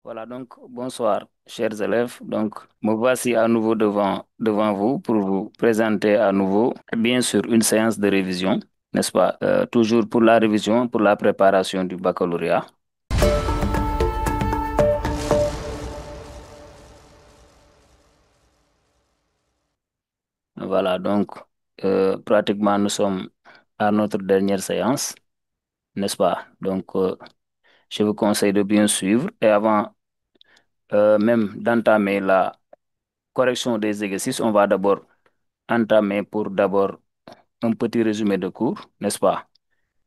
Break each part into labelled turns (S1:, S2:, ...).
S1: Voilà, donc bonsoir, chers élèves. Donc, me voici à nouveau devant vous pour vous présenter à nouveau, bien sûr, une séance de révision, n'est-ce pas? Toujours pour la révision, pour la préparation du baccalauréat. Voilà, donc, pratiquement, nous sommes à notre dernière séance, n'est-ce pas? Donc, je vous conseille de bien suivre et avant même d'entamer la correction des exercices, on va d'abord entamer pour d'abord un petit résumé de cours, n'est-ce pas?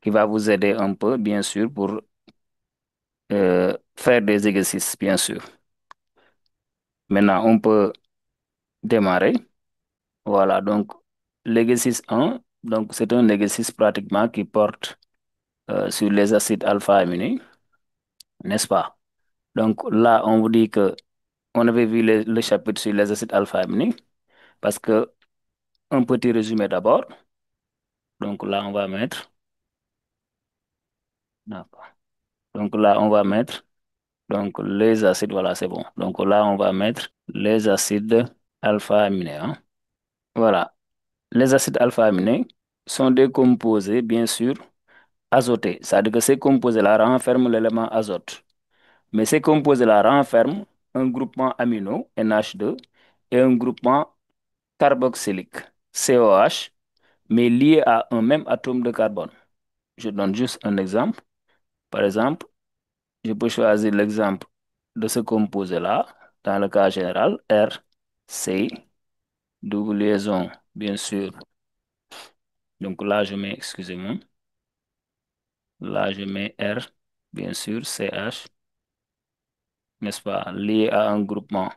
S1: Qui va vous aider un peu, bien sûr, pour faire des exercices, bien sûr. Maintenant, on peut démarrer. Voilà, donc l'exercice 1, donc c'est un exercice pratiquement qui porte sur les acides alpha-aminés, n'est-ce pas? Donc là, on vous dit que on avait vu le chapitre sur les acides alpha-aminés parce que un petit résumé d'abord. Donc là, on va mettre, d'accord. Donc là, on va mettre donc les acides, voilà, c'est bon. Donc là, on va mettre les acides alpha-aminés, hein. Voilà. Les acides alpha-aminés sont des composés, bien sûr, azotés. C'est-à-dire que ces composés-là renferment l'élément azote. Mais ces composés-là renferment un groupement amino, NH2, et un groupement carboxylique, COH, mais lié à un même atome de carbone. Je donne juste un exemple. Par exemple, je peux choisir l'exemple de ce composé-là, dans le cas général, R, C, double liaison, bien sûr. Donc là, je mets, excusez-moi, là, je mets R, bien sûr, CH, n'est-ce pas, lié à un groupement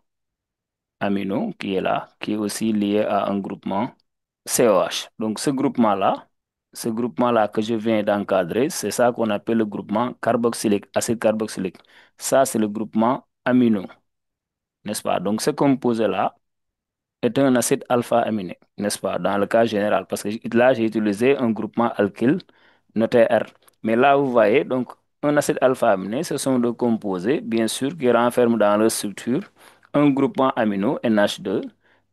S1: amino qui est là, qui est aussi lié à un groupement COH. Donc ce groupement-là que je viens d'encadrer, c'est ça qu'on appelle le groupement carboxylique, acide carboxylique. Ça, c'est le groupement amino, n'est-ce pas? Donc ce composé-là est un acide alpha-aminé, n'est-ce pas, dans le cas général, parce que là, j'ai utilisé un groupement alkyle noté R. Mais là, vous voyez, donc, un acide alpha-aminé, ce sont deux composés, bien sûr, qui renferment dans leur structure un groupement amino, NH2,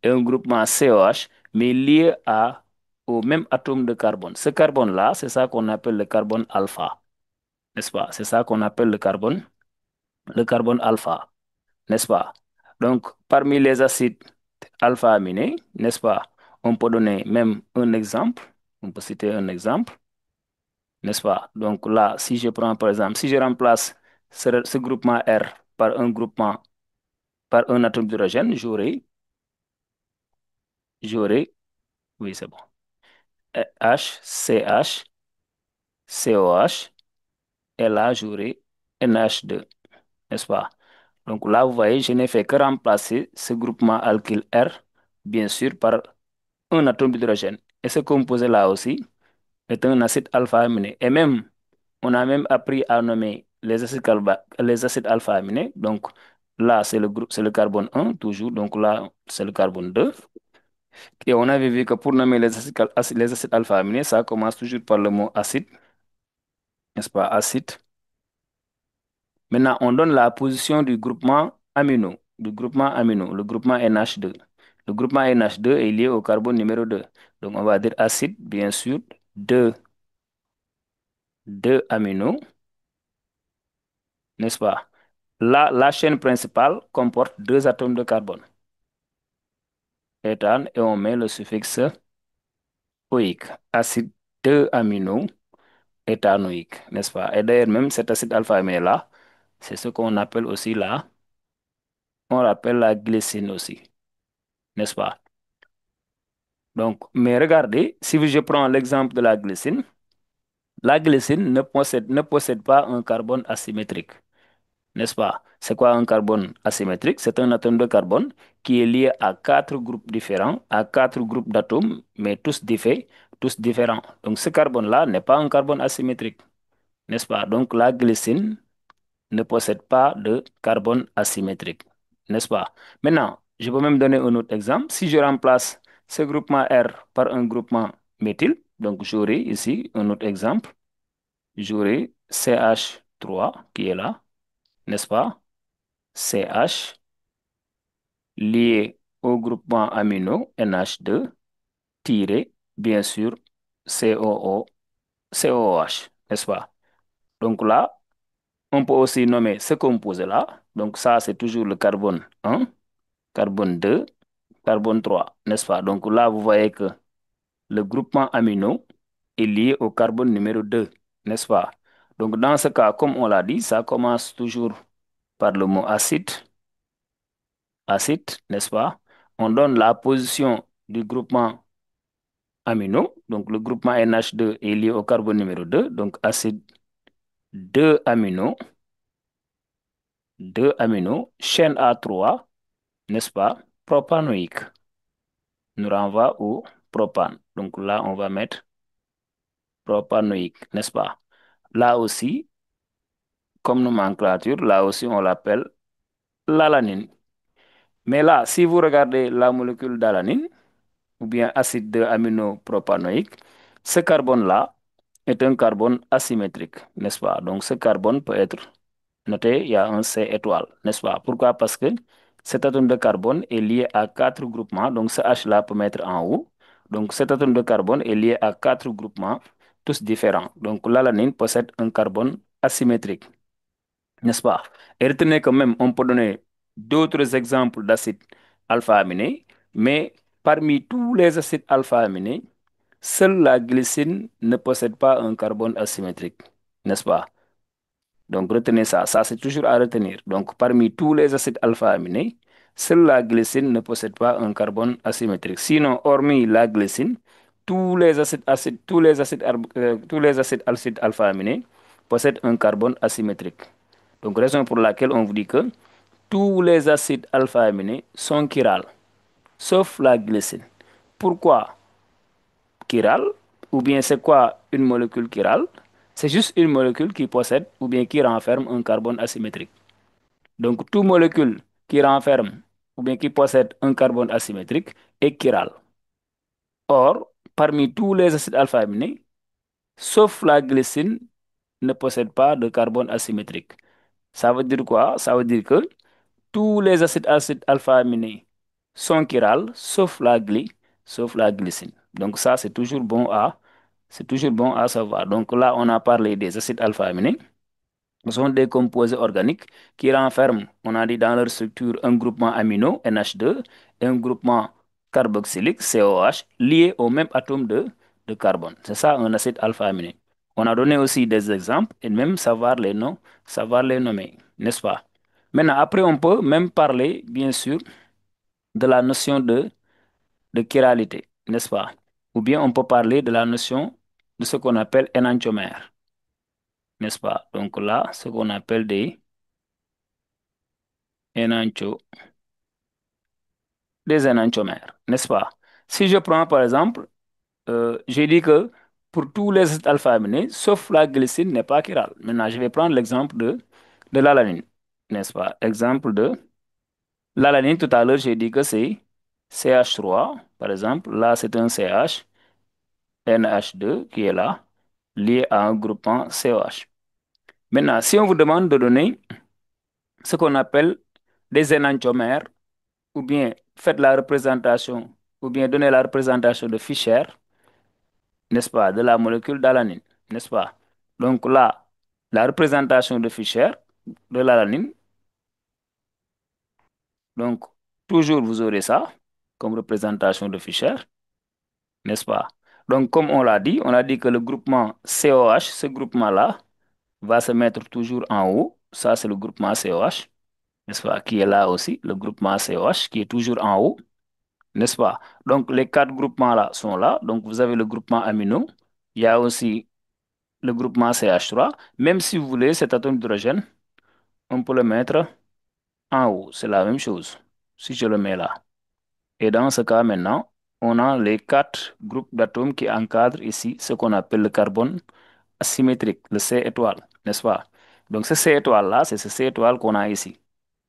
S1: et un groupement COH, mais lié au même atome de carbone. Ce carbone-là, c'est ça qu'on appelle le carbone alpha, n'est-ce pas? C'est ça qu'on appelle le carbone alpha, n'est-ce pas? Donc, parmi les acides alpha-aminés, n'est-ce pas? On peut donner même un exemple, on peut citer un exemple, n'est-ce pas? Donc là, si je prends par exemple, si je remplace ce groupement R par un groupement, par un atome d'hydrogène, j'aurai, oui, c'est bon, H, CH, COH, et là, j'aurai NH2, n'est-ce pas? Donc là, vous voyez, je n'ai fait que remplacer ce groupement alkyle R, bien sûr, par un atome d'hydrogène. Et ce composé-là aussi est un acide alpha-aminé. Et même, on a même appris à nommer les acides alpha-aminés. Donc là, c'est le groupe, c'est le carbone 1, toujours. Donc là, c'est le carbone 2. Et on avait vu que pour nommer les acides alpha-aminés, ça commence toujours par le mot acide, n'est-ce pas? Acide. Maintenant, on donne la position du groupement amino, le groupement NH2. Le groupement NH2 est lié au carbone numéro 2. Donc, on va dire acide, bien sûr, 2, 2 amino, n'est-ce pas? La chaîne principale comporte deux atomes de carbone, éthane, et on met le suffixe oïque, acide 2 amino éthanoïque, n'est-ce pas? Et d'ailleurs, même cet acide alpha-aminé-là, c'est ce qu'on appelle aussi on l'appelle la glycine aussi, n'est-ce pas? Donc, mais regardez, si je prends l'exemple de la glycine ne possède pas un carbone asymétrique, n'est-ce pas? C'est quoi un carbone asymétrique? C'est un atome de carbone qui est lié à quatre groupes différents, à quatre groupes d'atomes, mais tous différents. Donc, ce carbone-là n'est pas un carbone asymétrique, n'est-ce pas? Donc, la glycine ne possède pas de carbone asymétrique, n'est-ce pas? Maintenant, je peux même donner un autre exemple. Si je remplace ce groupement R par un groupement méthyle, donc j'aurai ici un autre exemple. J'aurai CH3 qui est là, n'est-ce pas? CH lié au groupement amino NH2 tiré, bien sûr, COO, COOH, n'est-ce pas? Donc là, on peut aussi nommer ce composé-là. Donc ça, c'est toujours le carbone 1, carbone 2, carbone 3, n'est-ce pas? Donc là, vous voyez que le groupement amino est lié au carbone numéro 2, n'est-ce pas? Donc dans ce cas, comme on l'a dit, ça commence toujours par le mot acide, n'est-ce pas? On donne la position du groupement amino. Donc le groupement NH2 est lié au carbone numéro 2. Donc acide 2 amino, 2 amino, chaîne A3, n'est-ce pas? Propanoïque nous renvoie au propane. Donc là, on va mettre propanoïque, n'est-ce pas? Là aussi, comme nomenclature, là aussi, on l'appelle l'alanine. Mais là, si vous regardez la molécule d'alanine, ou bien acide 2 aminopropanoïque, ce carbone-là est un carbone asymétrique, n'est-ce pas? Donc ce carbone peut être noté, il y a un C étoile, n'est-ce pas? Pourquoi? Parce que cet atome de carbone est lié à quatre groupements, donc ce H-là peut mettre en haut. Donc cet atome de carbone est lié à quatre groupements, tous différents. Donc l'alanine possède un carbone asymétrique, n'est-ce pas? Et retenez que même, on peut donner d'autres exemples d'acides alpha-aminés, mais parmi tous les acides alpha-aminés, seule la glycine ne possède pas un carbone asymétrique, n'est-ce pas? Donc retenez ça, ça c'est toujours à retenir. Donc parmi tous les acides alpha-aminés, seule la glycine ne possède pas un carbone asymétrique. Sinon, hormis la glycine, tous les acides alpha-aminés possèdent un carbone asymétrique. Donc raison pour laquelle on vous dit que tous les acides alpha-aminés sont chirales, sauf la glycine. Pourquoi chirale? Ou bien c'est quoi une molécule chirale? C'est juste une molécule qui possède ou bien qui renferme un carbone asymétrique. Donc, toute molécule qui renferme ou bien qui possède un carbone asymétrique est chirale. Or, parmi tous les acides alpha-aminés, sauf la glycine, ne possède pas de carbone asymétrique. Ça veut dire quoi? Ça veut dire que tous les acides alpha-aminés sont chirales, sauf la glycine. Donc ça, c'est toujours bon à savoir. Donc là, on a parlé des acides alpha-aminés. Ce sont des composés organiques qui renferment, on a dit dans leur structure, un groupement amino, NH2, et un groupement carboxylique, COH, liés au même atome de carbone. C'est ça un acide alpha-aminé. On a donné aussi des exemples et même savoir les noms, savoir les nommer, n'est-ce pas? Maintenant, après, on peut même parler, bien sûr, de la notion de chiralité, n'est-ce pas? Ou bien on peut parler de la notion de ce qu'on appelle énantiomère, n'est-ce pas? Donc là, ce qu'on appelle énantio- des énantiomères, n'est-ce pas? Si je prends par exemple, j'ai dit que pour tous les acides alpha-aminés, sauf la glycine n'est pas chirale. Maintenant, je vais prendre l'exemple de l'alanine, n'est-ce pas? Exemple de l'alanine, tout à l'heure, j'ai dit que c'est CH3, par exemple. Là, c'est un CH, NH2 qui est là, lié à un groupement COH. Maintenant, si on vous demande de donner ce qu'on appelle des énantiomères, ou bien faites la représentation, ou bien donner la représentation de Fischer, n'est-ce pas, de la molécule d'alanine, n'est-ce pas? Donc là, la représentation de Fischer de l'alanine, donc toujours vous aurez ça comme représentation de Fischer, n'est-ce pas? Donc comme on a dit que le groupement COH, ce groupement-là, va se mettre toujours en haut. Ça, c'est le groupement COH, n'est-ce pas? Qui est là aussi, le groupement COH, qui est toujours en haut, n'est-ce pas? Donc les quatre groupements-là sont là. Donc vous avez le groupement amino. Il y a aussi le groupement CH3. Même si vous voulez cet atome d'hydrogène, on peut le mettre en haut. C'est la même chose. Si je le mets là. Et dans ce cas maintenant, on a les quatre groupes d'atomes qui encadrent ici ce qu'on appelle le carbone asymétrique, le C étoile, n'est-ce pas? Donc ce C étoile-là, c'est ce C étoile qu'on a ici.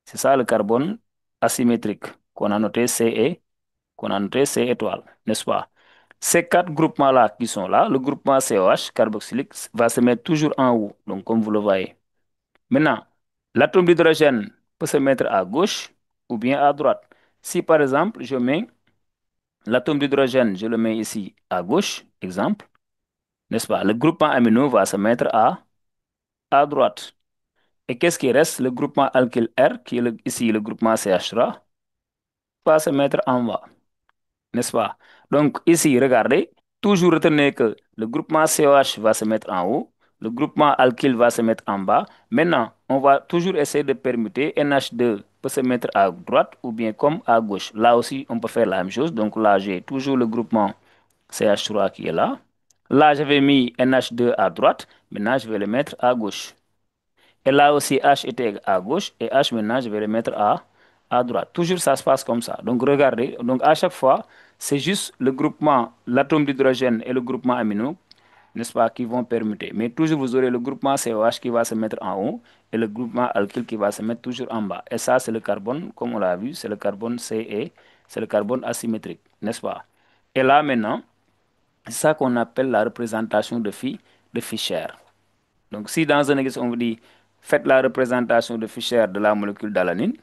S1: C'est ça le carbone asymétrique qu'on a noté C étoile, n'est-ce pas? Ces quatre groupements-là qui sont là, le groupement COH, carboxylique, va se mettre toujours en haut, donc comme vous le voyez. Maintenant, l'atome d'hydrogène peut se mettre à gauche ou bien à droite. Si par exemple, je mets l'atome d'hydrogène, je le mets ici à gauche, exemple, n'est-ce pas? Le groupement amino va se mettre à droite. Et qu'est-ce qui reste? Le groupement alkyle R, qui est ici le groupement CH3, va se mettre en bas, n'est-ce pas? Donc ici, regardez, toujours retenez que le groupement COH va se mettre en haut, le groupement alkyle va se mettre en bas. Maintenant, on va toujours essayer de permuter. NH2 peut se mettre à droite ou bien comme à gauche. Là aussi, on peut faire la même chose. Donc là, j'ai toujours le groupement CH3 qui est là. Là, j'avais mis NH2 à droite. Maintenant, je vais le mettre à gauche. Et là aussi, H était à gauche et H maintenant, je vais le mettre à droite. Toujours, ça se passe comme ça. Donc, regardez. Donc, à chaque fois, c'est juste le groupement, l'atome d'hydrogène et le groupement amino, n'est-ce pas, qui vont permuter. Mais toujours, vous aurez le groupement COH qui va se mettre en haut et le groupement alkyle qui va se mettre toujours en bas. Et ça, c'est le carbone, comme on l'a vu, c'est le carbone CE, c'est le carbone asymétrique, n'est-ce pas? Et là, maintenant, c'est ça qu'on appelle la représentation de Fischer. Donc, si dans un exercice, on vous dit, faites la représentation de Fischer de la molécule d'alanine,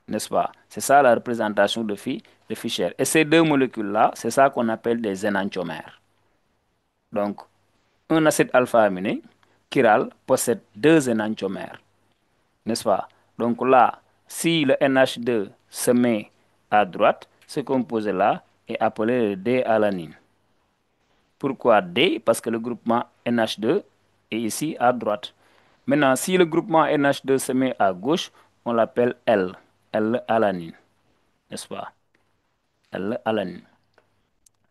S1: n'est-ce pas? C'est ça la représentation de Fischer. Et ces deux molécules-là, c'est ça qu'on appelle des énantiomères. Donc, un acide alpha-aminé, chiral, possède deux énantiomères, n'est-ce pas? Donc là, si le NH2 se met à droite, ce composé-là est appelé le D-alanine. Pourquoi D? Parce que le groupement NH2 est ici à droite. Maintenant, si le groupement NH2 se met à gauche, on l'appelle L, L-alanine, n'est-ce pas? L-alanine,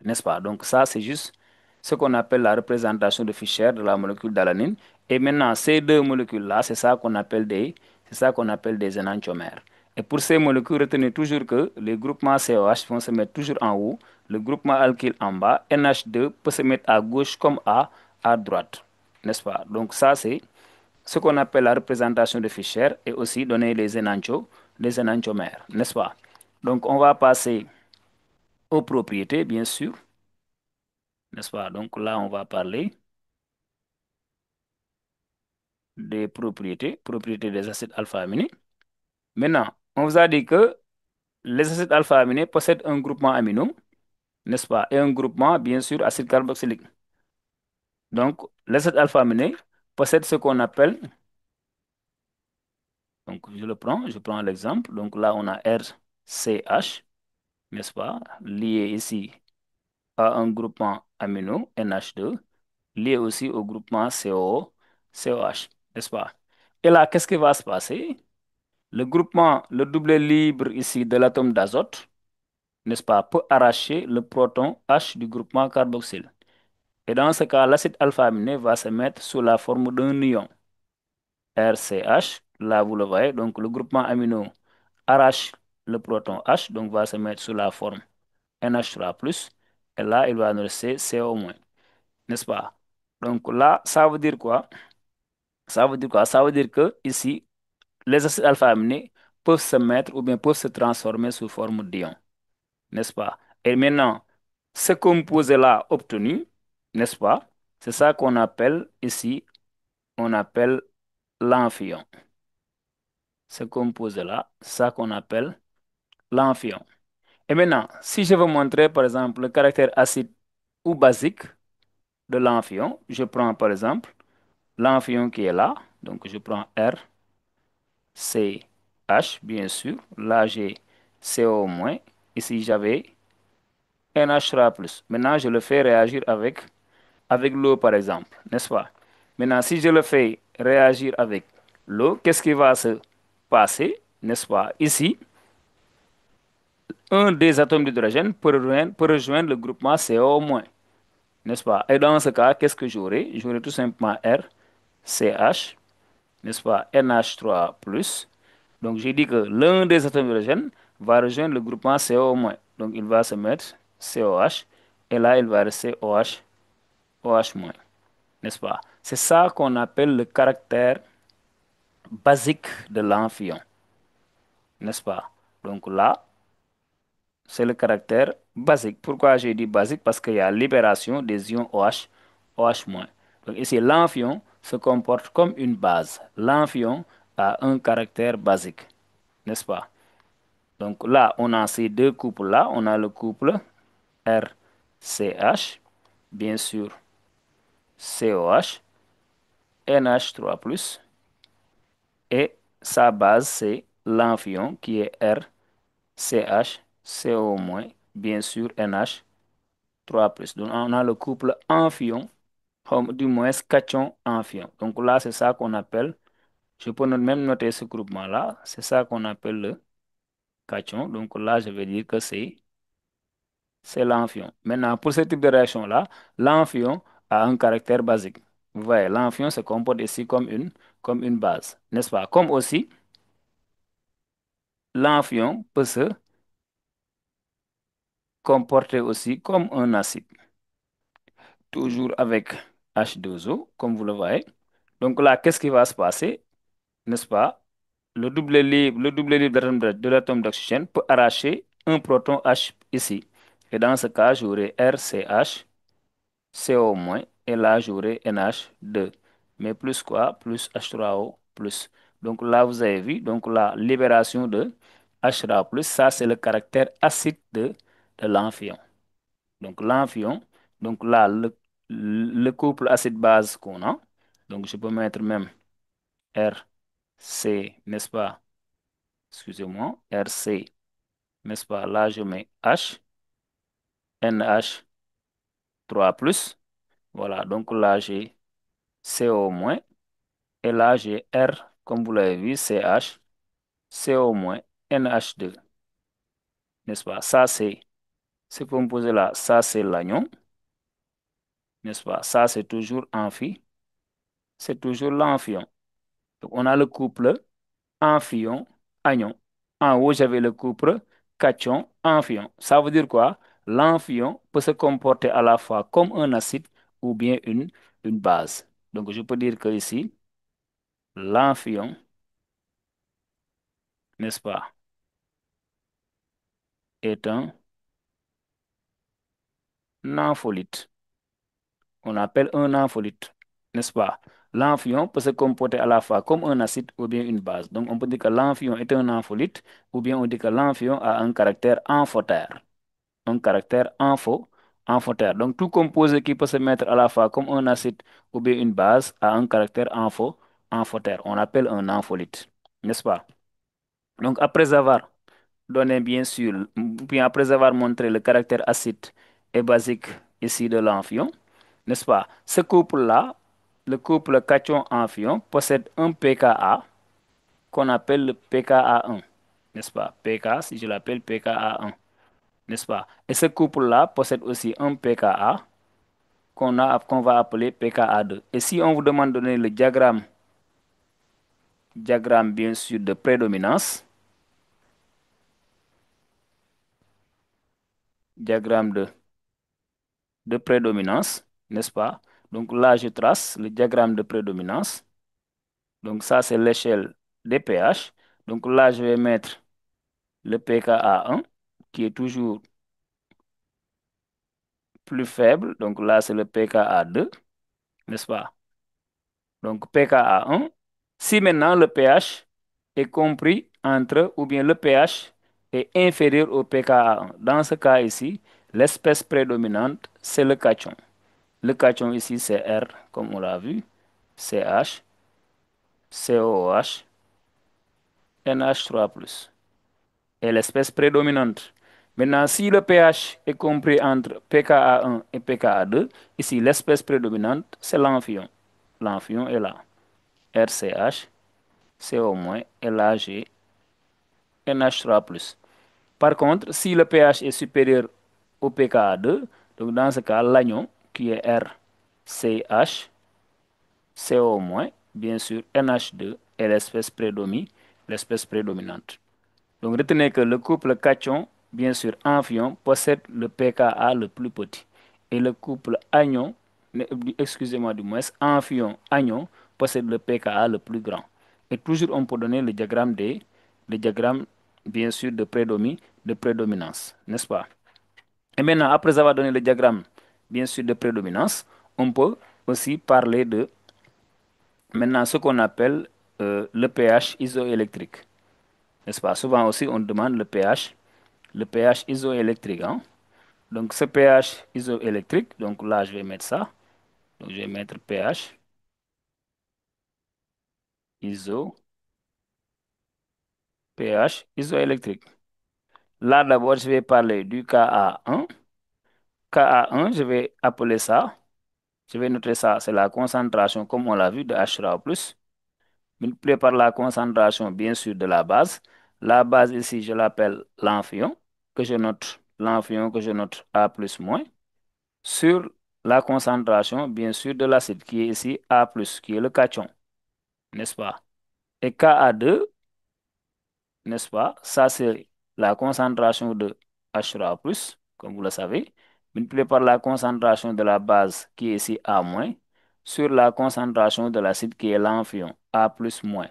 S1: n'est-ce pas? Donc ça, c'est juste ce qu'on appelle la représentation de Fischer de la molécule d'alanine. Et maintenant, ces deux molécules-là, c'est ça qu'on appelle des énantiomères. Et pour ces molécules, retenez toujours que les groupements COH vont se mettre toujours en haut, le groupement alkyle en bas, NH2 peut se mettre à gauche comme à droite, n'est-ce pas? Donc ça, c'est ce qu'on appelle la représentation de Fischer et aussi donner les énantiomères, n'est-ce pas? Donc on va passer aux propriétés, bien sûr, n'est-ce pas? Donc là, on va parler des propriétés des acides alpha-aminés. Maintenant, on vous a dit que les acides alpha-aminés possèdent un groupement amino, n'est-ce pas? Et un groupement, bien sûr, acide carboxylique. Donc, l'acide alpha-aminé possède ce qu'on appelle, donc je prends l'exemple. Donc là, on a RCH, n'est-ce pas? Lié ici à un groupement amino, NH2, lié aussi au groupement COH, n'est-ce pas? Et là, qu'est-ce qui va se passer? Le groupement, le doublet libre ici de l'atome d'azote, n'est-ce pas, peut arracher le proton H du groupement carboxyle. Et dans ce cas, l'acide alpha-aminé va se mettre sous la forme d'un ion, RCH. Là, vous le voyez, donc le groupement amino arrache le proton H, donc va se mettre sous la forme NH3+, et là, il va nous rester CO-, n'est-ce pas? Donc là, ça veut dire quoi? Ça veut dire quoi? Ça veut dire que ici, les acides alpha-aminés peuvent se mettre ou bien peuvent se transformer sous forme d'ion, n'est-ce pas? Et maintenant, ce composé-là obtenu, n'est-ce pas? C'est ça qu'on appelle ici, on appelle l'amphion. Ce composé-là, c'est ça qu'on appelle l'amphion. Et maintenant, si je veux montrer, par exemple, le caractère acide ou basique de l'amphion, je prends par exemple l'amphion qui est là. Donc, je prends R, C, H, bien sûr. Là, j'ai CO-. Ici, j'avais NH3+. Maintenant, je le fais réagir avec l'eau, par exemple, n'est-ce pas? Maintenant, si je le fais réagir avec l'eau, qu'est-ce qui va se passer, n'est-ce pas? Ici, un des atomes d'hydrogène peut rejoindre le groupement CO-, n'est-ce pas? Et dans ce cas, qu'est-ce que j'aurai? J'aurai tout simplement R, CH, n'est-ce pas? NH3+. Donc, j'ai dit que l'un des atomes d'hydrogène va rejoindre le groupement CO-. Donc, il va se mettre COH et là, il va rester OH, OH-, n'est-ce pas? C'est ça qu'on appelle le caractère basique de l'amphion, n'est-ce pas? Donc là, c'est le caractère basique. Pourquoi j'ai dit basique? Parce qu'il y a libération des ions OH, OH-. Donc ici, l'amphion se comporte comme une base. L'amphion a un caractère basique. n'est-ce pas? Donc là, on a ces deux couples-là. On a le couple RCH, bien sûr COH, NH3+, et sa base, c'est l'amphion qui est RCH, CO-, bien sûr NH3+. Donc on a le couple amphion, du moins cation amphion. Donc là, c'est ça qu'on appelle, je peux même noter ce groupement-là, c'est ça qu'on appelle le cation. Donc là, je vais dire que c'est l'amphion. Maintenant, pour ce type de réaction-là, l'amphion a un caractère basique. Vous voyez, l'amphion se comporte ici comme une base, n'est-ce pas? Comme aussi, l'amphion peut se comporter aussi comme un acide, toujours avec H2O, comme vous le voyez. Donc là, qu'est-ce qui va se passer, n'est-ce pas? Le double libre de l'atome d'oxygène peut arracher un proton H ici. Et dans ce cas, j'aurai RCH, CO-, et là, j'aurai NH2. Mais plus quoi? Plus H3O plus. Donc là, vous avez vu, donc la libération de H3O plus, ça, c'est le caractère acide de l'amphion. Donc l'amphion, donc là, le couple acide-base qu'on a, donc je peux mettre même RC, n'est-ce pas? Excusez-moi, RC, n'est-ce pas? Là, je mets H, NH3+. Voilà, donc là, j'ai CO-, et là, j'ai R, comme vous l'avez vu, CH, CO-, NH2, n'est-ce pas? Ça, c'est ce composé-là, ça, c'est l'anion, n'est-ce pas? Ça, c'est toujours amphi, c'est toujours l'amphion. Donc, on a le couple amphion, anion. En haut, j'avais le couple cation, amphion. Ça veut dire quoi? L'amphion peut se comporter à la fois comme un acide ou bien une base. Donc, je peux dire que ici, l'amphion, n'est-ce pas, est un ampholyte. On appelle un ampholyte, n'est-ce pas? L'amphion peut se comporter à la fois comme un acide ou bien une base. Donc, on peut dire que l'amphion est un ampholyte ou bien on dit que l'amphion a un caractère amphotère. Un caractère amphotère. Donc, tout composé qui peut se mettre à la fois comme un acide ou bien une base a un caractère amphotère. On appelle un ampholyte, n'est-ce pas? Donc, après avoir donné, bien sûr, bien après avoir montré le caractère acide et basique ici de l'amphion, n'est-ce pas? Ce couple-là, le couple cation-amphion, possède un pKa qu'on appelle le pKa1, n'est-ce pas? pK, si je l'appelle pKa1, n'est-ce pas? Et ce couple-là possède aussi un pKa qu'on va appeler pKa2. Et si on vous demande de donner le diagramme bien sûr de prédominance, diagramme de prédominance, n'est-ce pas? Donc là, je trace le diagramme de prédominance. Donc ça, c'est l'échelle des pH. Donc là, je vais mettre le pKa1 qui est toujours plus faible. Donc là, c'est le pKa2, n'est-ce pas? Donc pKa1. Si maintenant le pH est compris entre, ou bien le pH est inférieur au pKa1. Dans ce cas ici, l'espèce prédominante, c'est le cation. Le cation ici, c'est R, comme on l'a vu, CH, COOH, NH3+. Et l'espèce prédominante. Maintenant, si le pH est compris entre pKa1 et pKa2, ici, l'espèce prédominante, c'est l'amphion. L'amphion est là. RCH, CO-, et là, j'ai NH3+. Par contre, si le pH est supérieur au pKa2, donc dans ce cas, l'anion, qui est RCH, CO-, bien sûr, NH2 est l'espèce prédominante. Donc retenez que le couple cation, bien sûr, amphion, possède le pKa le plus petit. Et le couple anion, excusez-moi du moins, amphion-anion, possède le pKa le plus grand. Et toujours, on peut donner le diagramme, bien sûr, de prédominance, n'est-ce pas? Et maintenant, après avoir donné le diagramme, bien sûr, de prédominance, on peut aussi parler de, maintenant, ce qu'on appelle le pH isoélectrique, n'est-ce pas? Souvent aussi, on demande le pH isoélectrique, hein. Donc, ce pH isoélectrique, donc là, je vais mettre ça. Donc, je vais mettre pH iso, pH isoélectrique. Là, d'abord, je vais parler du Ka1. Ka1, je vais appeler ça, je vais noter ça, c'est la concentration, comme on l'a vu, de H3O+, multiplié par la concentration, bien sûr, de la base. La base ici, je l'appelle l'amphion, que je note A plus moins, sur la concentration, bien sûr, de l'acide, qui est ici A plus, qui est le cation, n'est-ce pas? Et Ka2, n'est-ce pas? Ça, c'est la concentration de H3+, comme vous le savez, multiplié par la concentration de la base, qui est ici A-, sur la concentration de l'acide, qui est l'amphion, A plus moins,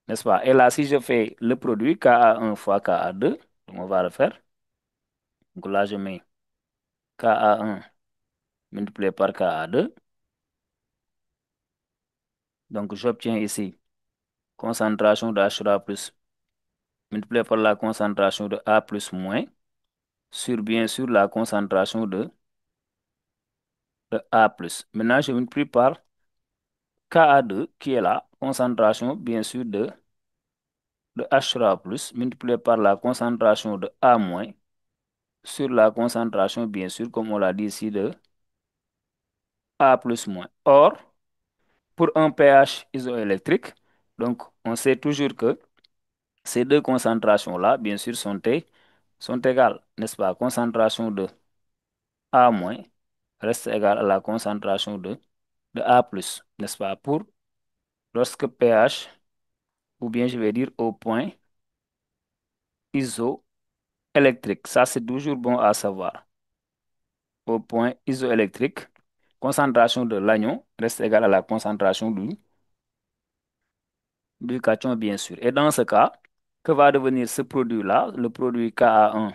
S1: n'est-ce pas? Et là, si je fais le produit Ka1 fois Ka2, donc on va le faire. Donc là, je mets Ka1 multiplié par Ka2. Donc, j'obtiens ici concentration de H3+, multiplié par la concentration de A plus moins, sur bien sûr la concentration de A+. Maintenant, je multiplie par Ka2, qui est la concentration, bien sûr, de H3+, multiplié par la concentration de A-, sur la concentration, bien sûr, comme on l'a dit ici, de A plus moins. Or, pour un pH isoélectrique, donc, on sait toujours que ces deux concentrations-là, bien sûr, sont égales, n'est-ce pas? Concentration de A- reste égale à la concentration de A+, n'est-ce pas? Pour lorsque pH, ou bien je vais dire au point isoélectrique. Ça, c'est toujours bon à savoir. Au point isoélectrique, concentration de l'anion reste égale à la concentration du cation, bien sûr. Et dans ce cas, que va devenir ce produit-là, le produit Ka1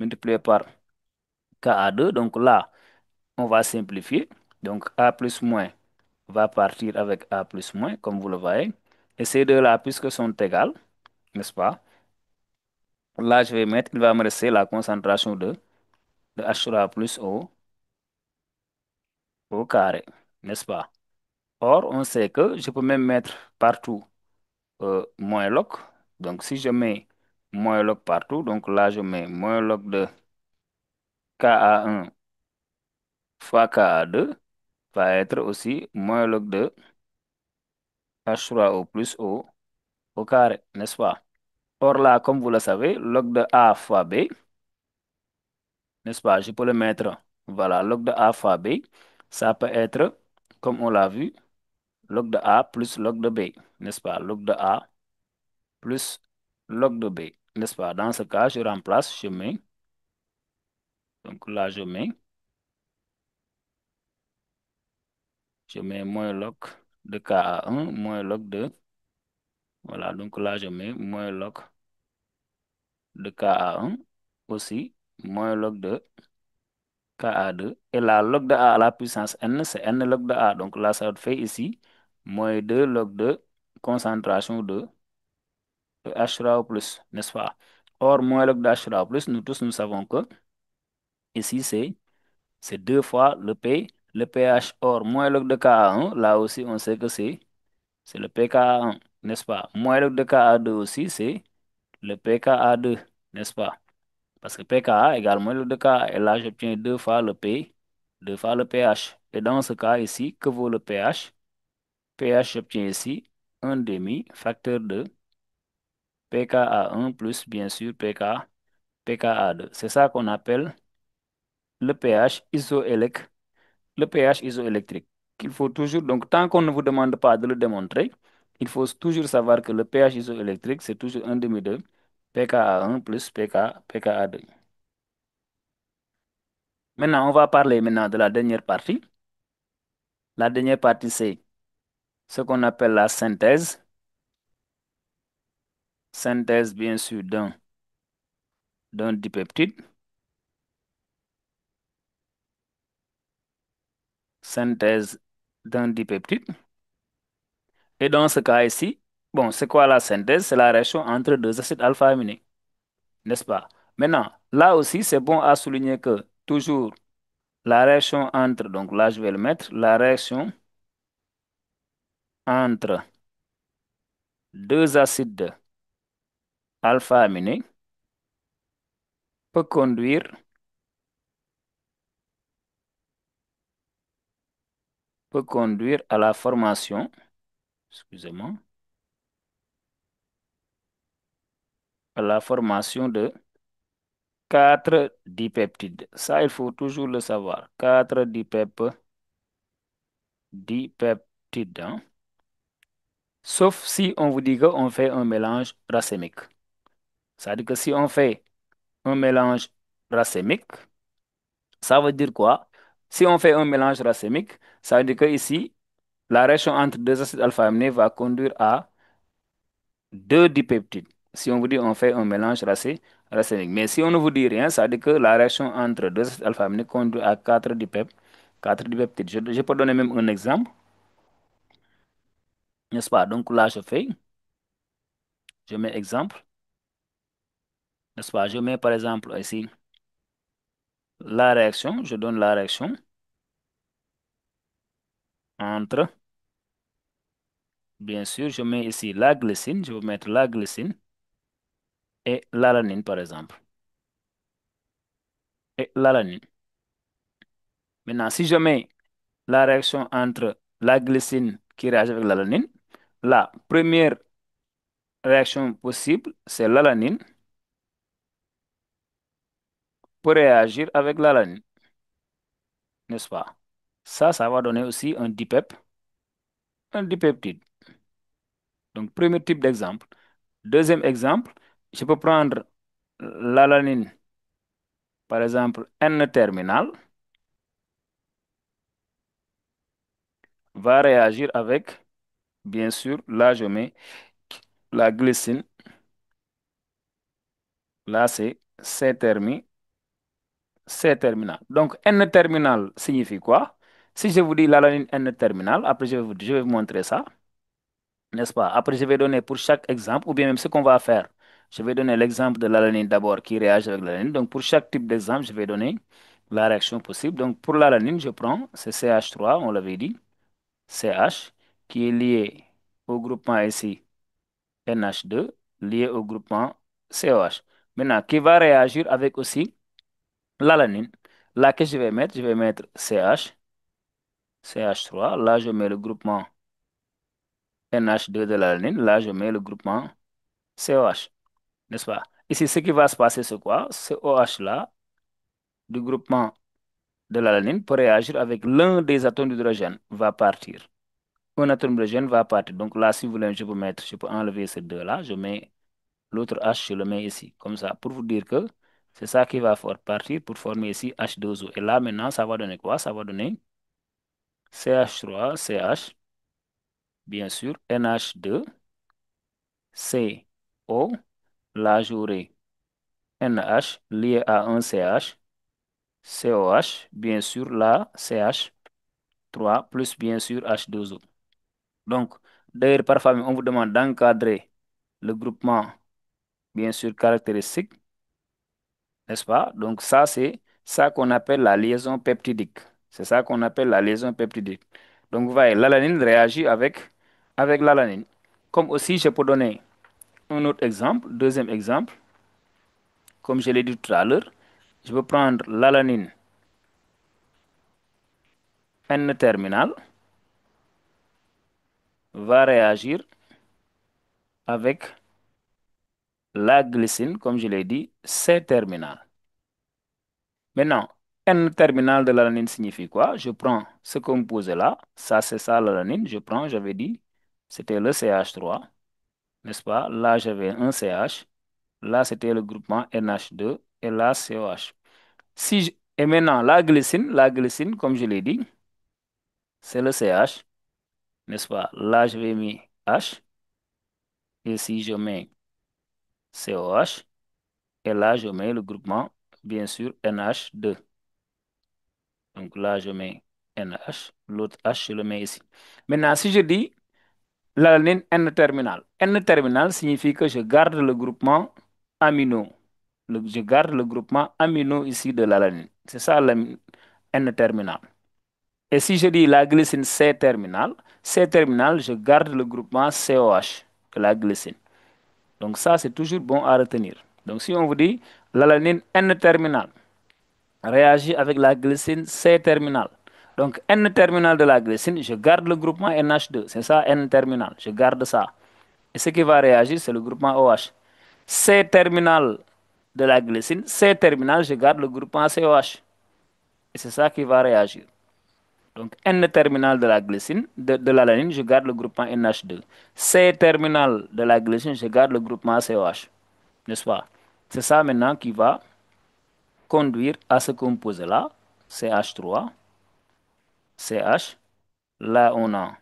S1: multiplié par Ka2? Donc là, on va simplifier. Donc A plus moins va partir avec A plus moins, comme vous le voyez. Et ces deux-là, puisque sont égales, n'est-ce pas? Là, je vais mettre, il va me rester la concentration de H3 plus au carré, n'est-ce pas? Or, on sait que je peux même mettre partout moins log. Donc, si je mets moins log partout, donc là, je mets moins log de Ka1 fois Ka2 va être aussi moins log de H3O plus au carré, n'est-ce pas? Or là, comme vous le savez, log de A fois B, n'est-ce pas? Je peux le mettre, voilà, log de A fois B, ça peut être, comme on l'a vu, log de A plus log de B, n'est-ce pas? Log de A plus log de B, n'est-ce pas? Dans ce cas, je remplace, donc là, je mets moins log de Ka1, moins log voilà, donc là, je mets moins log de Ka1, aussi, moins log de Ka2, et la log de A à la puissance n, c'est n log de A, donc là, ça fait ici, moins 2 log de concentration de H3O+, n'est-ce pas? Or, moins log de H3O+, nous tous, nous savons que ici, c'est 2 fois le pH. Or, moins log de Ka1, là aussi, on sait que c'est le pKa1, n'est-ce pas? Moins log de Ka2 aussi, c'est le pKa2, n'est-ce pas? Parce que pKa égale moins log de Ka, et là, j'obtiens 2 fois deux fois le pH. Et dans ce cas ici, que vaut le pH? pH, j'obtiens ici un demi facteur de pKa1 plus, bien sûr, pKa2. C'est ça qu'on appelle le pH le pH isoélectrique. Qu'il faut toujours, donc tant qu'on ne vous demande pas de le démontrer, il faut toujours savoir que le pH isoélectrique, c'est toujours un demi de pKa1 plus pKa2. Maintenant, on va parler maintenant de la dernière partie. La dernière partie, c'est ce qu'on appelle la synthèse. Synthèse, bien sûr, d'un dipeptide. Synthèse d'un dipeptide. Et dans ce cas ici, Bon, c'est quoi la synthèse? C'est la réaction entre deux acides alpha-aminés, n'est-ce pas? Maintenant, là aussi, c'est bon à souligner que toujours la réaction entre, donc là je vais le mettre, la réaction entre deux acides alpha-aminés peut conduire à la formation, excusez-moi, à la formation de quatre dipeptides. Ça, il faut toujours le savoir. Quatre dipeptides, hein. Sauf si on vous dit qu'on fait un mélange racémique. C'est-à-dire que si on fait un mélange racémique, ça veut dire quoi? Si on fait un mélange racémique, ça veut dire que ici, la réaction entre deux acides alpha-aminés va conduire à deux dipeptides. Si on vous dit on fait un mélange racémique. Mais si on ne vous dit rien, ça veut dire que la réaction entre deux acides alpha-aminés conduit à quatre dipeptides. Je peux donner même un exemple, n'est-ce pas? Donc là, je mets exemple, n'est-ce pas? Je mets par exemple ici la réaction, je donne la réaction entre, bien sûr, je mets ici la glycine, je vais mettre la glycine et l'alanine par exemple. Et l'alanine. Maintenant, si je mets la réaction entre la glycine qui réagit avec l'alanine, la première réaction possible, c'est l'alanine pour réagir avec l'alanine, n'est-ce pas? Ça va donner aussi un dipeptide. Donc, premier type d'exemple. Deuxième exemple, je peux prendre l'alanine, par exemple, N-terminal, va réagir avec, bien sûr, là je mets la glycine, là c'est C-terminal. Donc, N-terminal signifie quoi? Si je vous dis l'alanine N-terminal, après je vais vous montrer ça, n'est-ce pas? Après, je vais donner pour chaque exemple, ou bien même ce qu'on va faire. Je vais donner l'exemple de l'alanine d'abord qui réagit avec l'alanine. Donc, pour chaque type d'exemple, je vais donner la réaction possible. Donc, pour l'alanine, je prends, c'est CH3, on l'avait dit, CH, qui est lié au groupement ici NH2, lié au groupement COH. Maintenant, qui va réagir avec aussi l'alanine. Là, que je vais mettre CH3. Là, je mets le groupement NH2 de l'alanine. Là, je mets le groupement COH. N'est-ce pas? Ici, ce qui va se passer, c'est quoi? Ce OH-là, du groupement de l'alanine, peut réagir avec l'un des atomes d'hydrogène, va partir. Un atome d'hydrogène va partir. Donc là, si vous voulez, je peux enlever ces deux-là. Je mets l'autre H, je le mets ici. Comme ça, pour vous dire que c'est ça qui va partir pour former ici H2O. Et là, maintenant, ça va donner quoi? Ça va donner CH3, CH, bien sûr, NH2, CO, là, j'aurai NH lié à un CH, COH, bien sûr, là, CH3, plus bien sûr H2O. Donc, d'ailleurs, parfois, on vous demande d'encadrer le groupement, bien sûr, caractéristique, n'est-ce pas? Donc, ça, c'est ça qu'on appelle la liaison peptidique. C'est ça qu'on appelle la liaison peptidique. Donc, vous voyez, l'alanine réagit avec l'alanine. Comme aussi, je peux donner un autre exemple, deuxième exemple, comme je l'ai dit tout à l'heure, je peux prendre l'alanine N-terminal, va réagir avec la glycine, comme je l'ai dit, C-terminal. Maintenant, N-terminal de l'alanine signifie quoi? Je prends ce composé là, ça c'est ça l'alanine, je prends, j'avais dit, c'était le CH3, n'est-ce pas? Là j'avais un CH, là c'était le groupement NH2 et là COH. Et maintenant la glycine, comme je l'ai dit, c'est le CH, n'est-ce pas? Là je vais mettre H, et si je mets COH, et là je mets le groupement, bien sûr, NH2. Donc là je mets NH, l'autre H, je le mets ici. Maintenant, si je dis L'alanine N-terminal. N-terminal signifie que je garde le groupement amino. Je garde le groupement amino ici de l'alanine. C'est ça le N-terminal. Et si je dis la glycine C-terminal, C-terminal, je garde le groupement COH de la glycine. Donc ça, c'est toujours bon à retenir. Donc si on vous dit l'alanine N-terminal réagit avec la glycine C-terminal. Donc N-terminal de la glycine, je garde le groupement NH2. C'est ça N-terminal. Je garde ça. Et ce qui va réagir, c'est le groupement OH. C-terminal de la glycine, C-terminal, je garde le groupement COH. Et c'est ça qui va réagir. Donc N-terminal de la glycine, de l'alanine, je garde le groupement NH2. C-terminal de la glycine, je garde le groupement COH. N'est-ce pas? C'est ça maintenant qui va conduire à ce composé-là, CH3, CH. Là, on a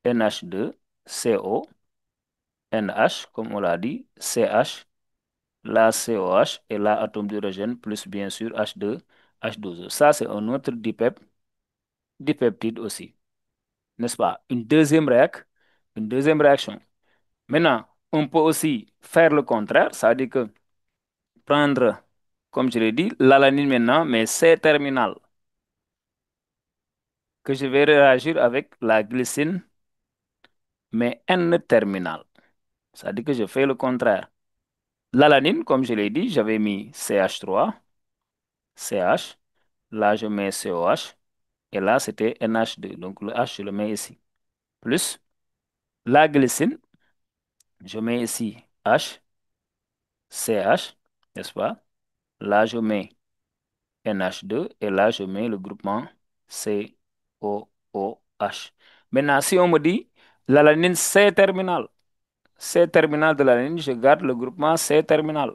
S1: NH2, CO, NH, comme on l'a dit, CH, là COH et là atome d'hydrogène plus bien sûr H2, H12O. Ça, c'est un autre dipeptide aussi, n'est-ce pas? Une deuxième réaction. Maintenant, on peut aussi faire le contraire, ça veut dire que prendre, comme je l'ai dit, l'alanine maintenant, mais C-terminal, que je vais réagir avec la glycine, mais N-terminal. Ça veut dire que je fais le contraire. L'alanine, comme je l'ai dit, j'avais mis CH3, CH. Là, je mets COH. Et là, c'était NH2. Donc, le H, je le mets ici. Plus la glycine, je mets ici H, CH, n'est-ce pas? Là, je mets NH2. Et là, je mets le groupement COOH. Maintenant, si on me dit l'alanine C-terminal, C-terminal de l'alanine, je garde le groupement C-terminal.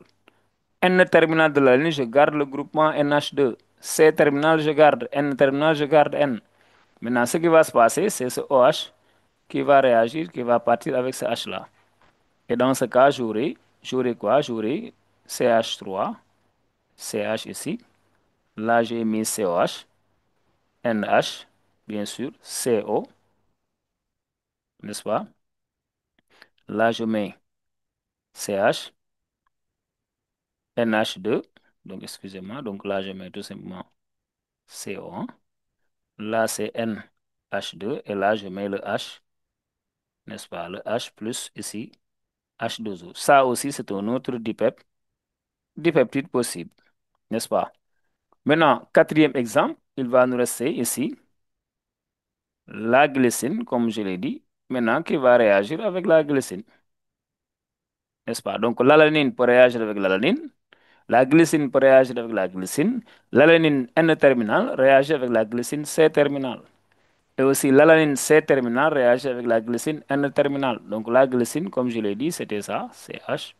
S1: N-terminal de l'alanine, je garde le groupement NH2. C-terminal, je garde. N-terminal, je garde N. Maintenant, ce qui va se passer, c'est ce OH qui va réagir, qui va partir avec ce H-là. Et dans ce cas, j'aurai quoi? J'aurai CH3, CH ici. Là, j'ai mis COH, NH, bien sûr, CO, n'est-ce pas? Là, je mets CH, NH2. Donc, excusez-moi. Donc, là, je mets tout simplement CO1. Là, c'est NH2. Et là, je mets le H, n'est-ce pas? Le H plus ici, H2O. Ça aussi, c'est un autre dipeptide possible, n'est-ce pas? Maintenant, quatrième exemple, il va nous rester ici la glycine, comme je l'ai dit, maintenant qui va réagir avec la glycine, n'est-ce pas? Donc, l'alanine peut réagir avec l'alanine, la glycine peut réagir avec la glycine, l'alanine N-terminal réagit avec la glycine C-terminal. Et aussi, l'alanine C-terminal réagit avec la glycine N-terminal. Donc, la glycine, comme je l'ai dit, c'était ça, CH.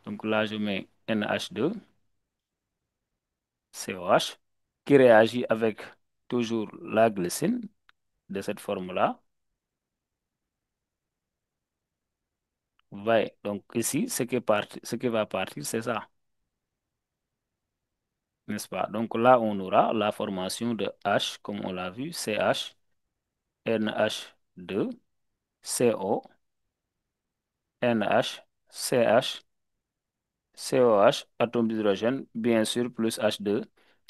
S1: Donc, là, je mets NH2, COH, qui réagit avec toujours la glycine de cette forme-là. Ouais, donc ici, ce qui va partir, c'est ça, n'est-ce pas? Donc là, on aura la formation de H, comme on l'a vu, CH, NH2, CO, NH, CH, COH, atome d'hydrogène, bien sûr, plus H2,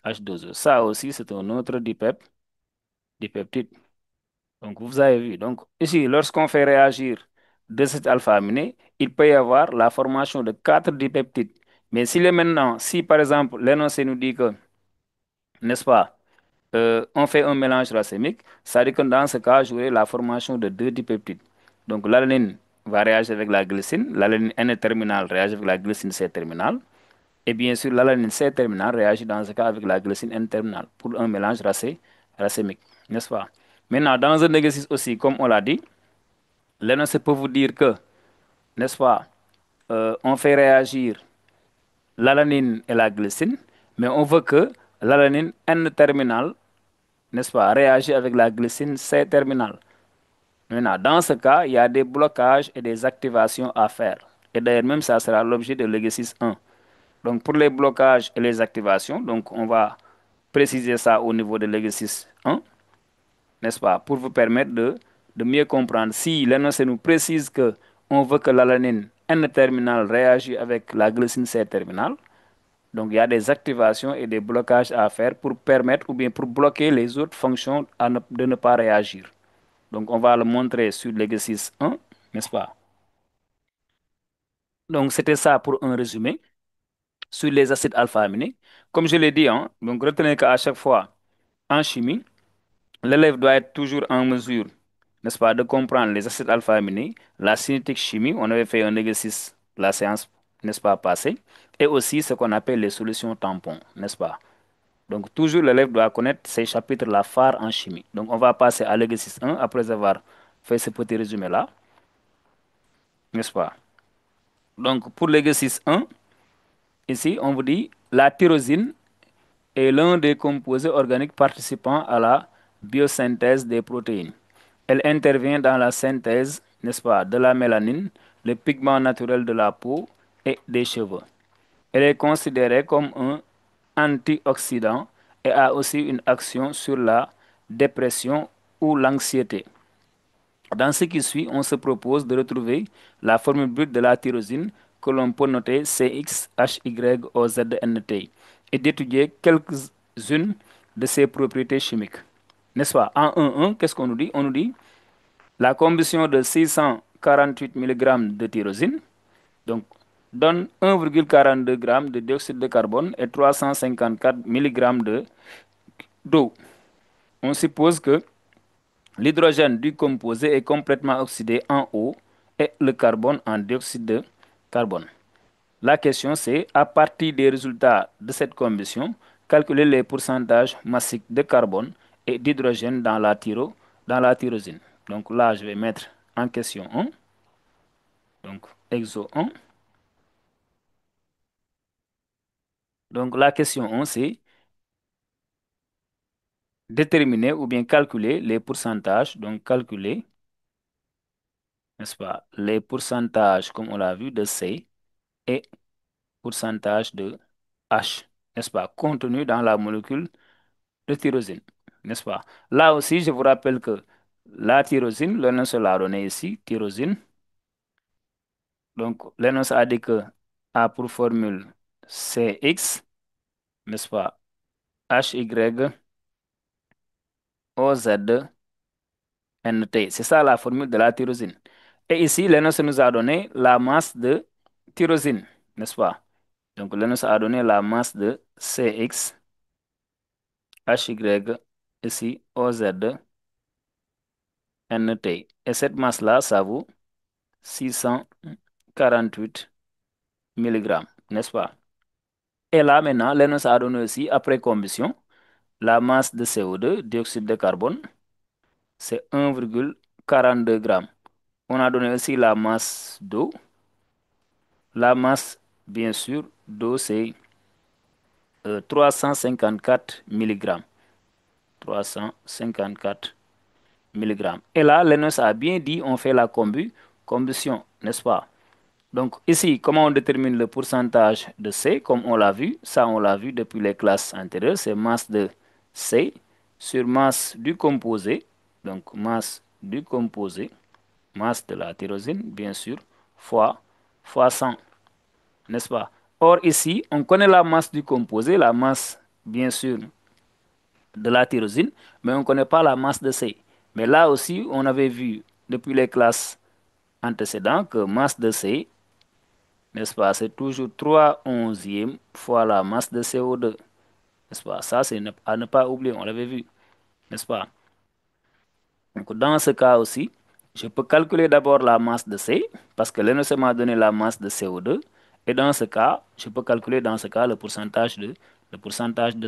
S1: H2O. Ça aussi, c'est un autre dipeptide. Donc, vous avez vu. Donc, ici, lorsqu'on fait réagir de cet alpha-aminé, il peut y avoir la formation de quatre dipeptides. Mais s'il est maintenant, si par exemple, l'énoncé nous dit que, n'est-ce pas, on fait un mélange racémique, ça veut dire que dans ce cas, j'aurai la formation de deux dipeptides. Donc, l'alanine va réagir avec la glycine, l'alanine N-terminale réagit avec la glycine C-terminale, et bien sûr, l'alanine C-terminale réagit dans ce cas avec la glycine N-terminale pour un mélange racémique, n'est-ce pas? Maintenant, dans un exercice aussi, comme on l'a dit, l'énoncé peut vous dire que, n'est-ce pas, on fait réagir l'alanine et la glycine, mais on veut que l'alanine N-terminale, n'est-ce pas, réagisse avec la glycine C-terminale. Maintenant, dans ce cas, il y a des blocages et des activations à faire. Et d'ailleurs, même ça sera l'objet de l'exercice 1. Donc, pour les blocages et les activations, donc on va préciser ça au niveau de l'exercice 1, n'est-ce pas, pour vous permettre de mieux comprendre. Si l'énoncé nous précise que on veut que l'alanine N-terminale réagisse avec la glycine C-terminale, donc il y a des activations et des blocages à faire pour permettre ou bien pour bloquer les autres fonctions de ne pas réagir. Donc on va le montrer sur l'exercice 1, n'est-ce pas? Donc c'était ça pour un résumé sur les acides alpha-aminés. Comme je l'ai dit, hein, donc retenez qu'à chaque fois en chimie, l'élève doit être toujours en mesure, n'est-ce pas, de comprendre les acides alpha-aminés, la cinétique chimie, on avait fait un exercice la séance, n'est-ce pas, passée, et aussi ce qu'on appelle les solutions tampons, n'est-ce pas? Donc toujours l'élève doit connaître ces chapitres-là phares en chimie. Donc on va passer à l'exercice 1 après avoir fait ce petit résumé-là, n'est-ce pas? Donc pour l'exercice 1, ici on vous dit la tyrosine est l'un des composés organiques participant à la biosynthèse des protéines. Elle intervient dans la synthèse, n'est-ce pas, de la mélanine, le pigment naturel de la peau et des cheveux. Elle est considérée comme un antioxydant et a aussi une action sur la dépression ou l'anxiété. Dans ce qui suit, on se propose de retrouver la formule brute de la tyrosine que l'on peut noter CXHYOZNT et d'étudier quelques-unes de ses propriétés chimiques. N'est-ce pas? En 1.1, qu'est-ce qu'on nous dit? On nous dit la combustion de 648 mg de tyrosine donc, donne 1,42 g de dioxyde de carbone et 354 mg d'eau. On suppose que l'hydrogène du composé est complètement oxydé en eau et le carbone en dioxyde de carbone. La question c'est, à partir des résultats de cette combustion, calculer les pourcentages massiques de carbone et d'hydrogène dans la tyrosine. Donc là, je vais mettre en question 1. Donc, exo 1. Donc la question 1, c'est déterminer ou bien calculer les pourcentages. Donc calculer, n'est-ce pas, les pourcentages, comme on l'a vu, de C et pourcentage de H, n'est-ce pas, contenu dans la molécule de tyrosine, n'est-ce pas. Là aussi, je vous rappelle que la tyrosine, l'énoncé l'a donné ici, tyrosine. Donc l'énoncé a dit que A pour formule CX, n'est-ce pas, HY, OZ, NT. C'est ça la formule de la tyrosine. Et ici, l'énoncé nous a donné la masse de tyrosine, n'est-ce pas? Donc, l'énoncé a donné la masse de CX, HY, ici, OZ, NT. Et cette masse-là, ça vaut 648 mg, n'est-ce pas? Et là, maintenant, l'énoncé a donné aussi, après combustion, la masse de CO2, dioxyde de carbone, c'est 1,42 g. On a donné aussi la masse d'eau. La masse, bien sûr, d'eau, c'est 354 mg. 354 mg. Et là, l'énoncé a bien dit, on fait la combustion, n'est-ce pas? Donc ici, comment on détermine le pourcentage de C? Comme on l'a vu, ça on l'a vu depuis les classes antérieures, c'est masse de C sur masse du composé. Donc masse du composé, masse de la tyrosine, bien sûr, fois 100, n'est-ce pas? Or ici, on connaît la masse du composé, la masse, bien sûr, de la tyrosine, mais on ne connaît pas la masse de C. Mais là aussi, on avait vu depuis les classes antécédentes que masse de C, n'est-ce pas, c'est toujours 3 onzièmes fois la masse de CO2. N'est-ce pas? Ça, c'est à ne pas oublier, on l'avait vu, n'est-ce pas? Donc, dans ce cas aussi, je peux calculer d'abord la masse de C, parce que l'énoncé m'a donné la masse de CO2. Et dans ce cas, je peux calculer dans ce cas le pourcentage de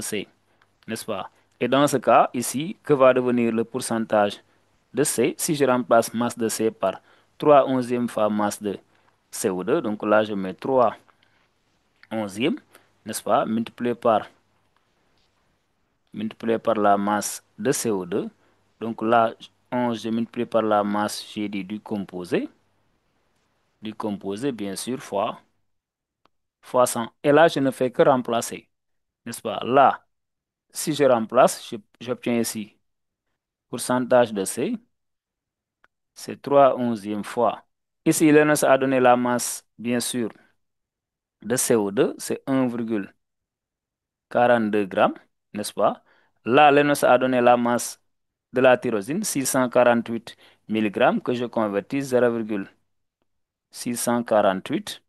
S1: C, n'est-ce pas? Et dans ce cas, ici, que va devenir le pourcentage de C si je remplace masse de C par 3 onzièmes fois masse de CO2? Donc là, je mets 3 onzièmes, n'est-ce pas, multiplié par la masse de CO2. Donc là, 11, je multiplie par la masse, j'ai dit, du composé, bien sûr, fois 100. Et là, je ne fais que remplacer, n'est-ce pas? Là, si je remplace, j'obtiens ici pourcentage de C c'est 3 onzièmes fois. Ici, Linus a donné la masse, bien sûr, de CO2, c'est 1,42 grammes, n'est-ce pas? Là, Linus a donné la masse de la tyrosine, 648 milligrammes, que je convertis 0,648.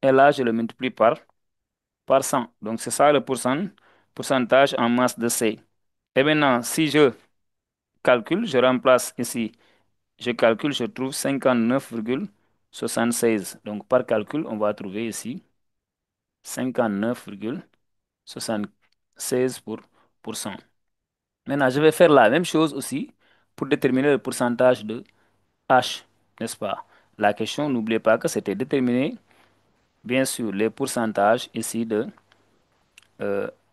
S1: Et là, je le multiplie par 100. Donc, c'est ça le pourcentage en masse de C. Et maintenant, si je calcule, je remplace ici, je calcule, je trouve 59,76. Donc, par calcul, on va trouver ici 59,76 pour cent. Maintenant, je vais faire la même chose aussi pour déterminer le pourcentage de H, n'est-ce pas? La question, n'oubliez pas que c'était déterminer, bien sûr, les pourcentages ici de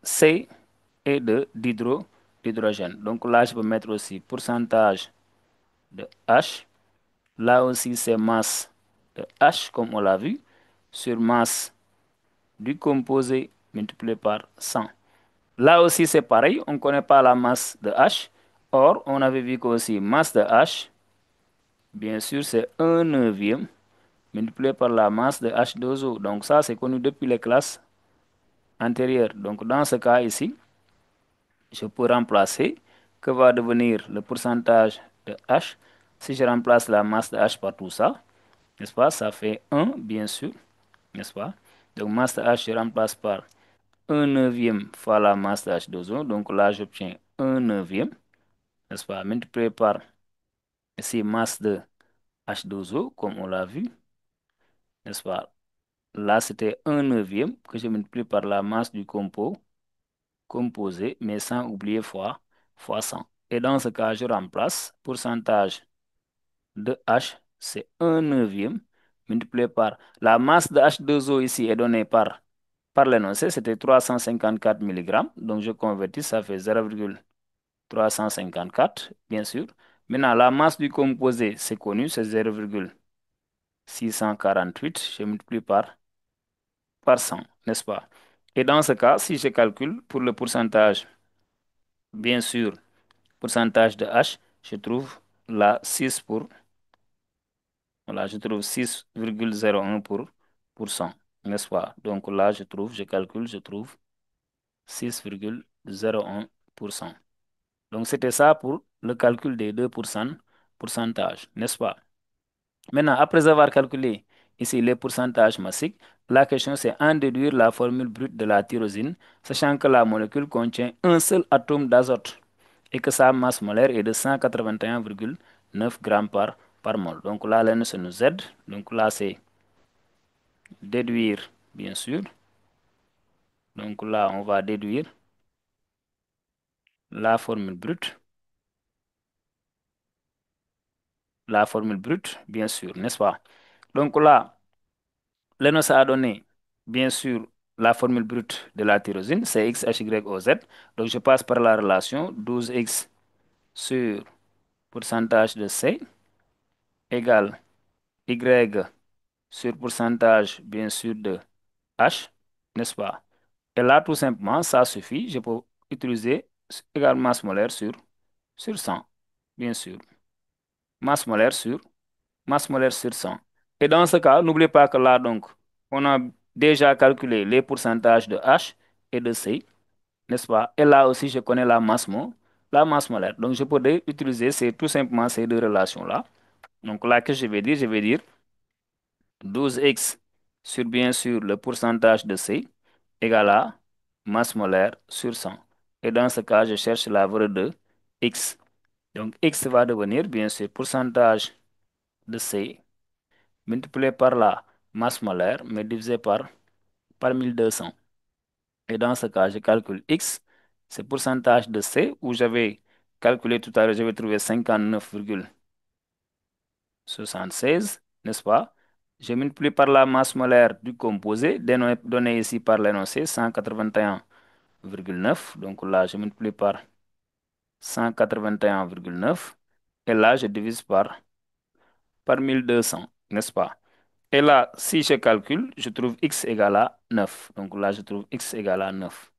S1: C et d'hydrogène. Donc là, je peux mettre aussi pourcentage de H. Là aussi, c'est masse de H, comme on l'a vu, sur masse du composé multiplié par 100. Là aussi, c'est pareil, on ne connaît pas la masse de H. Or, on avait vu que aussi masse de H, bien sûr, c'est 1/9 multiplié par la masse de H2O. Donc ça, c'est connu depuis les classes antérieures. Donc dans ce cas ici, je peux remplacer. Que va devenir le pourcentage de H si je remplace la masse de H par tout ça? N'est-ce pas? Ça fait 1, bien sûr, n'est-ce pas? Donc masse de H, je remplace par 1/9 fois la masse de H2O. Donc là, j'obtiens 1/9, n'est-ce pas? Multiplié par ici masse de H2O, comme on l'a vu, n'est-ce pas? Là, c'était 1/9 que je multiplie par la masse du composé, mais sans oublier fois 100. Et dans ce cas, je remplace pourcentage de H, c'est 1/9 multiplié par la masse de H2O ici est donnée par l'énoncé, c'était 354 milligrammes. Donc je convertis, ça fait 0,354, bien sûr. Maintenant, la masse du composé, c'est connu, c'est 0,648. Je multiplie par 100, n'est-ce pas? Et dans ce cas, si je calcule pour le pourcentage, bien sûr, pourcentage de H, je trouve là 6 voilà, je trouve 6,01 pour cent, n'est-ce pas? Donc là, je calcule, je trouve 6,01%. Donc c'était ça pour le calcul des deux pourcentages, n'est-ce pas? Maintenant, après avoir calculé ici les pourcentages massiques, la question c'est en déduire la formule brute de la tyrosine, sachant que la molécule contient un seul atome d'azote et que sa masse molaire est de 181,9 grammes par mol. Donc là, ça nous aide. Donc là, c'est déduire, bien sûr. Donc là, on va déduire la formule brute. La formule brute, bien sûr, n'est-ce pas? Donc là, Lennox a donné, bien sûr, la formule brute de la tyrosine, c'est X, H, Y, O, Z. Donc je passe par la relation 12X sur pourcentage de C égale Y sur pourcentage, bien sûr, de H, n'est-ce pas? Et là, tout simplement, ça suffit. Je peux utiliser égal masse molaire sur 100, bien sûr. Masse molaire sur 100. Et dans ce cas, n'oubliez pas que là, donc, on a déjà calculé les pourcentages de H et de C, n'est-ce pas? Et là aussi, je connais la masse molaire. Donc, je pourrais utiliser tout simplement ces deux relations-là. Donc là, que je vais dire 12X sur, bien sûr, le pourcentage de C égale à masse molaire sur 100. Et dans ce cas, je cherche la valeur de X. Donc, X va devenir, bien sûr, pourcentage de C multiplié par la masse molaire, mais divisé par 1200. Et dans ce cas, je calcule X, c'est pourcentage de C, où j'avais calculé tout à l'heure, je vais trouver 59,76, n'est-ce pas? Je multiplie par la masse molaire du composé, donné ici par l'énoncé, 181,9. Donc là, je multiplie par 181,9. Et là, je divise par 1200, n'est-ce pas? Et là, si je calcule, je trouve x égale à 9. Donc là, je trouve x égale à 9.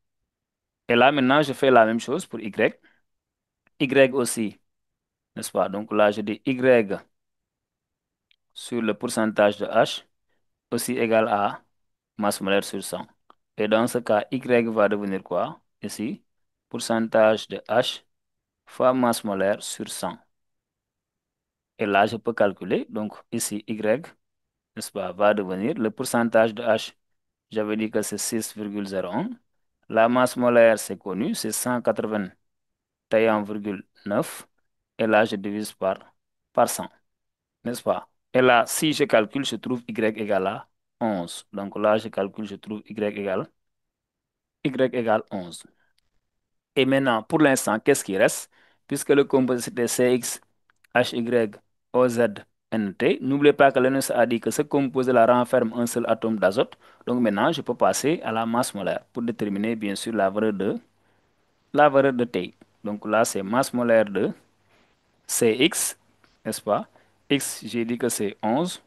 S1: Et là, maintenant, je fais la même chose pour y. Y aussi, n'est-ce pas? Donc là, je dis Y sur le pourcentage de H aussi égal à masse molaire sur 100. Et dans ce cas, Y va devenir quoi? Ici, pourcentage de H fois masse molaire sur 100. Et là, je peux calculer. Donc ici, Y, n'est-ce pas, va devenir le pourcentage de H. J'avais dit que c'est 6,01. La masse molaire, c'est connu, c'est 181,9. Et là, je divise par 100, n'est-ce pas? Et là, si je calcule, je trouve Y égale à 11. Donc là, je calcule, je trouve Y égale 11. Et maintenant, pour l'instant, qu'est-ce qui reste? Puisque le composé c'était CX, HY, OZ, NT, n'oubliez pas que l'ENS a dit que ce composé-là renferme un seul atome d'azote. Donc maintenant, je peux passer à la masse molaire pour déterminer bien sûr la valeur de T. Donc là, c'est masse molaire de CX, n'est-ce pas? X, j'ai dit que c'est 11.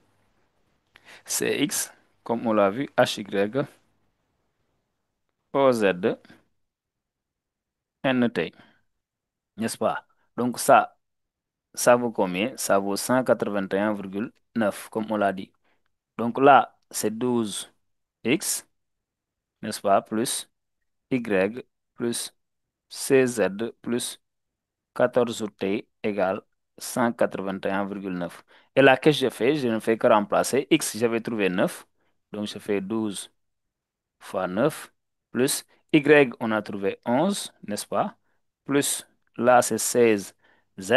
S1: CX, comme on l'a vu, HY, OZ, NT, n'est-ce pas? Donc ça vaut combien? Ça vaut 181,9, comme on l'a dit. Donc là, c'est 12x, n'est-ce pas, plus y plus cz plus 14t égale 181,9. Et là, qu'est-ce que je fais? Je ne fais que remplacer. X, j'avais trouvé 9. Donc, je fais 12 fois 9 plus y, on a trouvé 11, n'est-ce pas? Plus là, c'est 16 z.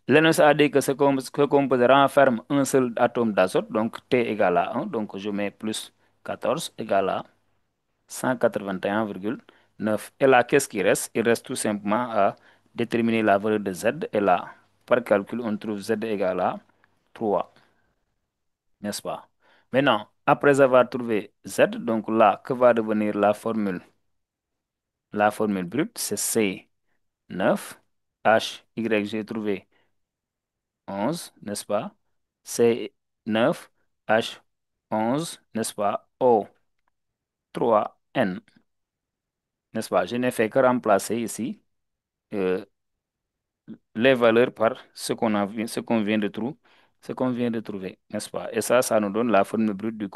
S1: Linus a dit que ce composé renferme un seul atome d'azote, donc T égale à 1. Donc, je mets plus 14 égale à 181,9. Et là, qu'est-ce qui reste? Il reste tout simplement à déterminer la valeur de z. Et là, par calcul, on trouve z égale à 3, n'est-ce pas? Maintenant, après avoir trouvé z, donc là, que va devenir la formule? La formule brute, c'est C9, HY, j'ai trouvé 11, n'est-ce pas? C9, H11, n'est-ce pas? O3N, n'est-ce pas? Je n'ai fait que remplacer ici euh, les valeurs par ce qu'on vient de trouver, n'est-ce pas? Et ça nous donne la formule brute du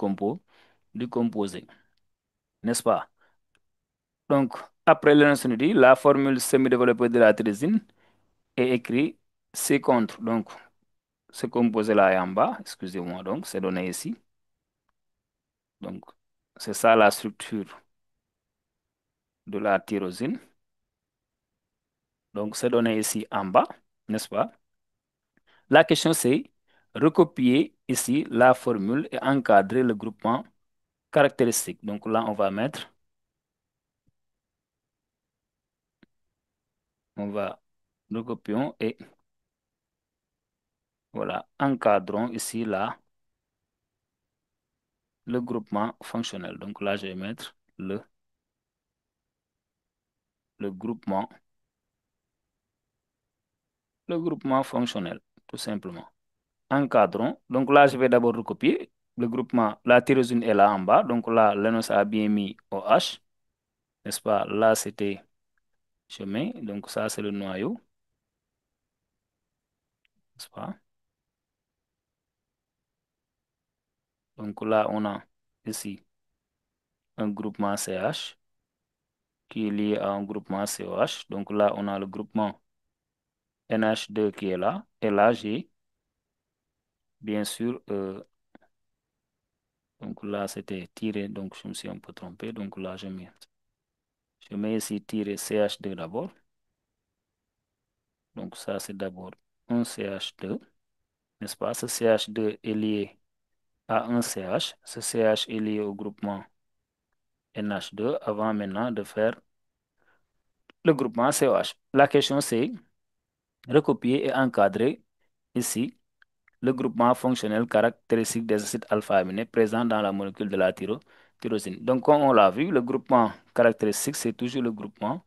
S1: composé, n'est-ce pas? Donc, après le nous dit, la formule semi-développée de la tyrosine est écrite ci-contre. Donc, ce composé-là est en bas, excusez-moi, donc, c'est donné ici. Donc, c'est ça la structure de la tyrosine. Donc, c'est donné ici en bas, n'est-ce pas? La question, c'est recopier ici la formule et encadrer le groupement caractéristique. Donc là, on va mettre, on va recopions et voilà, encadrons ici là le groupement fonctionnel. Donc là, je vais mettre le groupement, le groupement fonctionnel, tout simplement. Encadrons. Donc là, je vais d'abord recopier le groupement. La tyrosine est là en bas. Donc là, l'anneau a bien mis OH, n'est-ce pas? Là, c'était chemin. Donc ça, c'est le noyau, n'est-ce pas? Donc là, on a ici un groupement CH qui est lié à un groupement COH. Donc là, on a le groupement NH2 qui est là. Et là, j'ai bien sûr, donc là, c'était tiré. Donc, je me suis un peu trompé. Donc là, je mets ici tiré CH2 d'abord. Donc ça, c'est d'abord un CH2, n'est-ce pas? Ce CH2 est lié à un CH. Ce CH est lié au groupement NH2 avant maintenant de faire le groupement COH. La question, c'est recopier et encadrer ici le groupement fonctionnel caractéristique des acides alpha-aminés présents dans la molécule de la tyrosine. Donc, comme on l'a vu, le groupement caractéristique, c'est toujours le groupement,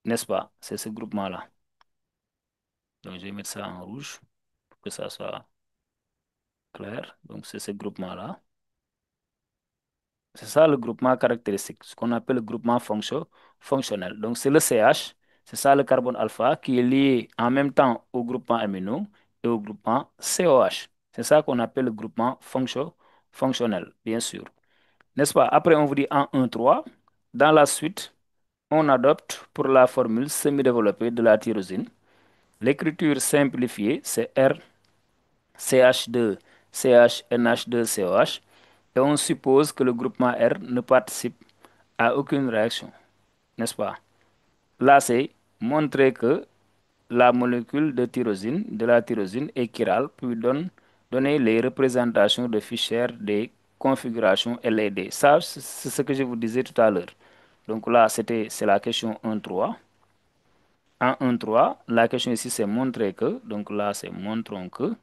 S1: n'est-ce pas? C'est ce groupement-là. Donc, je vais mettre ça en rouge pour que ça soit clair. Donc, c'est ce groupement-là. C'est ça le groupement caractéristique, ce qu'on appelle le groupement fonctionnel. Donc, c'est le CH, C'est ça le carbone alpha qui est lié en même temps au groupement amino et au groupement COH. C'est ça qu'on appelle le groupement fonctionnel, bien sûr. N'est-ce pas? Après, on vous dit en 1,3. Dans la suite, on adopte pour la formule semi-développée de la tyrosine. L'écriture simplifiée, c'est R CH2, CH, NH2, COH. Et on suppose que le groupement R ne participe à aucune réaction, n'est-ce pas? Là, c'est montrer que la molécule de la tyrosine est chirale, puis donner les représentations de Fischer des configurations LED. Ça, c'est ce que je vous disais tout à l'heure. Donc là, c'est la question 1.3. En 1.3, la question ici, c'est montrer que, donc là, c'est montrons que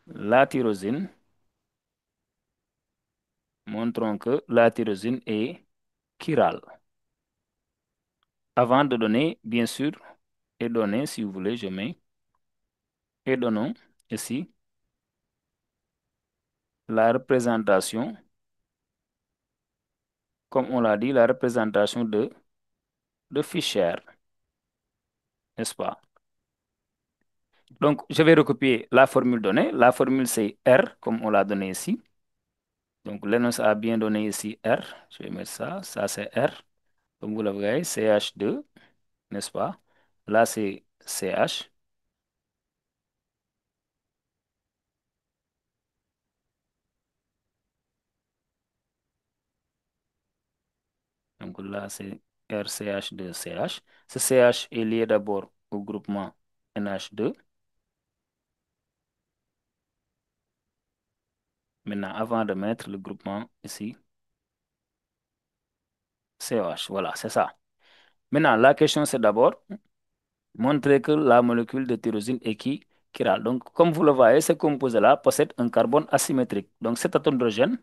S1: la tyrosine, montrons que la tyrosine est chirale. Avant de donner, bien sûr, et donner, si vous voulez, je mets, et donnons ici la représentation, comme on l'a dit, la représentation de Fischer, n'est-ce pas? Donc, je vais recopier la formule donnée. La formule, c'est R, comme on l'a donné ici. Donc, Lennox a bien donné ici R. Je vais mettre ça. Ça, c'est R. Comme vous le voyez, CH2, n'est-ce pas? Là, c'est CH. Donc là, c'est RCH2CH. Ce CH est lié d'abord au groupement NH2. Maintenant, avant de mettre le groupement ici, COH. Voilà, c'est ça. Maintenant, la question, c'est d'abord montrer que la molécule de tyrosine est chirale. Donc, comme vous le voyez, ce composé-là possède un carbone asymétrique. Donc, cet atome d'hydrogène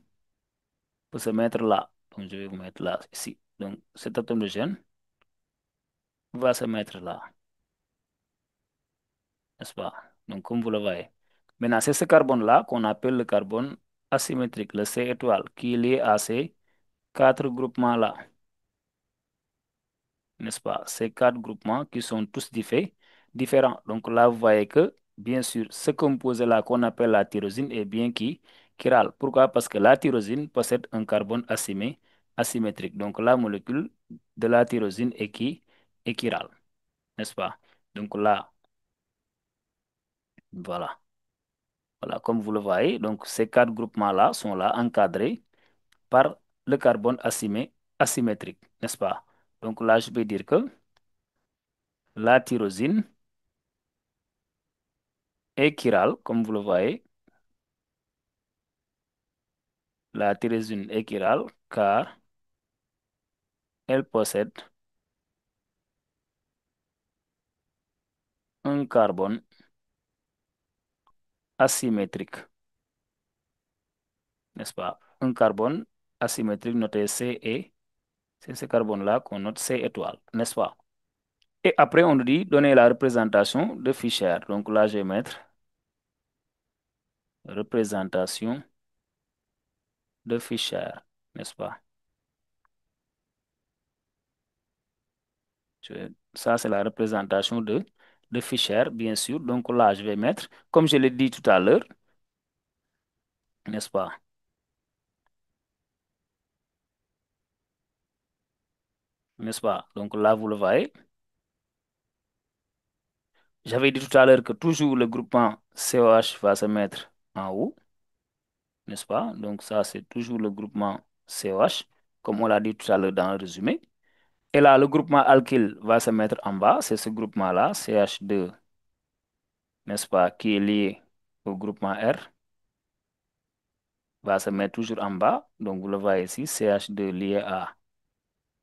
S1: peut se mettre là. Donc, je vais vous mettre là, ici. Donc, cet atome d'hydrogène va se mettre là, n'est-ce pas? Donc, comme vous le voyez. Maintenant, c'est ce carbone-là qu'on appelle le carbone asymétrique, le C étoile, qui est lié à ces quatre groupements-là, n'est-ce pas? Ces quatre groupements qui sont tous différents. Donc là, vous voyez que, bien sûr, ce composé-là qu'on appelle la tyrosine est bien chiral. Pourquoi? Parce que la tyrosine possède un carbone asymétrique. Donc la molécule de la tyrosine est chirale, n'est-ce pas? Donc là, voilà. Voilà, comme vous le voyez, donc ces quatre groupements-là sont là encadrés par le carbone asymétrique, n'est-ce pas? Donc là, je peux dire que la tyrosine est chirale, comme vous le voyez. La tyrosine est chirale car elle possède un carbone asymétrique, n'est-ce pas? Un carbone asymétrique noté Ce, c'est ce carbone-là qu'on note C étoile, n'est-ce pas? Et après, on nous dit donner la représentation de Fischer. Donc là, je vais mettre représentation de Fischer, n'est-ce pas? Ça, c'est la représentation de Fischer, bien sûr. Donc là, je vais mettre, comme je l'ai dit tout à l'heure, n'est-ce pas? N'est-ce pas? Donc là, vous le voyez. J'avais dit tout à l'heure que toujours le groupement COH va se mettre en haut, n'est-ce pas? Donc ça, c'est toujours le groupement COH, comme on l'a dit tout à l'heure dans le résumé. Et là, le groupement alkyle va se mettre en bas, c'est ce groupement-là, CH2, n'est-ce pas, qui est lié au groupement R, va se mettre toujours en bas. Donc vous le voyez ici, CH2 lié à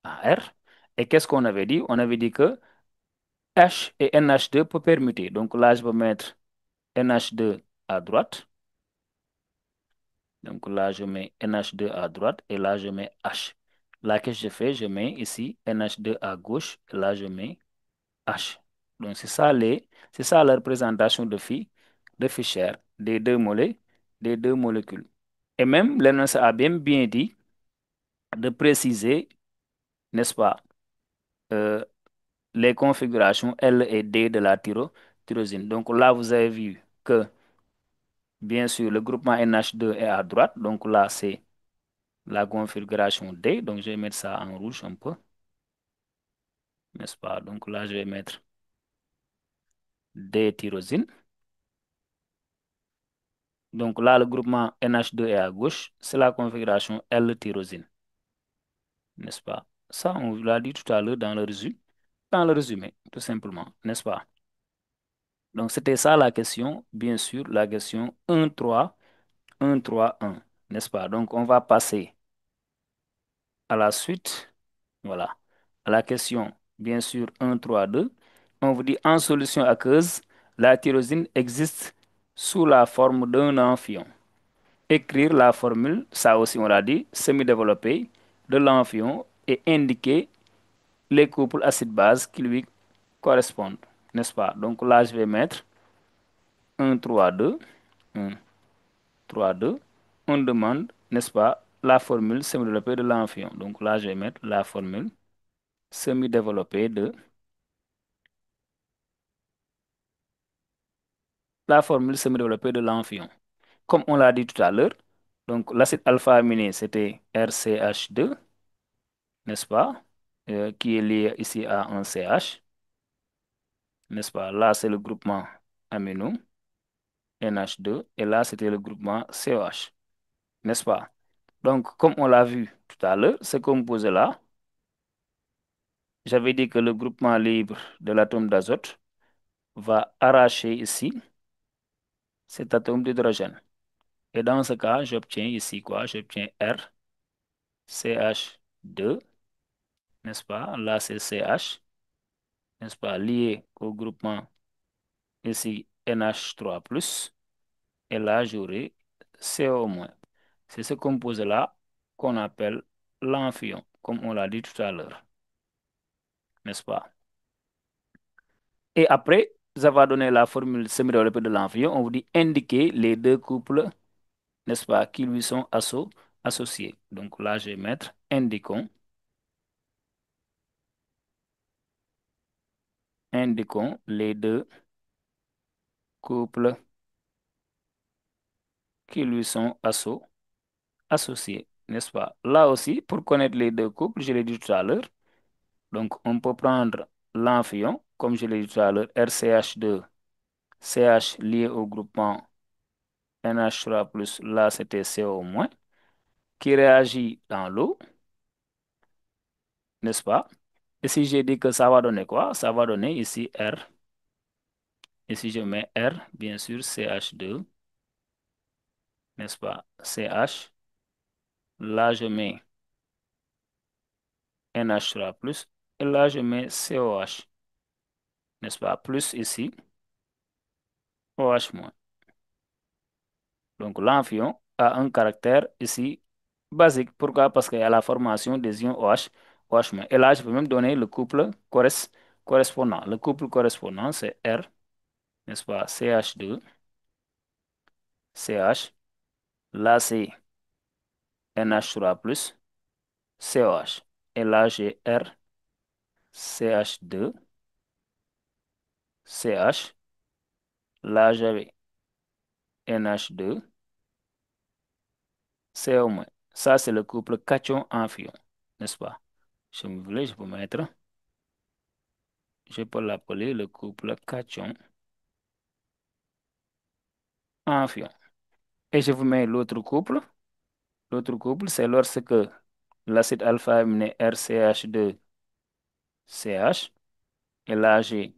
S1: R. Et qu'est-ce qu'on avait dit? On avait dit que H et NH2 peuvent permuter. Donc là, je vais mettre NH2 à droite. Donc là, je mets NH2 à droite et là, je mets H. Là, qu'est-ce que je fais? Je mets ici NH2 à gauche et là, je mets H. Donc, c'est ça la représentation de Fischer des deux molécules. Et même, Lennox a bien dit de préciser, n'est-ce pas, euh, les configurations L et D de la tyrosine. Donc là, vous avez vu que, bien sûr, le groupement NH2 est à droite. Donc là, c'est la configuration D. Donc je vais mettre ça en rouge un peu, n'est-ce pas? Donc là, je vais mettre D tyrosine. Donc là, le groupement NH2 est à gauche. C'est la configuration L tyrosine, n'est-ce pas? Ça, on vous l'a dit tout à l'heure dans le résumé, tout simplement, n'est-ce pas? Donc c'était ça la question, bien sûr, la question 1, 3, 1, 3, 1, n'est-ce pas? Donc on va passer à la suite, voilà, à la question, bien sûr, 1, 3, 2. On vous dit en solution aqueuse, la tyrosine existe sous la forme d'un amphion. Écrire la formule, ça aussi on l'a dit, semi-développée de l'amphion et indiquer les couples acide-base qui lui correspondent, n'est-ce pas? Donc là, je vais mettre 1, 3, 2, 1, 3, 2. On demande, n'est-ce pas, la formule semi-développée de l'amphion. Donc là, je vais mettre la formule semi-développée de l'amphion. Comme on l'a dit tout à l'heure, donc l'acide alpha-aminé, c'était RCH2, n'est-ce pas? Qui est lié ici à un CH, n'est-ce pas? Là, c'est le groupement amino, NH2, et là, c'était le groupement COH, n'est-ce pas? Donc, comme on l'a vu tout à l'heure, ce composé-là, j'avais dit que le groupement libre de l'atome d'azote va arracher ici cet atome d'hydrogène. Et dans ce cas, j'obtiens ici quoi? J'obtiens R, CH2, n'est-ce pas? Là, c'est CH, n'est-ce pas? Lié au groupement ici NH3+, et là, j'aurai CO-. C'est ce composé-là qu'on appelle l'amphion, comme on l'a dit tout à l'heure, n'est-ce pas? Et après avoir donné la formule semi-développée de l'amphion, on vous dit indiquer les deux couples, n'est-ce pas, qui lui sont associés. Donc là, je vais mettre indiquons les deux couples qui lui sont associés, n'est-ce pas? Là aussi, pour connaître les deux couples, je l'ai dit tout à l'heure, donc on peut prendre l'amphion, comme je l'ai dit tout à l'heure, RCH2, CH lié au groupement NH3+, là c'était CO-, qui réagit dans l'eau, n'est-ce pas? Et si j'ai dit que ça va donner quoi? Ça va donner ici R. Et si je mets R, bien sûr, CH2, n'est-ce pas? CH. Là, je mets NH3+. Et là, je mets COH, n'est-ce pas? Plus ici, OH-. Donc, l'amphion a un caractère ici basique. Pourquoi? Parce qu'il y a la formation des ions OH, OH-. Et là, je peux même donner le couple correspondant. Le couple correspondant, c'est R, n'est-ce pas? CH2, CH. Là, c'est NH3+, COH. Et là, j'ai R, CH2, CH. Là, j'avais NH2, CO-. Ça, c'est le couple cation-anion, n'est-ce pas? Si vous voulez, je peux l'appeler le couple cation-anion. Et je vous mets l'autre couple. L'autre couple, c'est lorsque l'acide alpha-aminé RCH2CH, et là, j'ai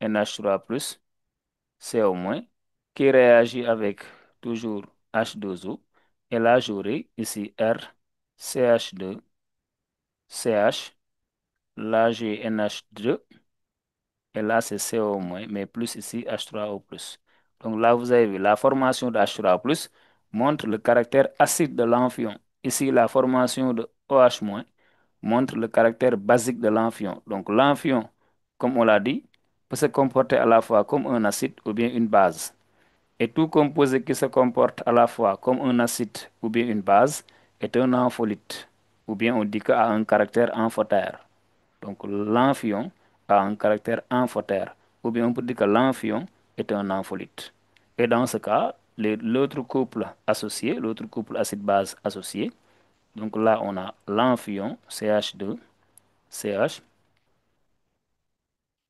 S1: NH3+, CO-, qui réagit avec toujours H2O. Et là, j'aurai ici R, CH2, CH. Là, j'ai NH2. Et là, c'est CO-, mais plus ici H3O+. Donc là, vous avez vu, la formation de H3+ montre le caractère acide de l'amphion. Ici, la formation de OH- montre le caractère basique de l'amphion. Donc l'amphion, comme on l'a dit, peut se comporter à la fois comme un acide ou bien une base. Et tout composé qui se comporte à la fois comme un acide ou bien une base est un ampholyte, ou bien on dit qu'il a un caractère amphotère. Donc l'amphion a un caractère amphotère, ou bien on peut dire que l'amphion est un ampholyte. Et dans ce cas, l'autre couple associé, l'autre couple acide-base associé, donc là on a l'amphion CH2, CH,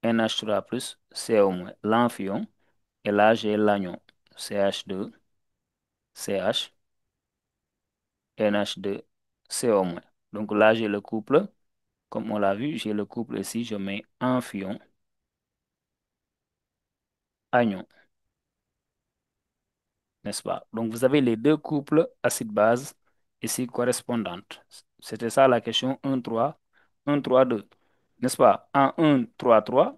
S1: NH3+, CO-, l'amphion, et là j'ai l'anion CH2, CH, NH2, CO-. Donc là j'ai le couple, comme on l'a vu, j'ai le couple ici, je mets amphion, anion, n'est-ce pas? Donc, vous avez les deux couples acide-base ici correspondantes. C'était ça la question 1, 3, 1, 3, 2. N'est-ce pas? En 1, 3, 3,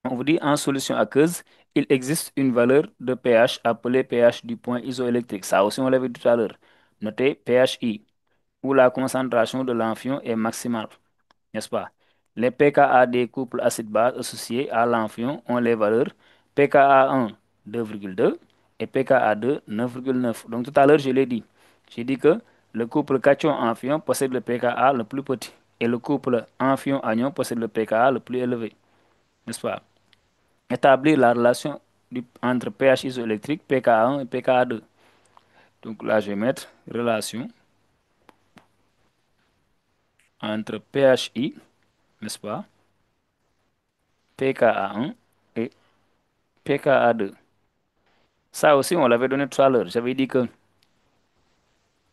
S1: on vous dit en solution aqueuse, il existe une valeur de pH appelée pH du point isoélectrique. Ça aussi, on l'avait vu tout à l'heure. Notez pHI, où la concentration de l'amphion est maximale, n'est-ce pas? Les pKa des couples acide-base associés à l'amphion ont les valeurs pKa1 2,2 et pKa2 9,9. Donc tout à l'heure, je l'ai dit. J'ai dit que le couple cation-amphion possède le pKa le plus petit et le couple amphion-anion possède le pKa le plus élevé, n'est-ce pas? Établir la relation entre pH isoélectrique pKa1 et pKa2. Donc là, je vais mettre relation entre pHI, n'est-ce pas, pKa1 et pKa2. Ça aussi, on l'avait donné tout à l'heure. J'avais dit que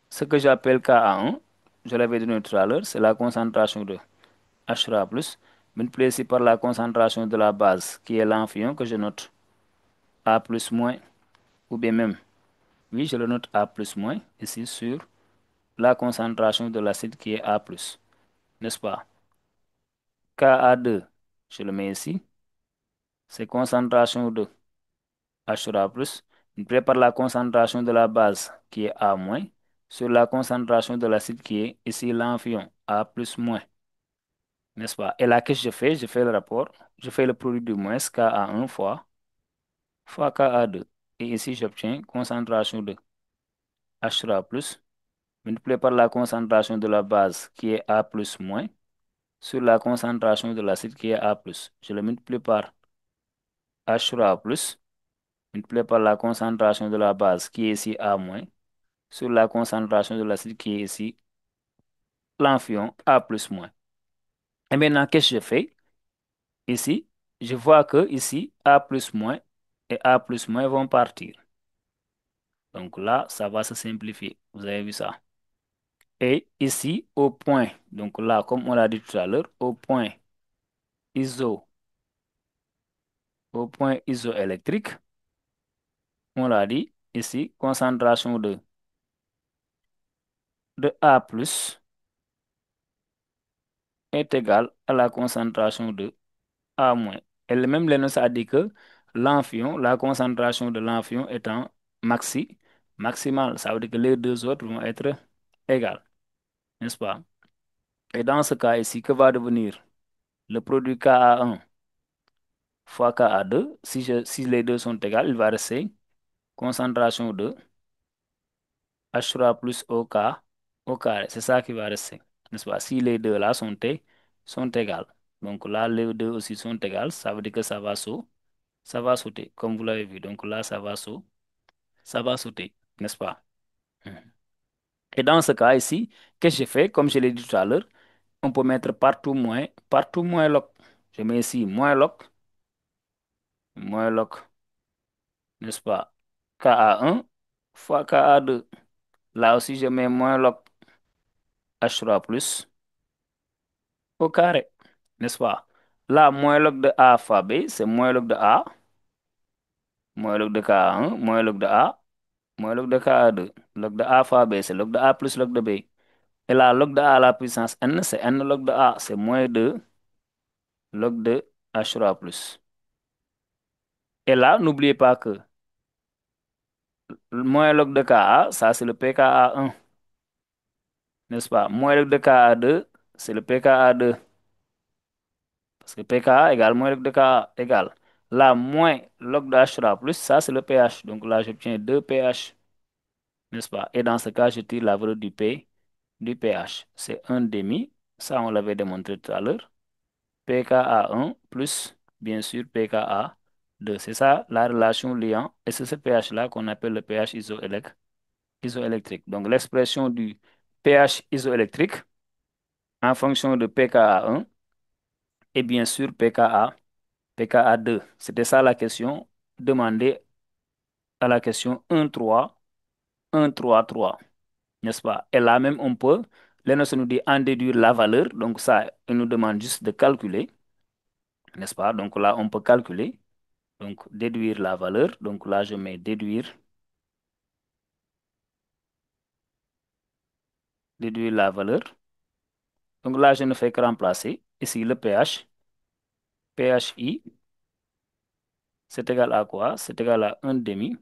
S1: ce que j'appelle Ka1, je l'avais donné tout à l'heure, c'est la concentration de H3+, multiplié ici par la concentration de la base, qui est l'amphion, que je note A plus moins, ou bien même, oui, je le note A plus moins, ici sur la concentration de l'acide qui est A plus, n'est-ce pas? Ka2, je le mets ici, c'est concentration de H3+, multiplié par la concentration de la base qui est A moins, sur la concentration de l'acide qui est ici l'amphion, A plus moins, n'est-ce pas? Et là, qu'est-ce que je fais? Je fais le rapport, je fais le produit du moins Ka1 fois Ka2. Et ici, j'obtiens concentration de H3+, multiplié par la concentration de la base qui est A plus moins, sur la concentration de l'acide qui est A plus. Je le multiplie par H3+, multiplié par la concentration de la base qui est ici A moins, sur la concentration de l'acide qui est ici l'amphion A plus moins. Et maintenant, qu'est-ce que je fais? Ici, je vois que ici, A plus moins et A plus moins vont partir. Donc là, ça va se simplifier. Vous avez vu ça. Et ici, au point, donc là, comme on l'a dit tout à l'heure, iso, au point isoélectrique, on l'a dit, ici, concentration de A plus est égale à la concentration de A moins. Et même l'ENOS a dit que l'amphion, la concentration de l'amphion étant maximale, ça veut dire que les deux autres vont être égales, n'est-ce pas? Et dans ce cas ici, que va devenir le produit Ka1 fois Ka2? Si les deux sont égales, il va rester concentration de H3 plus OK au carré. C'est ça qui va rester, n'est-ce pas? Si les deux là sont égales. Donc là, les deux aussi sont égales, ça veut dire que ça va sauter, comme vous l'avez vu. Donc là, ça va sauter, n'est-ce pas? Mhm. Et dans ce cas ici, qu'est-ce que j'ai fait? Comme je l'ai dit tout à l'heure, on peut mettre partout moins log. Je mets ici moins log, n'est-ce pas? Ka1 fois Ka2. Là aussi, je mets moins log H3 plus au carré, n'est-ce pas? Là, moins log de A fois B, c'est moins log de A, moins log de Ka1, moins log de A, moins log de Ka2. Log de A fois B, c'est log de A plus log de B. Et là, log de A à la puissance n, c'est n log de A, c'est moins 2 log de H3 plus. Et là, n'oubliez pas que le moins log de Ka, ça c'est le pKa1, n'est-ce pas? Moins log de Ka2, c'est le pKa2. Parce que pKa égale moins log de Ka égale. Là, moins log de H3 plus, ça c'est le pH. Donc là, j'obtiens 2 pH, n'est-ce pas? Et dans ce cas, je tire la valeur du pH. C'est un demi. Ça, on l'avait démontré tout à l'heure. pKa1 plus, bien sûr, pKa2. C'est ça la relation liant, et c'est ce pH-là qu'on appelle le pH isoélectrique. Donc, l'expression du pH isoélectrique en fonction de pKa1 et bien sûr pKa2. C'était ça la question demandée à la question 1,3, n'est-ce pas? Et là même, on peut, là, nous nous dit en déduire la valeur. Donc, ça, il nous demande juste de calculer, n'est-ce pas? Donc, là, on peut calculer. Donc, déduire la valeur. Donc, là, je mets déduire la valeur. Donc, là, je ne fais que remplacer. Ici, le pH. pHi, c'est égal à quoi? C'est égal à 1 demi.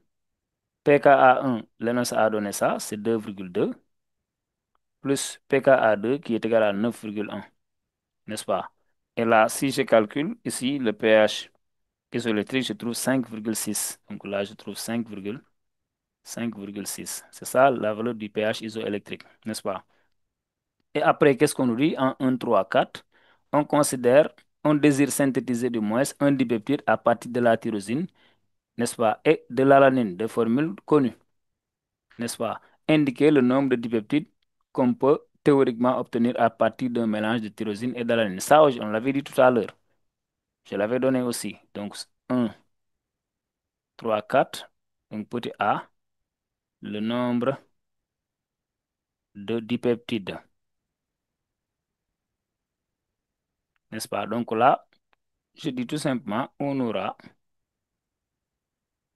S1: pKa1, l'ENOS a donné ça, c'est 2,2, plus pKa2 qui est égal à 9,1, n'est-ce pas? Et là, si je calcule ici le pH isoélectrique, je trouve 5,6. Donc là, je trouve 5,6. C'est ça la valeur du pH isoélectrique, n'est-ce pas? Et après, qu'est-ce qu'on nous dit en 1, 3, 4? On considère, on désire synthétiser du moins un dipeptide à partir de la tyrosine, n'est-ce pas? Et de l'alanine, de formule connue, n'est-ce pas? Indiquer le nombre de dipeptides qu'on peut théoriquement obtenir à partir d'un mélange de tyrosine et d'alanine. Ça, on l'avait dit tout à l'heure. Je l'avais donné aussi. Donc, 1, 3, 4. Donc, petit a, le nombre de dipeptides, n'est-ce pas? Donc là, je dis tout simplement, on aura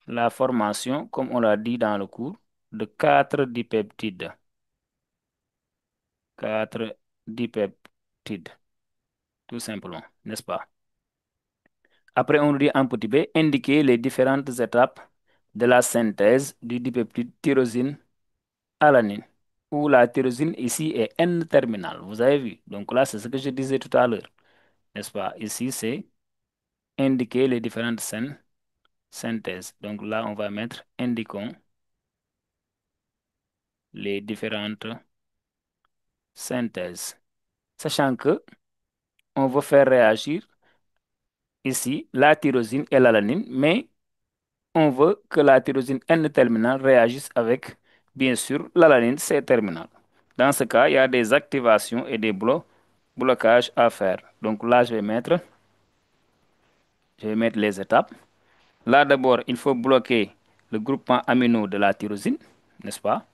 S1: la formation, comme on l'a dit dans le cours, de 4 dipeptides. 4 dipeptides, tout simplement, n'est-ce pas? Après, on dit en petit b, indiquer les différentes étapes de la synthèse du dipeptide tyrosine-alanine, où la tyrosine ici est N-terminale. Vous avez vu? Donc là, c'est ce que je disais tout à l'heure, n'est-ce pas? Ici, c'est indiquer les différentes synthèses. Donc là, on va mettre indiquons les différentes synthèses. Sachant que on veut faire réagir ici la tyrosine et l'alanine, mais on veut que la tyrosine N-terminale réagisse avec, bien sûr, l'alanine C-terminale. Dans ce cas, il y a des activations et des blocages à faire. Donc là, je vais mettre les étapes. Là, d'abord, il faut bloquer le groupement amino de la tyrosine, n'est-ce pas?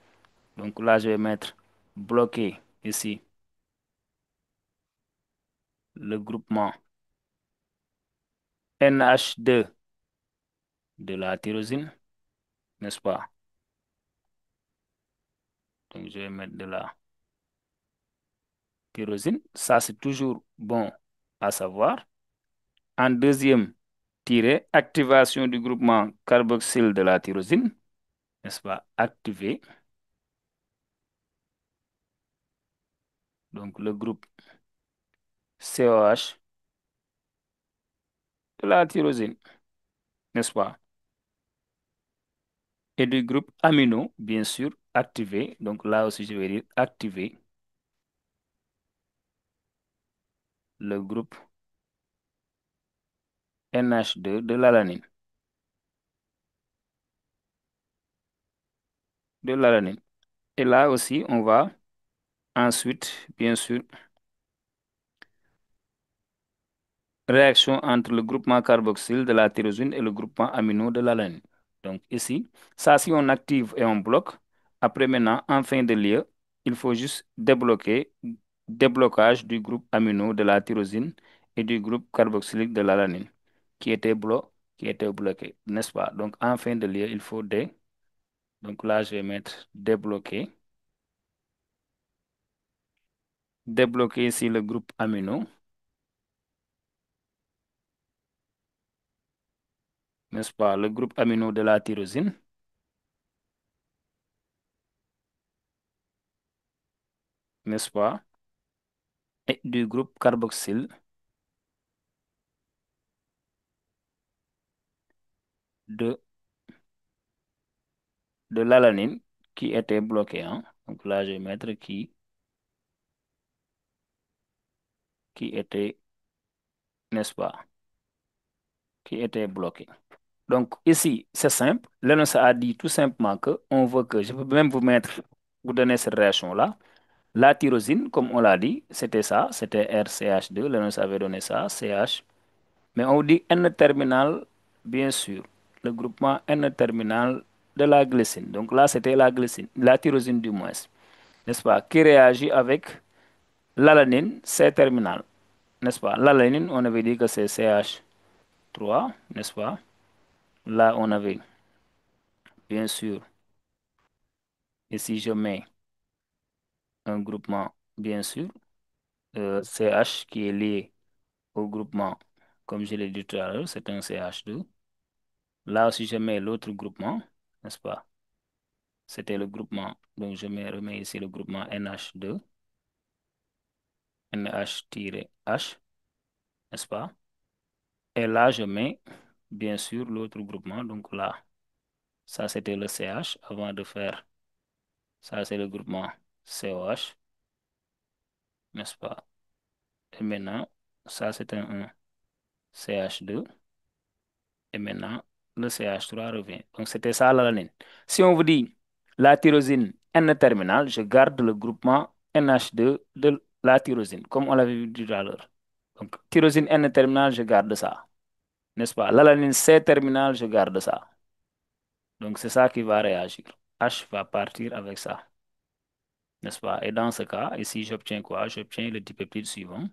S1: Donc là, je vais mettre bloquer ici le groupement NH2 de la tyrosine, n'est-ce pas? Donc, je vais mettre de la tyrosine. Ça, c'est toujours bon à savoir. En deuxième, tirer activation du groupement carboxyle de la tyrosine, n'est-ce pas? Activer. Donc, le groupe COH de la tyrosine, n'est-ce pas? Et du groupe amino, bien sûr, activer. Donc, là aussi, je vais dire activer le groupe NH2 de l'alanine. De l'alanine. Et là aussi, on va ensuite, bien sûr, réaction entre le groupement carboxyle de la tyrosine et le groupement amino de l'alanine. Donc ici, ça si on active et on bloque, après maintenant, en fin de lieu, il faut juste débloquer, déblocage du groupe amino de la tyrosine et du groupe carboxylique de l'alanine qui était bloqué, n'est-ce pas? Donc en fin de lieu, il faut donc là je vais mettre débloquer ici le groupe amino, n'est-ce pas? Le groupe amino de la tyrosine, n'est-ce pas? Et du groupe carboxyle de, de l'alanine qui était bloqué, hein. Donc là, je vais mettre qui était n'est-ce pas, qui était bloqué. Donc ici, c'est simple. L'énoncé a dit tout simplement que on veut que, je peux même vous mettre, vous donner cette réaction-là. La tyrosine, comme on l'a dit, c'était ça, c'était RCH2, l'énoncé avait donné ça, CH. Mais on dit N terminal, bien sûr, le groupement N terminal de la glycine. Donc là, c'était la glycine, la tyrosine du moins, n'est-ce pas, qui réagit avec l'alanine C terminal, n'est-ce pas? L'alanine, on avait dit que c'est CH3, n'est-ce pas? Là, on avait, bien sûr, ici je mets un groupement, bien sûr, CH qui est lié au groupement, comme je l'ai dit tout à l'heure, c'est un CH2. Là aussi, je mets l'autre groupement, n'est-ce pas? C'était le groupement, donc remets ici le groupement NH2, NH-H, n'est-ce pas? Et là, je mets, bien sûr, l'autre groupement, donc là, ça c'était le CH avant de faire, ça c'est le groupement COH, n'est-ce pas? Et maintenant, ça c'est un CH2. Et maintenant, le CH3 revient. Donc, c'était ça l'alanine. Si on vous dit la tyrosine N-terminale, je garde le groupement NH2 de la tyrosine, comme on l'avait vu tout à l'heure. Donc, tyrosine N-terminale, je garde ça. N'est-ce pas? L'alanine C-terminale, je garde ça. Donc, c'est ça qui va réagir. H va partir avec ça. N'est-ce pas? Et dans ce cas, ici, j'obtiens quoi? J'obtiens le dipeptide suivant.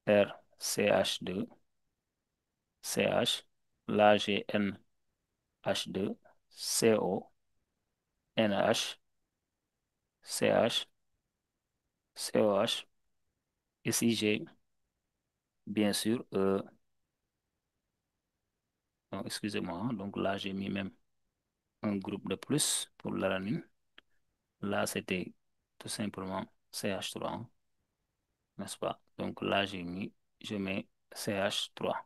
S1: RCH2, CH. Là, j'ai NH2, CO, NH, CH, COH. Ici, j'ai bien sûr, non, excusez-moi, hein, donc là, j'ai mis même un groupe de plus pour l'alanine. Là, c'était tout simplement CH3, hein, n'est-ce pas? Donc là, je mets CH3.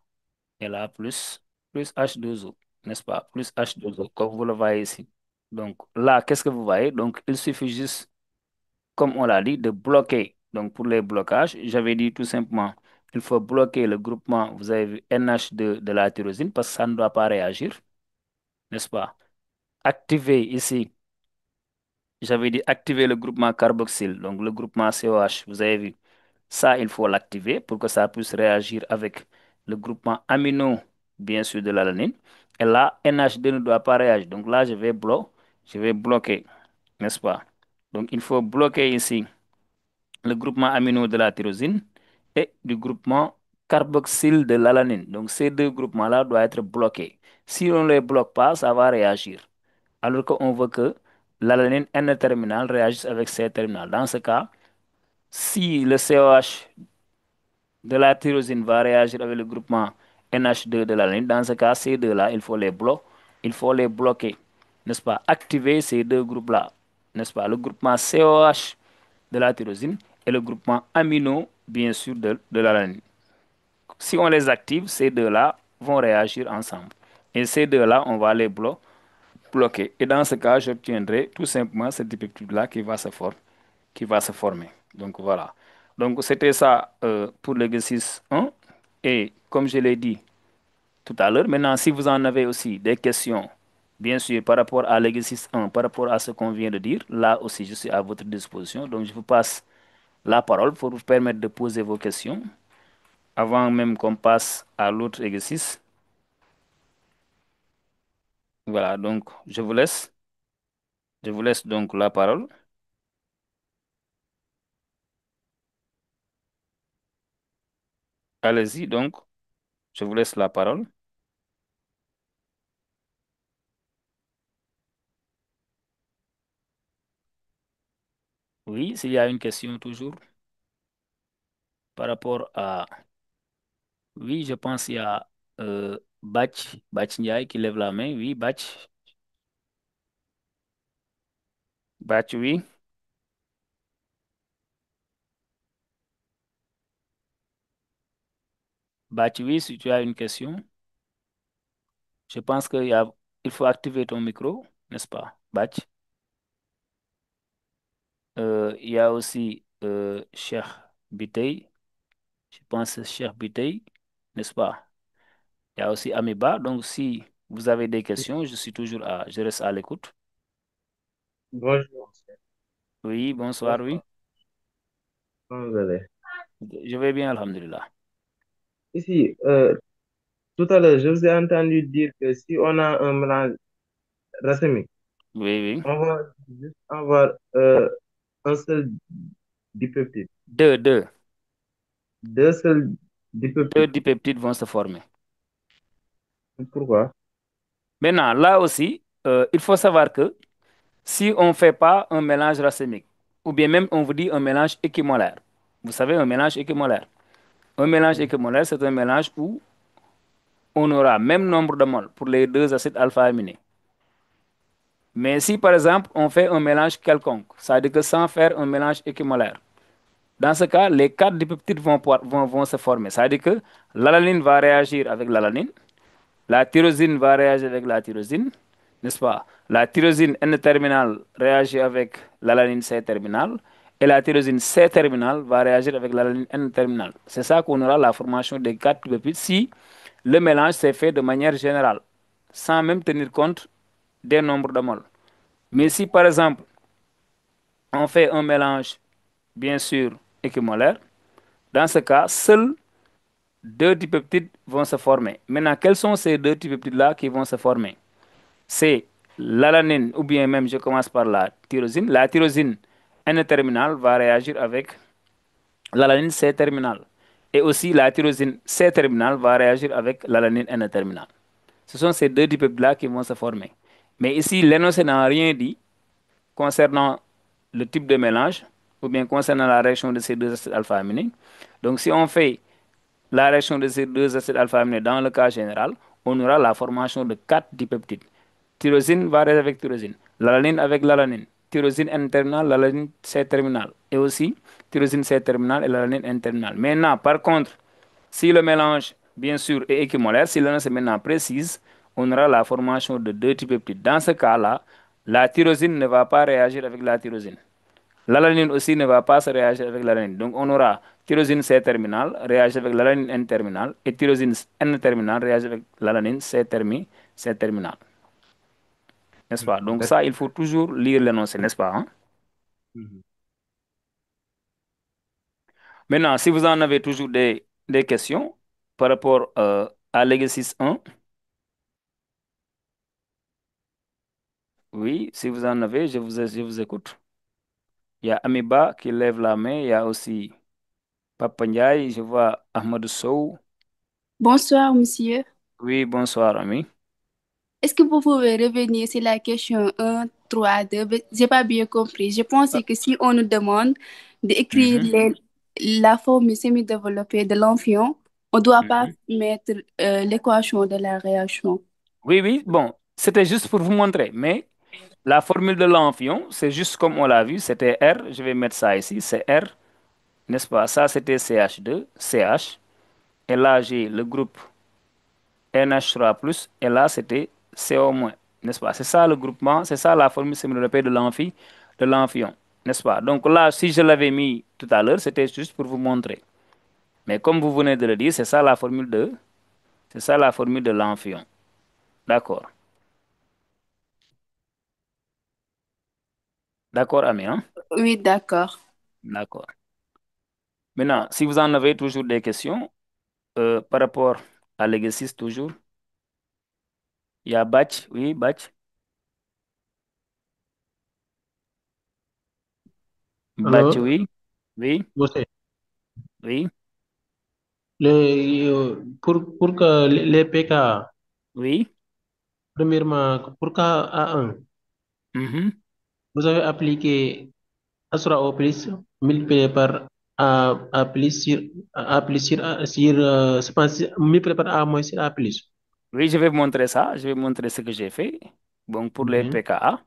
S1: Et là, plus H2O, n'est-ce pas? Plus H2O, comme vous le voyez ici. Donc là, qu'est-ce que vous voyez? Donc, il suffit juste, comme on l'a dit, de bloquer. Donc, pour les blocages, j'avais dit tout simplement, il faut bloquer le groupement, vous avez vu, NH2 de la tyrosine parce que ça ne doit pas réagir, n'est-ce pas? Activer ici, j'avais dit activer le groupement carboxyle, donc le groupement COH, vous avez vu, ça, il faut l'activer pour que ça puisse réagir avec le groupement amino, bien sûr, de l'alanine. Et là, NH2 ne doit pas réagir. Donc là, je vais bloquer, n'est-ce pas? Donc, il faut bloquer ici le groupement amino de la tyrosine et du groupement carboxyle de l'alanine. Donc ces deux groupements-là doivent être bloqués. Si on ne les bloque pas, ça va réagir. Alors qu'on veut que l'alanine N-terminal réagisse avec C-terminal. Dans ce cas, si le COH de la tyrosine va réagir avec le groupement NH2 de l'alanine, dans ce cas, ces deux-là, il faut les bloquer, n'est-ce pas? Activer ces deux groupes-là, n'est-ce pas? Le groupement COH de la tyrosine et le groupement amino, bien sûr, de l'alanine. Si on les active, ces deux-là vont réagir ensemble. Et ces deux-là, on va les bloquer. Et dans ce cas, j'obtiendrai tout simplement cette dipeptide-là qui va se former. Donc voilà. Donc c'était ça pour l'exercice 1. Et comme je l'ai dit tout à l'heure, maintenant, si vous en avez aussi des questions, bien sûr, par rapport à l'exercice 1, par rapport à ce qu'on vient de dire, là aussi, je suis à votre disposition. Donc je vous passe la parole pour vous permettre de poser vos questions avant même qu'on passe à l'autre exercice. Voilà, donc je vous laisse donc la parole. Allez-y, donc, je vous laisse la parole. Oui, s'il y a une question toujours par rapport à... Oui, je pense qu'il y a Batch Ndiaye qui lève la main. Oui, Batch, oui. Batch, oui, si tu as une question, je pense il faut activer ton micro, n'est-ce pas, Batch? Il y a aussi Cheikh Bitey. Je pense que c'est Cheikh Bitey. n'est-ce pas? Il y a aussi Amoeba. Donc, si vous avez des questions, je reste à l'écoute.
S2: Bonjour.
S1: Oui, bonsoir, oui.
S2: Bonsoir. Comment vous allez?
S1: Je vais bien, alhamdulillah.
S2: Ici, tout à l'heure, je vous ai entendu dire que si on a un mélange racémique,
S1: Oui, oui.
S2: on va juste avoir un seul dipeptide,
S1: Deux.
S2: deux seuls
S1: Deux
S2: dipeptides.
S1: dipeptides vont se former.
S2: Pourquoi?
S1: Maintenant, là aussi, il faut savoir que si on ne fait pas un mélange racémique, ou bien même on vous dit un mélange équimolaire, vous savez, un mélange équimolaire. Un mélange équimolaire, c'est un mélange où on aura même nombre de moles pour les deux acides alpha-aminés. Mais si par exemple on fait un mélange quelconque, ça veut dire que sans faire un mélange équimolaire, dans ce cas, les quatre dipeptides vont se former. Ça veut dire que l'alanine va réagir avec l'alanine, la tyrosine va réagir avec la tyrosine, n'est-ce pas? La tyrosine N-terminale réagit avec l'alanine C-terminale et la tyrosine C-terminale va réagir avec l'alanine N-terminale. C'est ça qu'on aura la formation des quatre peptides si le mélange s'est fait de manière générale, sans même tenir compte des nombres de moles. Mais si par exemple on fait un mélange, bien sûr, équimolaire, dans ce cas, seuls deux dipeptides vont se former. Maintenant, quels sont ces deux dipeptides-là qui vont se former? C'est l'alanine, ou bien même je commence par la tyrosine. La tyrosine N-terminale va réagir avec l'alanine C-terminale. Et aussi la tyrosine C-terminale va réagir avec l'alanine N-terminale. Ce sont ces deux dipeptides-là qui vont se former. Mais ici, l'énoncé n'a rien dit concernant le type de mélange ou bien concernant la réaction de ces deux acides alpha-aminés. Donc, si on fait la réaction de ces deux acides alpha-aminés dans le cas général, on aura la formation de quatre dipeptides. Tyrosine va réagir avec tyrosine, l'alanine avec l'alanine, tyrosine N-terminale, l'alanine C-terminale, et aussi tyrosine C-terminale et l'alanine N-terminale. Maintenant, par contre, si le mélange, bien sûr, est équimolaire, si l'annonce est maintenant précise, on aura la formation de deux dipeptides. Dans ce cas-là, la tyrosine ne va pas réagir avec la tyrosine. L'alanine aussi ne va pas se réagir avec l'alanine. Donc, on aura tyrosine C-terminale réagir avec l'alanine N-terminale et tyrosine N-terminale réagir avec l'alanine C-terminale. N'est-ce pas? Donc,
S2: D'accord.
S1: ça, il faut toujours lire l'énoncé, n'est-ce pas, hein?
S2: Mhm.
S1: Maintenant, si vous en avez toujours des questions par rapport à l'exercice 1, oui, si vous en avez, je vous écoute. Il y a Amiba qui lève la main. Il y a aussi Papa Ndiaye. Je vois Ahmadou Sow.
S3: Bonsoir, monsieur.
S1: Oui, bonsoir, ami.
S3: Est-ce que vous pouvez revenir sur la question 1, 3, 2? J'ai pas bien compris. Je pense
S1: Ah,
S3: que si on nous demande d'écrire
S1: mhm,
S3: la formule semi-développée de l'amphion, on ne doit pas
S1: mhm.
S3: mettre l'équation de la réaction.
S1: Oui, oui, bon, c'était juste pour vous montrer. Mais la formule de l'amphion, c'est juste comme on l'a vu, c'était R. Je vais mettre ça ici, c'est R, n'est-ce pas? Ça, c'était CH2, CH. Et là, j'ai le groupe NH3+, et là, c'était CO-, n'est-ce pas? C'est ça le groupement, c'est ça la formule semi-développée de l'amphion, n'est-ce pas? Donc là, si je l'avais mis tout à l'heure, c'était juste pour vous montrer. Mais comme vous venez de le dire, c'est ça la formule de l'amphion. D'accord. D'accord, ami, hein?
S3: Oui, d'accord.
S1: D'accord. Maintenant, si vous en avez toujours des questions, par rapport à l'exercice toujours, il y a Batch, oui, Batch. Batch,
S4: Alors,
S1: oui, oui,
S4: Bosé,
S1: oui,
S4: pour que les PK,
S1: oui.
S4: premièrement, pour KA1,
S1: Mhm.
S4: vous avez appliqué Asura O plus multiplié par A plus je pense, multiplié par A moins sur A plus.
S1: Oui, je vais vous montrer ça. Je vais vous montrer ce que j'ai fait. Bon, pour les
S4: Mhm.
S1: PKA.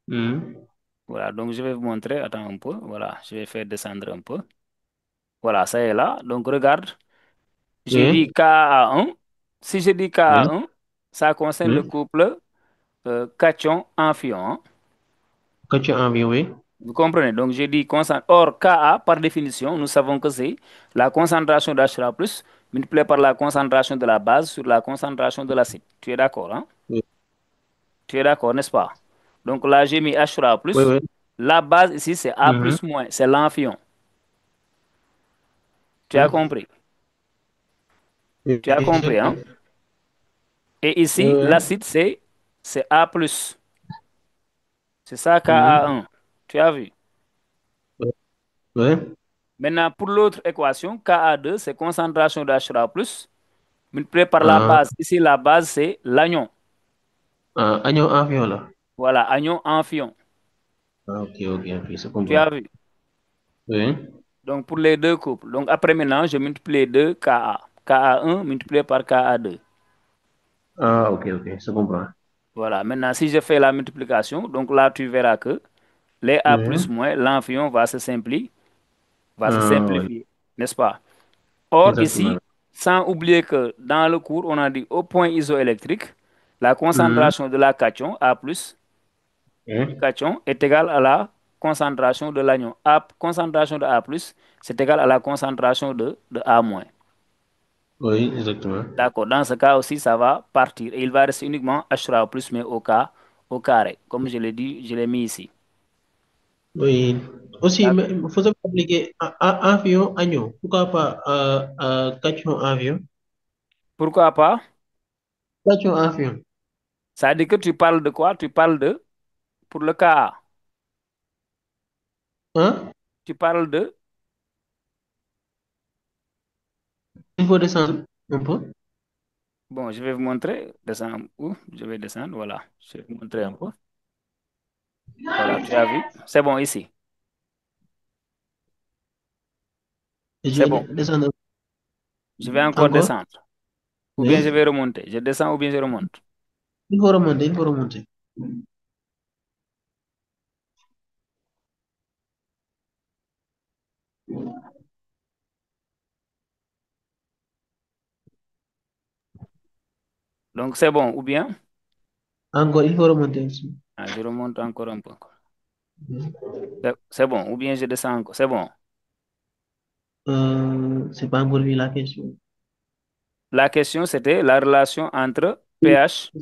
S4: Mhm.
S1: Voilà, donc je vais vous montrer. Attends un peu. Voilà, je vais faire descendre un peu. Voilà, ça est là. Donc regarde, j'ai dit
S4: Oui,
S1: KA1. Si je dis
S4: oui,
S1: KA1, ça concerne le
S4: oui.
S1: couple cation-amphion, hein.
S4: Quand tu as envie, oui.
S1: Vous comprenez? Or, Ka, par définition, nous savons que c'est la concentration d'H3+, multiplié par la concentration de la base sur la concentration de l'acide. Tu es d'accord, hein?
S4: Oui,
S1: Tu es d'accord, n'est-ce pas? Donc là, j'ai mis H3
S4: oui,
S1: plus.
S4: oui.
S1: La base ici, c'est A
S4: Mhm.
S1: plus moins, c'est l'amphion. Tu as
S4: Oui,
S1: compris?
S4: oui,
S1: Tu as
S4: oui,
S1: compris, hein? Et
S4: oui,
S1: ici,
S4: oui.
S1: l'acide, c'est A plus. C'est ça
S4: Mhm.
S1: Ka1. Tu as vu?
S4: Oui, oui.
S1: Maintenant, pour l'autre équation, Ka2, c'est concentration de H3 plus multiplié par la
S4: Ah,
S1: base. Ici, la base, c'est l'anion.
S4: ah, agneau avion là.
S1: Voilà, anion amphion.
S4: Ah, ok, ok, ok, je
S1: Tu as
S4: comprends.
S1: vu?
S4: Oui.
S1: Donc, pour les deux couples. Donc, après maintenant, je multiplie 2 Ka. Ka1 multiplié par Ka2.
S4: Ah, ok, ok, je comprends.
S1: Voilà. Maintenant, si je fais la multiplication, donc là, tu verras que les A plus
S4: Mhm.
S1: moins, l'amphion va se
S4: Ah, oui,
S1: simplifier, n'est-ce pas? Or, ici,
S4: exactement.
S1: sans oublier que dans le cours, on a dit au point isoélectrique, la
S4: Mhm.
S1: concentration de la cation A plus du
S4: Oui,
S1: cation est égale à la concentration de l'anion. A, concentration de A plus, c'est égal à la concentration de A moins.
S4: oui, exactement.
S1: D'accord. Dans ce cas aussi, ça va partir. Et il va rester uniquement H3 plus, mais au carré. Comme je l'ai dit, je l'ai mis ici.
S4: Oui. Aussi,
S1: D'accord.
S4: mais il faut appliquer avion, agneau. Pourquoi pas cation avion?
S1: Pourquoi pas?
S4: Cation avion.
S1: Ça veut dire que tu parles de quoi? Tu parles de, pour le cas A,
S4: Hein?
S1: tu parles de,
S4: Il faut descendre un peu.
S1: bon, je vais vous montrer, descendre où? Je vais descendre, voilà. Je vais vous montrer un peu. Voilà, tu as vu? C'est bon ici.
S4: Et je
S1: C'est
S4: vais
S1: bon.
S4: descendre
S1: Je vais encore
S4: encore.
S1: descendre. Ou bien je
S4: Oui.
S1: vais remonter. Je descends ou bien je remonte.
S4: Il faut remonter, il faut remonter.
S1: Donc c'est bon. Ou bien,
S4: Encore, il faut remonter aussi.
S1: ah, je remonte encore un peu.
S4: Oui.
S1: C'est bon. Ou bien je descends encore. C'est bon.
S4: C'est pas encore vu la question.
S1: La question, c'était la relation entre
S4: Oui,
S1: pH.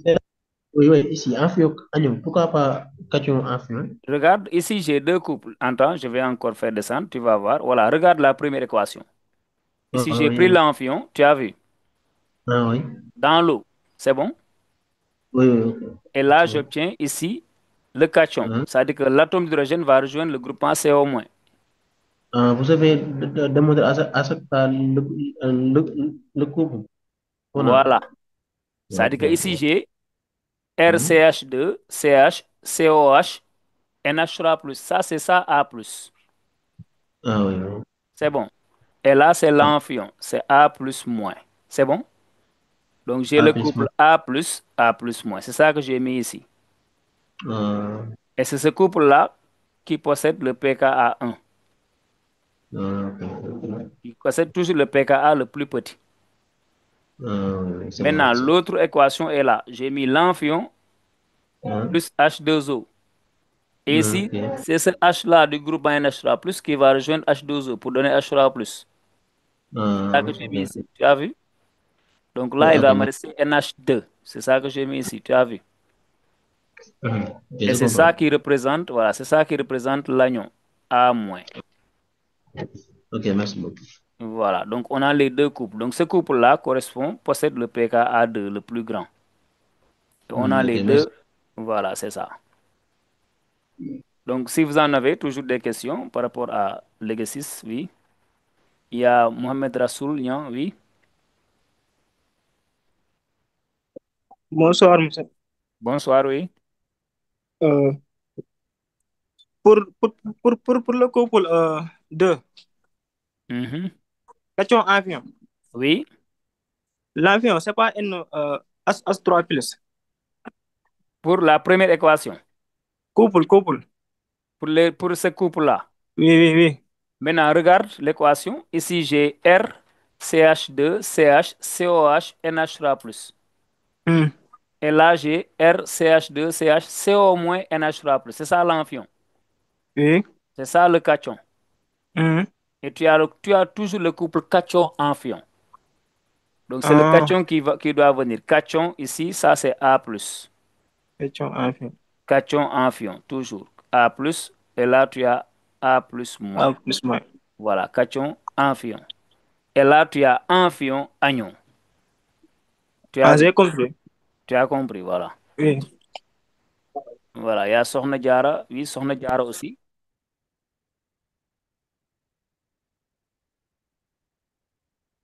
S4: oui, oui, ici, avion, agneau. Pourquoi pas cation avion?
S1: Regarde, ici, j'ai deux couples. Attends, je vais encore faire descendre. Tu vas voir. Voilà, regarde la première équation.
S4: Ah,
S1: Ici, j'ai
S4: oui,
S1: pris
S4: oui.
S1: l'amphion. Tu as vu?
S4: Ah, oui.
S1: Dans l'eau. C'est bon?
S4: Oui, oui, ok.
S1: Et là,
S4: Effectivement.
S1: j'obtiens ici le cation.
S4: Hein?
S1: C'est-à-dire que l'atome d'hydrogène va rejoindre le groupement CO-.
S4: Vous avez demandé à chaque fois le couple. Voilà.
S1: Voilà. C'est-à-dire
S4: Ok,
S1: que ici,
S4: ok.
S1: j'ai
S4: Hmm.
S1: RCH2, CH, COH, NH3+. Ça, c'est ça, A+.
S4: Ah, oui, oui.
S1: C'est bon. Et là, c'est
S4: Ah,
S1: l'amphion. C'est A plus moins. C'est bon? Donc, j'ai
S4: ah,
S1: le
S4: plus,
S1: couple A plus moins. C'est ça que j'ai mis ici.
S4: ah,
S1: Et c'est ce couple-là qui possède le pKa1.
S4: ok, ok.
S1: Il possède toujours le pKa le plus petit.
S4: Ah, oui, oui, c'est bon,
S1: Maintenant,
S4: ça.
S1: l'autre équation est là. J'ai mis l'amphion
S4: Hein?
S1: plus H2O. Et ici,
S4: Ok.
S1: c'est ce H-là du groupe NH3+, qui va rejoindre H2O pour donner H3+. C'est ça que
S4: Ah,
S1: j'ai
S4: ok,
S1: mis
S4: ok.
S1: ici. Tu as vu? Donc
S4: Oui,
S1: là, il
S4: ok,
S1: va me rester NH2. C'est ça que j'ai mis ici. Tu as vu?
S4: mhm. Ok,
S1: Et
S4: je
S1: c'est ça
S4: comprends.
S1: qui représente, voilà, c'est ça qui représente l'anion. A moins.
S4: Ok, merci beaucoup.
S1: Voilà. Donc on a les deux couples. Donc ce couple-là possède le pKa2 le plus grand. Et on a
S4: Ok,
S1: les
S4: merci.
S1: deux. Voilà, c'est ça. Donc si vous en avez toujours des questions par rapport à l'exercice, oui. Il y a Mohamed Rassoul, Niang, oui.
S5: Bonsoir, monsieur.
S1: Bonsoir, oui.
S5: Euh, pour, pour, pour le couple 2,
S1: Mhm.
S5: question avion.
S1: Oui.
S5: L'avion, c'est pas une S3 plus.
S1: Pour la première équation,
S5: Couple.
S1: pour ce couple-là.
S5: Oui, oui, oui.
S1: Maintenant, regarde l'équation. Ici, j'ai R, CH2, CH, COH, NH3+.
S5: Hmm,
S1: Et là, j'ai R, CH2, CH, CO- NH3+. C'est ça l'amphion.
S5: oui.
S1: C'est ça le cation.
S5: Hmm,
S1: Et tu as toujours le couple cation-amphion. Donc, c'est le
S5: Ah,
S1: cation qui doit venir. Cation, ici, ça, c'est A+.
S5: question infime.
S1: Cation amphion, toujours. A+, et là, tu as A plus moins.
S5: A plus moins.
S1: Voilà, cation amphion. Et là, tu as amphion anion. Tu
S5: Ah,
S1: as,
S5: j'ai compris.
S1: tu as compris, voilà.
S5: Oui.
S1: Voilà, il y a Sokhna Diarra. Oui, Sokhna Diarra aussi.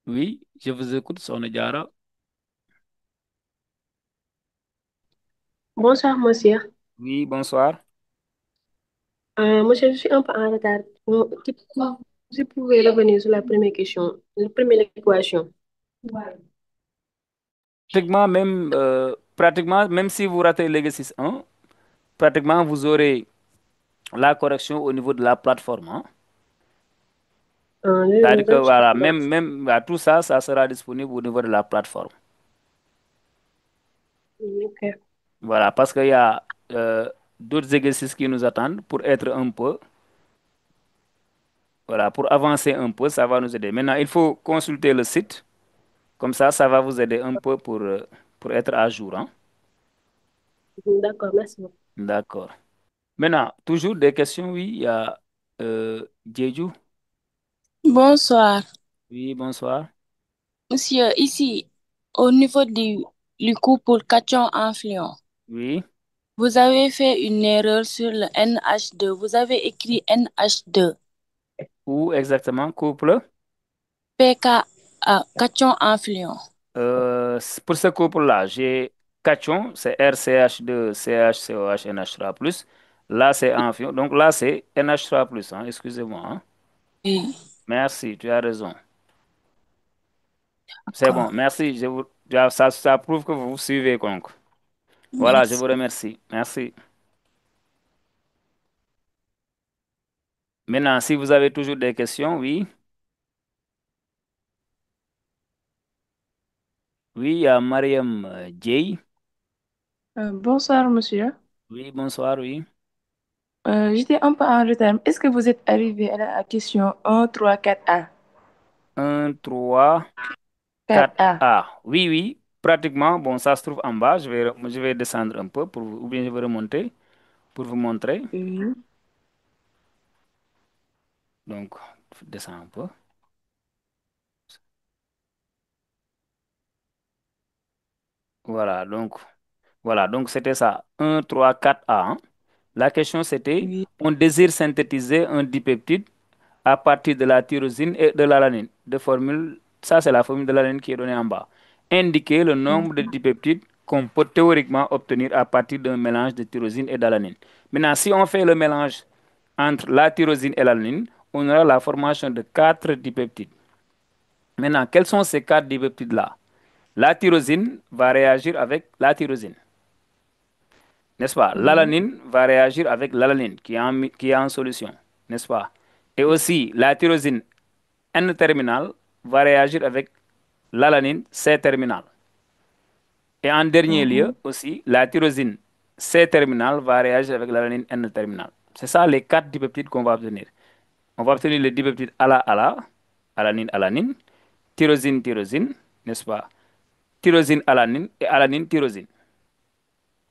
S1: Oui, je vous écoute, Sokhna Diarra.
S6: Bonsoir, monsieur.
S1: Oui, bonsoir.
S6: Monsieur, je suis un peu en retard. Si vous pouvez revenir sur la première question, la première équation.
S1: Pratiquement, même si vous ratez l'exercice 1, pratiquement, vous aurez la correction au niveau de la plateforme, hein. C'est-à-dire que,
S6: Je ne suis
S1: voilà,
S6: pas
S1: bah, tout ça, ça sera disponible au niveau de la plateforme.
S6: ok.
S1: Voilà, parce qu'il y a d'autres exercices qui nous attendent pour être un peu, voilà, pour avancer un peu, ça va nous aider. Maintenant, il faut consulter le site, comme ça va vous aider un peu pour être à jour, hein.
S6: D'accord, merci beaucoup.
S1: D'accord. Maintenant, toujours des questions, oui, il y a Jeju.
S3: Bonsoir.
S1: Oui, bonsoir.
S3: Monsieur, ici, au niveau du cours pour cation influent,
S1: Oui,
S3: vous avez fait une erreur sur le NH2. Vous avez écrit NH2.
S1: où exactement, couple?
S3: PKA, cation influent.
S1: Pour ce couple-là, j'ai cation, c'est RCH2, CHCOH, NH3+. Là, c'est amphion. Donc là, c'est NH3+, hein, excusez-moi, hein.
S3: Oui,
S1: Merci, tu as raison. C'est bon,
S3: d'accord.
S1: merci. Ça prouve que vous suivez, donc. Voilà, je
S3: Merci.
S1: vous remercie. Merci. Maintenant, si vous avez toujours des questions, oui. Oui, il y a Mariam Jay.
S7: Bonsoir, monsieur.
S1: Oui, bonsoir, oui.
S7: J'étais un peu en retard. Est-ce que vous êtes arrivé à la question 1, 3, 4A?
S1: 1, 3,
S7: 4A.
S1: 4A. Oui, oui, pratiquement. Bon, ça se trouve en bas. Je vais descendre un peu, ou bien je vais remonter pour vous montrer.
S7: Oui.
S1: Donc, je descends un peu. Voilà, donc c'était ça. 1, 3, 4A, hein. La question, c'était,
S7: Oui.
S1: on désire synthétiser un dipeptide à partir de la tyrosine et de l'alanine. Ça c'est la formule de l'alanine qui est donnée en bas. Indiquer le nombre de dipeptides qu'on peut théoriquement obtenir à partir d'un mélange de tyrosine et d'alanine. Maintenant, si on fait le mélange entre la tyrosine et l'alanine, on aura la formation de 4 dipeptides. Maintenant, quels sont ces 4 dipeptides-là? La tyrosine va réagir avec la tyrosine, n'est-ce pas?
S7: Oui.
S1: L'alanine va réagir avec l'alanine qui est en solution, n'est-ce pas? Et aussi, la tyrosine N-terminal va réagir avec l'alanine C-terminal. Et en dernier lieu
S7: Mhm.
S1: aussi, la tyrosine C-terminal va réagir avec l'alanine N-terminal. C'est ça les 4 dipeptides qu'on va obtenir. On va obtenir les dipeptides ALA-ALA, alanine-alanine, tyrosine-tyrosine, n'est-ce pas? Tyrosine-alanine et alanine-tyrosine.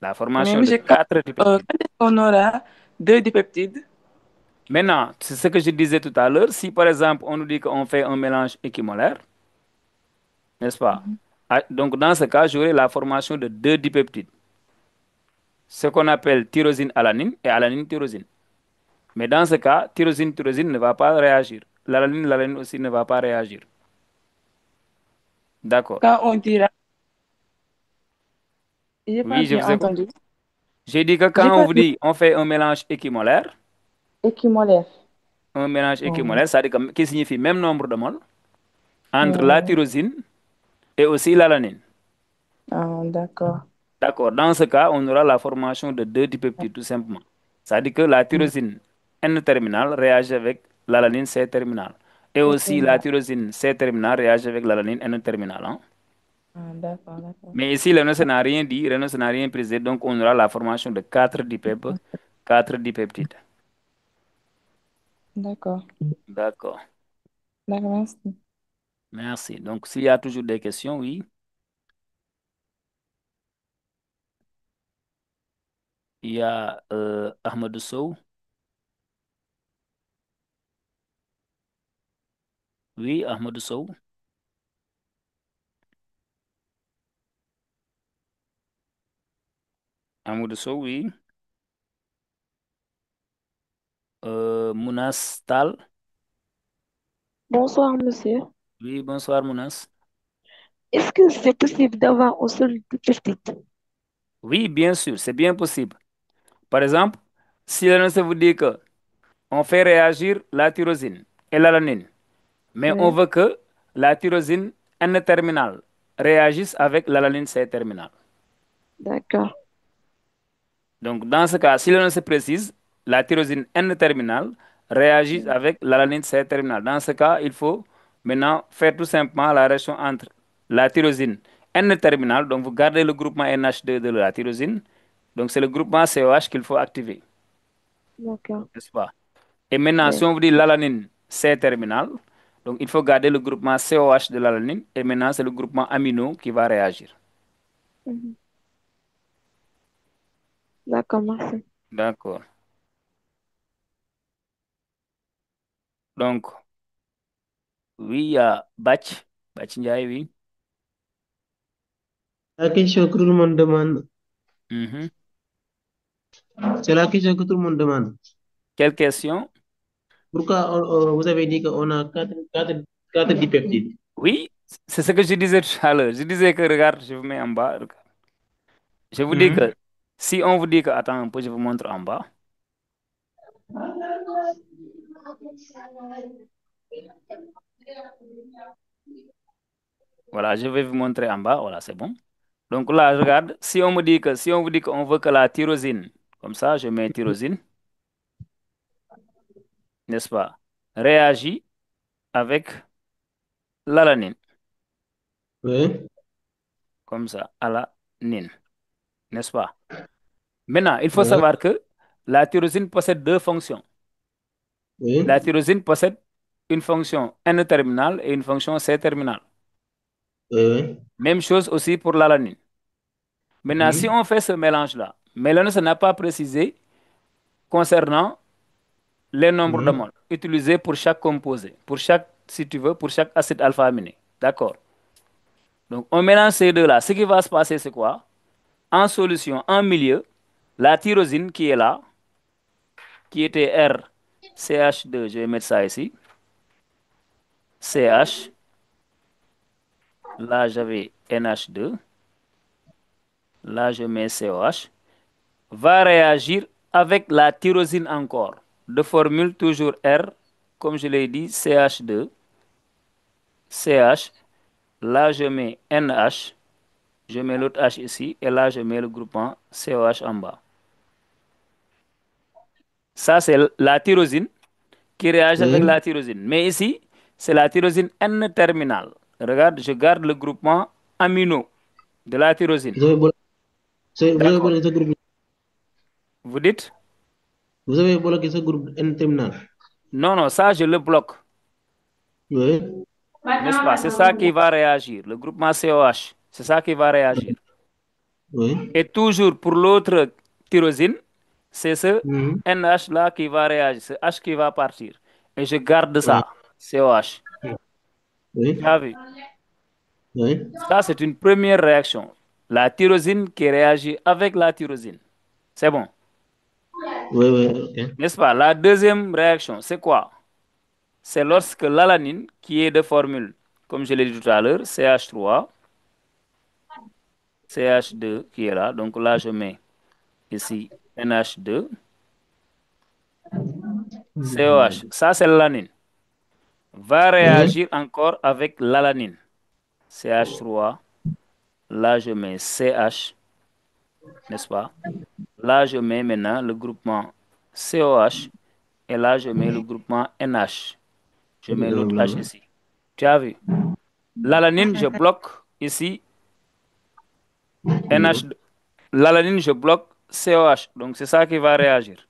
S1: La
S7: Mais
S1: formation de
S7: monsieur,
S1: 4
S7: quand
S1: dipeptides.
S7: est-ce qu'on aura deux dipeptides?
S1: Maintenant, c'est ce que je disais tout à l'heure. Si par exemple on nous dit qu'on fait un mélange équimolaire, n'est-ce pas?
S7: Mhm.
S1: Ah, donc dans ce cas, j'aurai la formation de 2 dipeptides, ce qu'on appelle tyrosine-alanine et alanine-tyrosine. Mais dans ce cas, tyrosine-tyrosine ne va pas réagir. L'alanine aussi ne va pas réagir. D'accord.
S7: Quand on dira, j'ai pas
S1: Oui, je
S7: bien
S1: vous écoute.
S7: entendu.
S1: J'ai dit que
S7: J'ai
S1: quand on
S7: pas
S1: vous
S7: bien
S1: dit on fait
S7: équimolaire.
S1: un mélange
S7: Oh,
S1: équimolaire, c'est-à-dire qui signifie même nombre de moles entre la
S7: oh,
S1: tyrosine et aussi l'alanine.
S7: d'accord.
S1: D'accord. Dans ce cas, on aura la formation de 2 dipeptides, tout simplement. C'est-à-dire que la
S7: Mm.
S1: tyrosine N-terminal réagit avec l'alanine C-terminal. Et aussi la
S7: Terminal.
S1: tyrosine C-terminal réagit avec l'alanine N-terminal, hein.
S7: D'accord, d'accord.
S1: Mais ici, le nœud n'a rien dit, le nœud n'a rien précisé, donc on aura la formation de 4 dipeptides.
S7: D'accord.
S1: D'accord.
S7: D'accord, merci.
S1: Merci. Donc, s'il y a toujours des questions, oui. Il y a Ahmed Sow. Oui, Ahmed Sow. Ahmed Sow, oui. Mounas Tal.
S8: Bonsoir, monsieur.
S1: Oui, bonsoir, Mounas.
S8: Est-ce que c'est possible d'avoir un seul petite?
S1: Oui, bien sûr, c'est bien possible. Par exemple, si l'annonce vous dit que on fait réagir la tyrosine et l'alanine, mais on
S8: Oui,
S1: veut que la tyrosine N terminale réagisse avec l'alanine C terminale.
S8: d'accord.
S1: Donc, dans ce cas, si l'annonce précise, la tyrosine N terminale réagit avec l'alanine C terminale. Dans ce cas, il faut maintenant faire tout simplement la réaction entre la tyrosine N terminale, donc vous gardez le groupement NH2 de la tyrosine, donc c'est le groupement COH qu'il faut activer,
S8: D'accord.
S1: n'est-ce pas? Et maintenant, si
S8: Oui.
S1: on vous dit l'alanine C terminale, donc il faut garder le groupement COH de l'alanine, et maintenant c'est le groupement amino qui va réagir.
S8: Mhm. D'accord, merci.
S1: D'accord. Donc, oui, il y a Bach Ndiaye, oui.
S4: La question que tout le monde demande.
S1: Mhm.
S4: C'est la question que tout le monde demande.
S1: Quelle question?
S4: Pourquoi vous avez dit qu'on a quatre dipeptides?
S1: Oui, c'est ce que je disais tout à l'heure. Je disais que, regarde, je vous mets en bas. Regarde. Je vous dis que,
S4: Mhm.
S1: si on vous dit que, attends un peu, je vous montre en bas. Voilà, je vais vous montrer en bas. Voilà, c'est bon. Donc là, regarde, si on me dit que, si on vous dit qu'on veut que la tyrosine, comme ça, je mets tyrosine, n'est-ce pas, réagit avec l'alanine,
S4: Oui,
S1: comme ça, alanine, n'est-ce pas? Maintenant, il faut
S4: oui,
S1: savoir que la tyrosine possède deux fonctions. La
S4: oui,
S1: tyrosine possède une fonction N-terminale et une fonction C-terminale.
S4: oui,
S1: Même chose aussi pour l'alanine. Maintenant, si
S4: oui.
S1: on fait ce mélange-là, mais l'ONU n'a pas précisé concernant les nombres de
S4: Mhm.
S1: moles utilisés pour chaque composé, pour chaque, si tu veux, pour chaque acide alpha-aminé. D'accord? Donc, on mélange ces deux-là. Ce qui va se passer, c'est quoi? En solution, en milieu, la tyrosine qui est là, qui était RCH2, je vais mettre ça ici, CH, là j'avais NH2, là je mets COH, va réagir avec la tyrosine encore, de formule toujours R, comme je l'ai dit, CH2, CH, là je mets NH, je mets l'autre H ici, et là je mets le groupement COH en bas. Ça, c'est la tyrosine qui réagit avec
S4: Oui.
S1: la tyrosine. Mais ici, c'est la tyrosine N-terminale. Regarde, je garde le groupement amino de la tyrosine.
S4: Vous avez, vous avez
S1: D'accord.
S4: bloqué ce groupe,
S1: Vous dites?
S4: vous avez bloqué ce groupe N terminal.
S1: Non, non, ça, je le bloque.
S4: Oui,
S1: N'est-ce pas? C'est ça qui va réagir. Le groupement COH, c'est ça qui va réagir.
S4: oui.
S1: Et toujours pour l'autre tyrosine, c'est ce
S4: Mhm.
S1: NH là qui va réagir, ce H qui va partir. Et je garde
S4: Ah,
S1: ça, COH. Tu
S4: oui,
S1: as vu?
S4: oui,
S1: Ça, c'est une première réaction. La tyrosine qui réagit avec la tyrosine. C'est bon.
S4: oui, oui, ok.
S1: N'est-ce pas? La deuxième réaction, c'est quoi? C'est lorsque l'alanine, qui est de formule, comme je l'ai dit tout à l'heure, CH3, CH2 qui est là. Donc là, je mets ici NH2, COH. Ça, c'est l'alanine. Va
S4: Oui,
S1: réagir encore avec l'alanine. CH3. Là, je mets CH, n'est-ce pas? Là, je mets maintenant le groupement COH. Et là, je mets le groupement NH. Je mets l'autre H ici. Tu as vu? L'alanine, je bloque ici NH2. L'alanine, je bloque COH. Donc, c'est ça qui va réagir.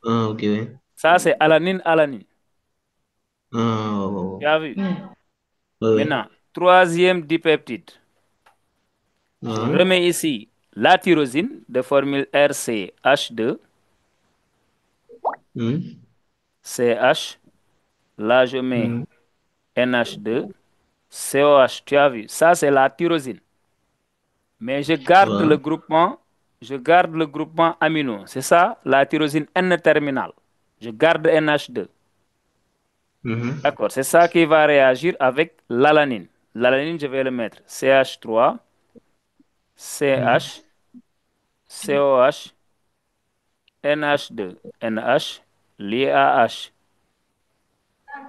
S4: ah, ok, oui.
S1: Ça, c'est alanine-alanine.
S4: Ah,
S1: Tu
S4: oh,
S1: as vu?
S4: Oui.
S1: Maintenant, troisième dipeptide. Je
S4: Ah.
S1: remets ici la tyrosine de formule RCH2,
S4: Hmm.
S1: CH. Là, je mets
S4: Hmm.
S1: NH2, COH. Tu as vu, ça c'est la tyrosine. Mais je garde le groupement amino. C'est ça, la tyrosine N-terminale. Je garde NH2.
S4: Mhm.
S1: D'accord, c'est ça qui va réagir avec l'alanine. L'alanine, je vais le mettre CH3,
S4: Hmm.
S1: CH, COH, NH2, NH, lié à H.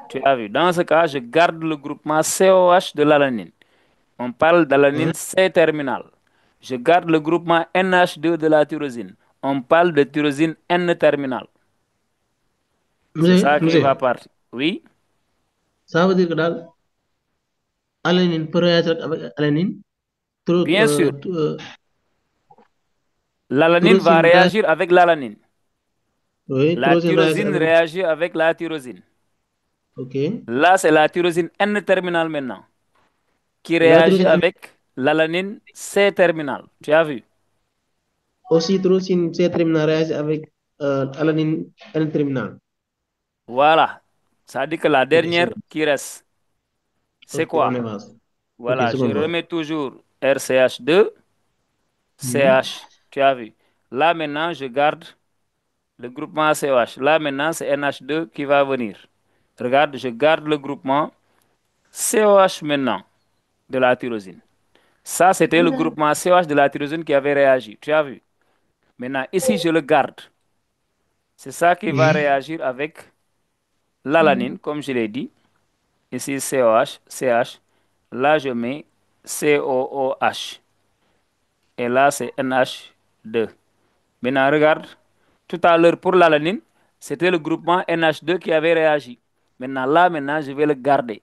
S1: Tu as vu, dans ce cas, je garde le groupement COH de l'alanine. On parle
S4: Ouais.
S1: d'alanine C-terminale. Je garde le groupement NH2 de la tyrosine. On parle de tyrosine N-terminale. C'est ça qui va
S4: Monsieur,
S1: partir. Oui,
S4: ça veut dire que daal alanine peut réagir avec alanine, trop,
S1: bien sûr. L'alanine va
S4: tyrosine réagit,
S1: réagir avec l'alanine.
S4: oui,
S1: La
S4: tyrosine réagit
S1: tyrosine
S4: avec,
S1: réagit avec la tyrosine.
S4: ok.
S1: Là, c'est la tyrosine N-terminale maintenant qui
S4: La
S1: réagit
S4: tyrosine
S1: avec l'alanine C-terminale. Tu as vu?
S4: aussi, tyrosine C terminal réagit avec alanine N terminal.
S1: Voilà. Ça dit que la
S4: Ok, c'est
S1: dernière
S4: bon.
S1: qui reste, c'est
S4: Ok, on
S1: quoi?
S4: avance. Ok,
S1: Voilà,
S4: je
S1: je
S4: comprends.
S1: remets toujours RCH2,
S4: Hmm.
S1: CH. Tu as vu? Là maintenant, je garde le groupement COH. Là maintenant, c'est NH2 qui va venir. Regarde, je garde le groupement COH maintenant de la tyrosine. Ça, c'était le groupement COH de la tyrosine qui avait réagi. Tu as vu? Maintenant, ici, je le garde. C'est ça qui va
S4: Hmm.
S1: réagir avec l'alanine, comme je l'ai dit. Ici, COH, CH. Là, je mets COOH. Et là, c'est NH2. Maintenant, regarde. Tout à l'heure, pour l'alanine, c'était le groupement NH2 qui avait réagi. Maintenant, je vais le garder.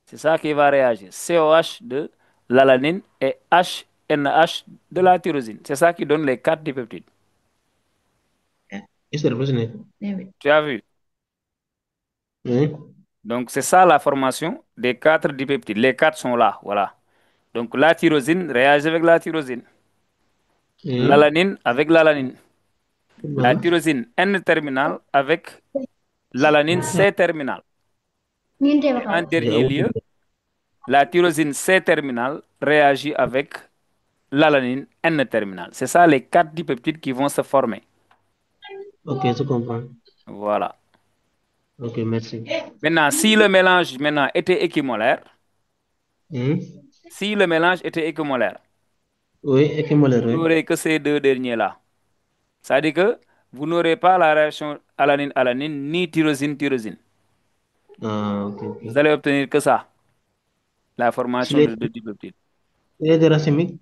S1: C'est ça qui va réagir. COH de l'alanine et HNH de la tyrosine. C'est ça qui donne les quatre dipeptides.
S4: Est-ce que c'est
S1: Tu as vu?
S4: oui.
S1: Donc, c'est ça la formation des quatre dipeptides. Les quatre sont là. Voilà. Donc, la tyrosine réagit avec la tyrosine.
S4: Hmm.
S1: L'alanine avec l'alanine. La
S4: Bon.
S1: tyrosine N-terminale avec l'alanine C-terminale. Et en
S4: J'ai
S1: dernier
S4: un-
S1: lieu, la tyrosine C-terminale réagit avec l'alanine N-terminale. C'est ça les quatre dipeptides qui vont se former.
S4: Ok, je comprends.
S1: Voilà.
S4: Ok, merci.
S1: Maintenant, si le mélange maintenant était équimolaire,
S4: Hmm.
S1: si le mélange était équimolaire,
S4: Oui, équimolaire,
S1: vous
S4: oui.
S1: n'aurez que ces deux derniers-là. C'est-à-dire que vous n'aurez pas la réaction alanine-alanine ni tyrosine-tyrosine.
S4: Ah, ok, ok.
S1: Vous allez obtenir que ça, la
S4: S'il
S1: formation
S4: est,
S1: de deux dipeptides.
S4: s'il est racémique,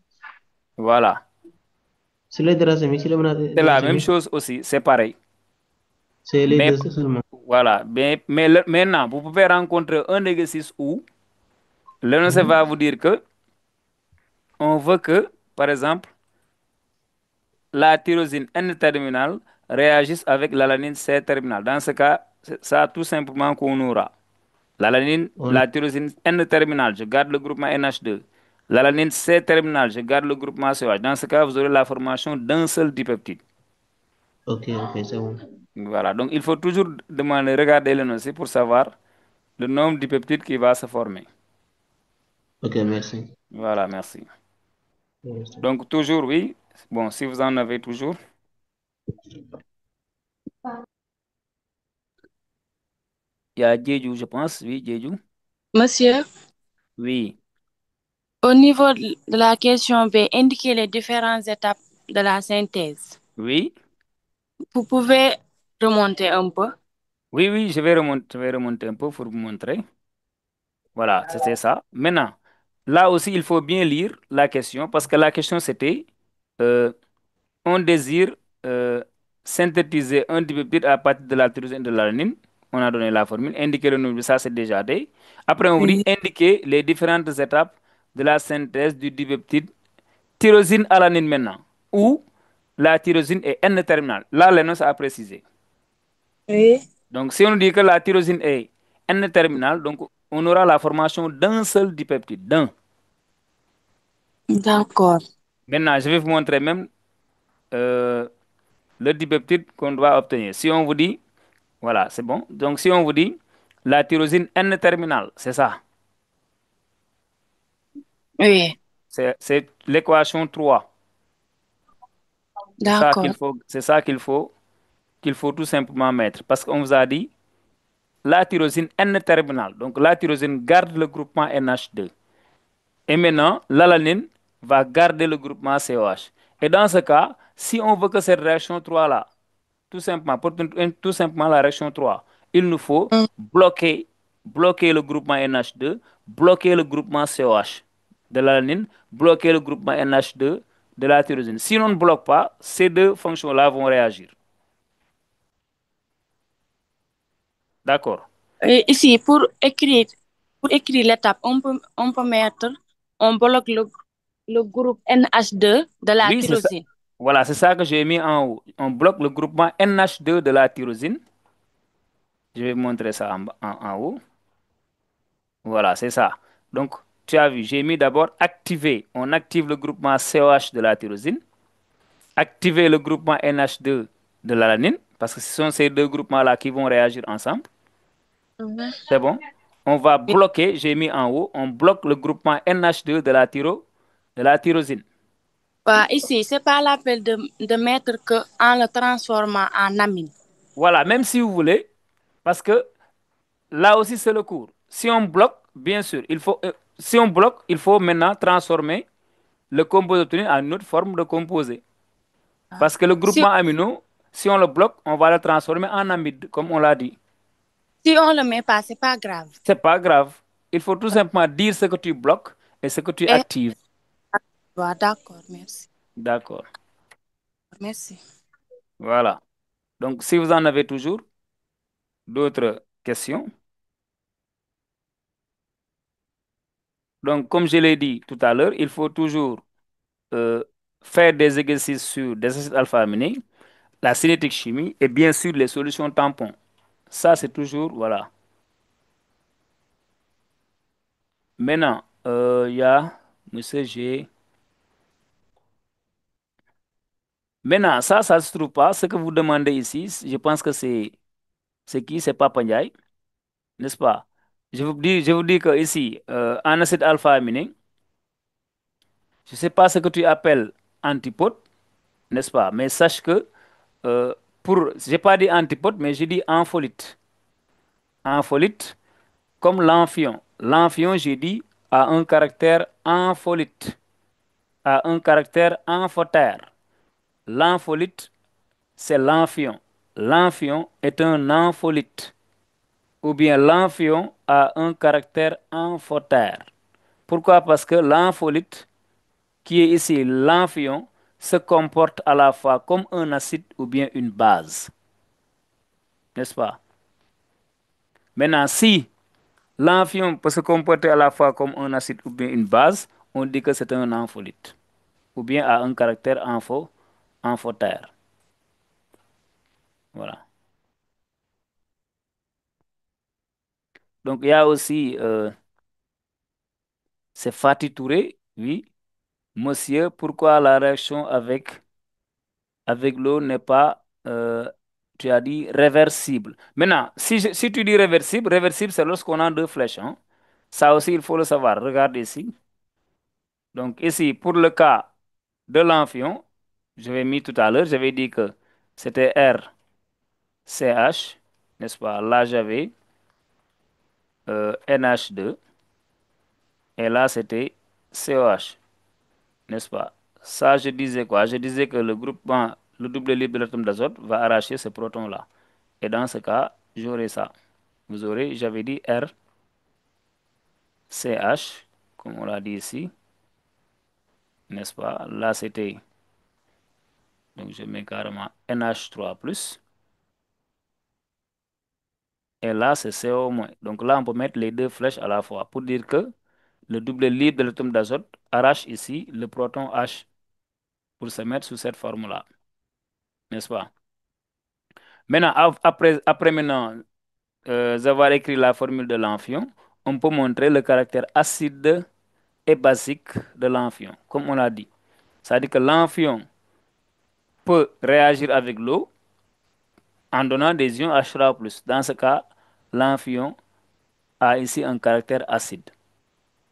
S1: Voilà.
S4: s'il est racémique, s'il est
S1: C'est la même
S4: racémique,
S1: chose aussi, c'est pareil.
S4: c'est les
S1: Mais
S4: deux seulement.
S1: voilà, maintenant, vous pouvez rencontrer un exercice où l'ANSES
S4: Hmm.
S1: va vous dire que on veut que, par exemple, la tyrosine N-terminale réagisse avec l'alanine C-terminale. Dans ce cas, c'est ça tout simplement qu'on aura. L'alanine,
S4: On,
S1: la tyrosine N-terminale, je garde le groupement NH2. L'alanine C-terminale, je garde le groupement COH. Dans ce cas, vous aurez la formation d'un seul dipeptide.
S4: ok, ok, c'est bon.
S1: Voilà, donc il faut toujours demander, regarder le nocif pour savoir le nombre de peptides qui va se former.
S4: Ok, merci.
S1: Voilà, merci.
S4: Merci.
S1: Donc toujours, oui. Bon, si vous en avez toujours. Il y a Djedju, je pense. Oui, Djedju.
S3: Monsieur,
S1: Oui,
S3: au niveau de la question B, indiquez les différentes étapes de la synthèse.
S1: oui.
S3: Vous pouvez remonter un peu.
S1: Oui, oui, je vais remonter un peu pour vous montrer. Voilà, c'était ça. Maintenant, là aussi, il faut bien lire la question parce que la question c'était euh, on désire euh, synthétiser un dipeptide à partir de la tyrosine et de l'alanine. On a donné la formule. Indiquer le nombre, ça c'est déjà dit. Après, on vous dit
S3: Oui.
S1: indiquer les différentes étapes de la synthèse du dipeptide tyrosine-alanine maintenant. Où la tyrosine est N-terminale. Là, l'énoncé a précisé.
S3: Oui.
S1: Donc, si on dit que la tyrosine est N-terminale, donc on aura la formation d'un seul dipeptide, d'un.
S3: D'accord.
S1: Maintenant, je vais vous montrer même euh, le dipeptide qu'on doit obtenir. Si on vous dit, voilà, c'est bon. Donc, si on vous dit la tyrosine N-terminale, c'est ça.
S3: Oui,
S1: C'est l'équation 3.
S3: d'accord.
S1: C'est ça qu'il faut tout simplement mettre. Parce qu'on vous a dit la tyrosine N-terminale. Donc, la tyrosine garde le groupement NH2. Et maintenant, l'alanine va garder le groupement COH. Et dans ce cas, si on veut que cette réaction 3-là, tout simplement, tout simplement la réaction 3, il nous faut
S3: Mm.
S1: bloquer le groupement NH2, bloquer le groupement COH de l'alanine, bloquer le groupement NH2 de la tyrosine. Si on ne bloque pas, ces deux fonctions-là vont réagir. D'accord.
S3: Et ici, pour écrire l'étape, on peut mettre, on bloque le groupe NH2 de la
S1: Oui, c'est ça.
S3: tyrosine.
S1: Voilà, c'est ça que j'ai mis en haut. On bloque le groupement NH2 de la tyrosine. Je vais montrer ça en haut. Voilà, c'est ça. Donc, tu as vu, j'ai mis d'abord activer. On active le groupement COH de la tyrosine. Activer le groupement NH2 de l'alanine, parce que ce sont ces deux groupements-là qui vont réagir ensemble.
S3: Mhm.
S1: C'est bon? On va
S3: Oui.
S1: bloquer, j'ai mis en haut, on bloque le groupement NH2 de la tyrosine.
S3: Ici, c'est pas la peine de mettre que en le transformant en amine.
S1: Voilà, même si vous voulez, parce que là aussi c'est le cours. Si on bloque, bien sûr, si on bloque, il faut maintenant transformer le composé obtenu en une autre forme de composé. Parce que le
S3: Si,
S1: groupement amino, si on le bloque, on va le transformer en amide, comme on l'a dit.
S3: si on le met pas, c'est pas grave.
S1: C'est pas grave. Il faut tout simplement dire ce que tu bloques et ce que tu
S3: Et,
S1: actives.
S3: d'accord, merci.
S1: D'accord.
S3: Merci.
S1: Voilà. Donc, si vous en avez toujours d'autres questions, donc comme je l'ai dit tout à l'heure, il faut toujours euh, faire des exercices sur des acides alpha-aminés, la cinétique chimie et bien sûr les solutions tampons. Ça, c'est toujours, voilà. Maintenant, il y a Monsieur G. Maintenant, ça ne se trouve pas. Ce que vous demandez ici, je pense que c'est qui? C'est Papa Ndiaye, n'est-ce pas? Je vous dis que ici, en acide alpha-aminé, je ne sais pas ce que tu appelles antipode, n'est-ce pas? Mais sache que je n'ai pas dit antipode, mais je dis ampholyte. Ampholyte, comme l'amphion. L'amphion, j'ai dit, a un caractère ampholyte, a un caractère amphotère. L'ampholyte, c'est l'amphion. L'amphion est un ampholyte. Ou bien l'amphion a un caractère amphotère. Pourquoi? Parce que l'ampholyte, qui est ici l'amphion, se comporte à la fois comme un acide ou bien une base. N'est-ce pas? Maintenant, si l'amphion peut se comporter à la fois comme un acide ou bien une base, on dit que c'est un ampholyte. Ou bien a un caractère amphotère. Voilà. Donc, il y a aussi, c'est Fatih Touré, oui. Monsieur, pourquoi la réaction avec l'eau n'est pas, tu as dit, réversible. Maintenant, si tu dis réversible, réversible, c'est lorsqu'on a deux flèches, hein. Ça aussi, il faut le savoir. Regarde ici. Donc, ici, pour le cas de l'amphion, je vais mis tout à l'heure, j'avais dit que c'était RCH, n'est-ce pas? Là, j'avais NH2, et là, c'était COH, n'est-ce pas? Ça, je disais quoi? Je disais que le double libre de l'atome d'azote va arracher ce proton-là. Et dans ce cas, j'aurai ça. Vous aurez, j'avais dit RCH, comme on l'a dit ici, n'est-ce pas? Là, c'était, donc je mets carrément NH3+, et là, c'est CO-. Donc là, on peut mettre les deux flèches à la fois pour dire que le double libre de l'atome d'azote arrache ici le proton H pour se mettre sous cette forme-là, n'est-ce pas? Maintenant, après maintenant avoir écrit la formule de l'amphion, on peut montrer le caractère acide et basique de l'amphion, comme on l'a dit. C'est-à-dire que l'amphion peut réagir avec l'eau en donnant des ions H3+. Dans ce cas, l'amphion a ici un caractère acide.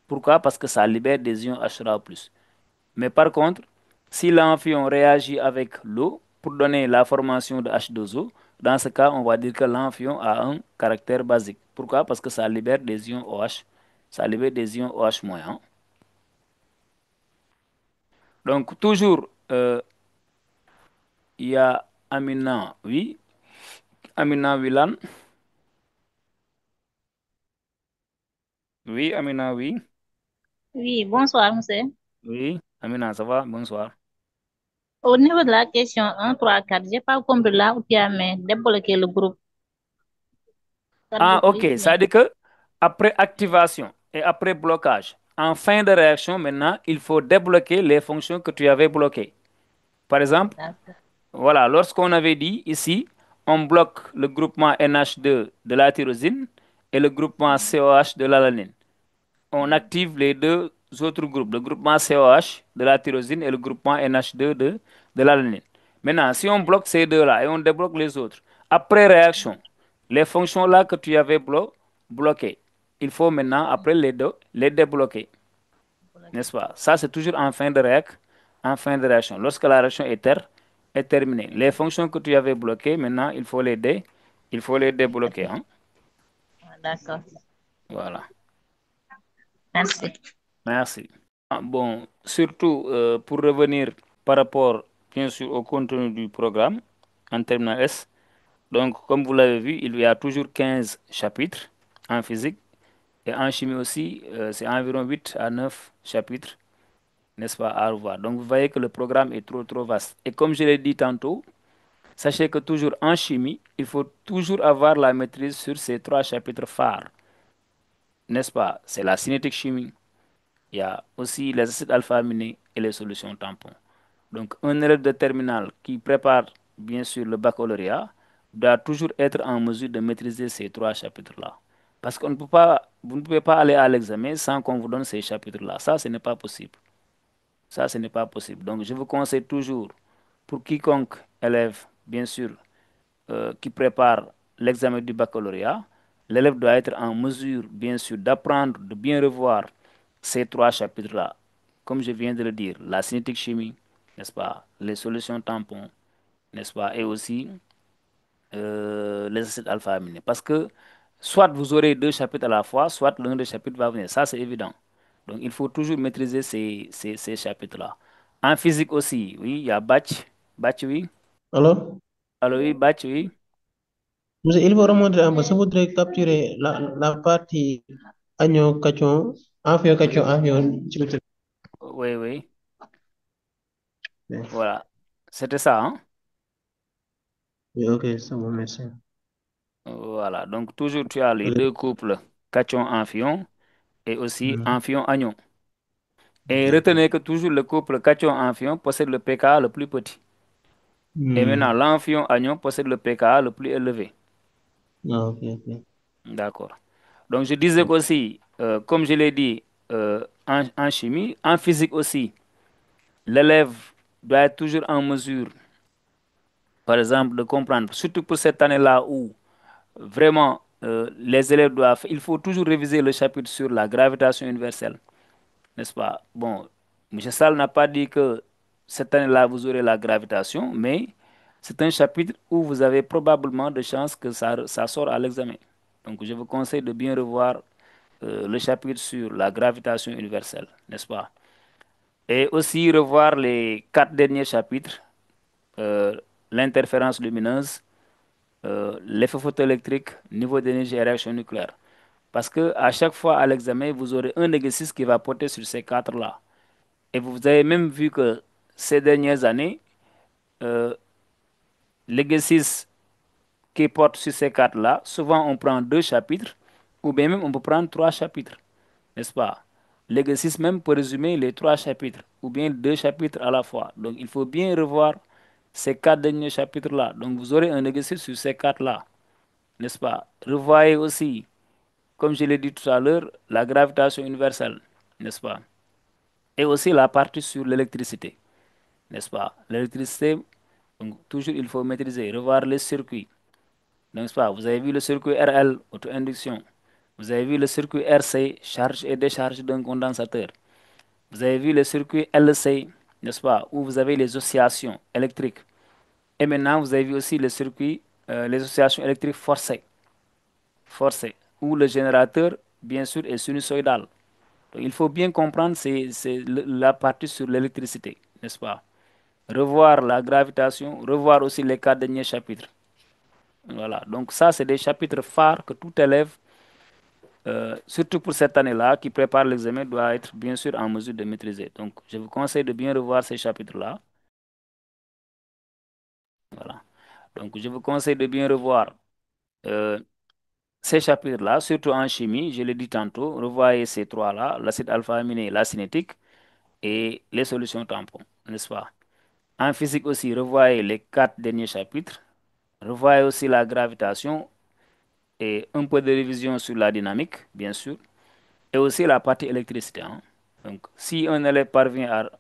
S1: Pourquoi? Parce que ça libère des ions H3+. Mais par contre, si l'amphion réagit avec l'eau pour donner la formation de H2O, dans ce cas, on va dire que l'amphion a un caractère basique. Pourquoi? Parce que ça libère des ions OH. Ça libère des ions OH-. Donc, toujours, il y a Amina, oui. Amina Wilan. Oui, Amina, oui.
S9: Oui, bonsoir, monsieur.
S1: Oui, Amina, ça va? Bonsoir.
S9: Au niveau de la question 1, 3, 4, j'ai pas compris là où tu as mis débloquer le groupe.
S1: Ah, ok. Ça veut dire que après activation et après blocage, en fin de réaction, maintenant, il faut débloquer les fonctions que tu avais bloquées. Par exemple, voilà, lorsqu'on avait dit ici, on bloque le groupement NH2 de la tyrosine et le groupement COH de l'alanine. On active les deux autres groupes, le groupement COH de la tyrosine et le groupement NH2 de l'alanine. Maintenant, si on bloque ces deux-là et on débloque les autres, après réaction, les fonctions là que tu avais bloquées, il faut maintenant, après les débloquer. N'est-ce pas? Ça, c'est toujours en fin de réaction. Lorsque la réaction est terminée. Les fonctions que tu avais bloquées, maintenant, il faut les débloquer. Hein?
S9: D'accord.
S1: Voilà.
S9: Merci.
S1: Merci. Bon, surtout pour revenir par rapport, bien sûr, au contenu du programme en terminale S. Donc, comme vous l'avez vu, il y a toujours 15 chapitres en physique. Et en chimie aussi, c'est environ 8 à 9 chapitres, n'est-ce pas, à revoir. Donc, vous voyez que le programme est trop vaste. Et comme je l'ai dit tantôt, sachez que toujours en chimie, il faut toujours avoir la maîtrise sur ces 3 chapitres phares, n'est-ce pas? C'est la cinétique chimie. Il y a aussi les acides alpha-aminés et les solutions tampons. Donc, un élève de terminale qui prépare bien sûr le baccalauréat doit toujours être en mesure de maîtriser ces 3 chapitres-là. Parce qu'on ne peut pas, vous ne pouvez pas aller à l'examen sans qu'on vous donne ces chapitres-là. Ça, ce n'est pas possible. Ça, ce n'est pas possible. Donc, je vous conseille toujours, pour quiconque élève, bien sûr, qui prépare l'examen du baccalauréat, l'élève doit être en mesure, bien sûr, d'apprendre, de bien revoir ces 3 chapitres-là. Comme je viens de le dire, la cinétique chimie, n'est-ce pas, les solutions tampons, n'est-ce pas, et aussi les acides alpha-aminés. Parce que soit vous aurez 2 chapitres à la fois, soit l'un des chapitres va venir. Ça, c'est évident. Donc, il faut toujours maîtriser ces chapitres-là. En physique aussi, oui, il y a batch. Batch, oui.
S4: Alors,
S1: Alors, oui, batch, oui.
S4: monsieur, il faut remonter un peu. Ça voudrait capturer la partie agneau, cachon, amphion,
S1: Oui, oui.
S4: oui,
S1: Voilà. C'était ça, hein?
S4: ok, c'est bon, merci.
S1: Voilà. Donc, toujours, tu as les
S4: Ok.
S1: deux couples cation-amphion et aussi
S4: Mhm.
S1: amphion-anion.
S4: Ok,
S1: Et
S4: ok.
S1: retenez que toujours le couple cation-amphion possède le pKa le plus petit. Et maintenant,
S4: Hmm.
S1: l'amphion-anion possède le pKa le plus élevé.
S4: Ah, ok, ok.
S1: D'accord. Donc, je disais qu'aussi, comme je l'ai dit en chimie, en physique aussi, l'élève doit être toujours en mesure, par exemple, de comprendre, surtout pour cette année-là où vraiment les élèves doivent, il faut toujours réviser le chapitre sur la gravitation universelle, n'est-ce pas? Bon, M. Sall n'a pas dit que cette année-là, vous aurez la gravitation, mais c'est un chapitre où vous avez probablement de chances que ça sort à l'examen. Donc, je vous conseille de bien revoir le chapitre sur la gravitation universelle, n'est-ce pas? Et aussi revoir les 4 derniers chapitres, euh, l'interférence lumineuse, l'effet photoélectrique, niveau d'énergie et réaction nucléaire. Parce que à chaque fois à l'examen, vous aurez un exercice qui va porter sur ces 4-là. Et vous avez même vu que ces dernières années, euh, l'exercice qui porte sur ces 4-là, souvent on prend 2 chapitres, ou bien même on peut prendre 3 chapitres, n'est-ce pas? L'exercice même peut résumer les 3 chapitres, ou bien 2 chapitres à la fois. Donc il faut bien revoir ces 4 derniers chapitres-là. Donc vous aurez un exercice sur ces 4-là, n'est-ce pas? Revoyez aussi comme je l'ai dit tout à l'heure, la gravitation universelle, n'est-ce pas? Et aussi la partie sur l'électricité, n'est-ce pas? L'électricité, donc, toujours il faut maîtriser, revoir les circuits, n'est-ce pas? Vous avez vu le circuit RL, auto-induction. Vous avez vu le circuit RC, charge et décharge d'un condensateur. Vous avez vu le circuit LC, n'est-ce pas? Où vous avez les oscillations électriques. Et maintenant, vous avez vu aussi le circuit, les oscillations électriques forcées, où le générateur, bien sûr, est sinusoïdal. Donc, il faut bien comprendre la partie sur l'électricité, n'est-ce pas? Revoir la gravitation, revoir aussi les quatre derniers chapitres. Voilà, donc ça, c'est des chapitres phares que tout élève, surtout pour cette année-là, qui prépare l'examen, doit être bien sûr en mesure de maîtriser. Donc, je vous conseille de bien revoir ces chapitres-là. Voilà. Donc, je vous conseille de bien revoir euh, ces chapitres-là, surtout en chimie, je l'ai dit tantôt, revoyez ces trois-là, l'acide alpha-aminé, la cinétique et les solutions tampons, n'est-ce pas? En physique aussi, revoyez les quatre derniers chapitres, revoyez aussi la gravitation et un peu de révision sur la dynamique, bien sûr, et aussi la partie électricité, hein. Donc, si un élève parvient à,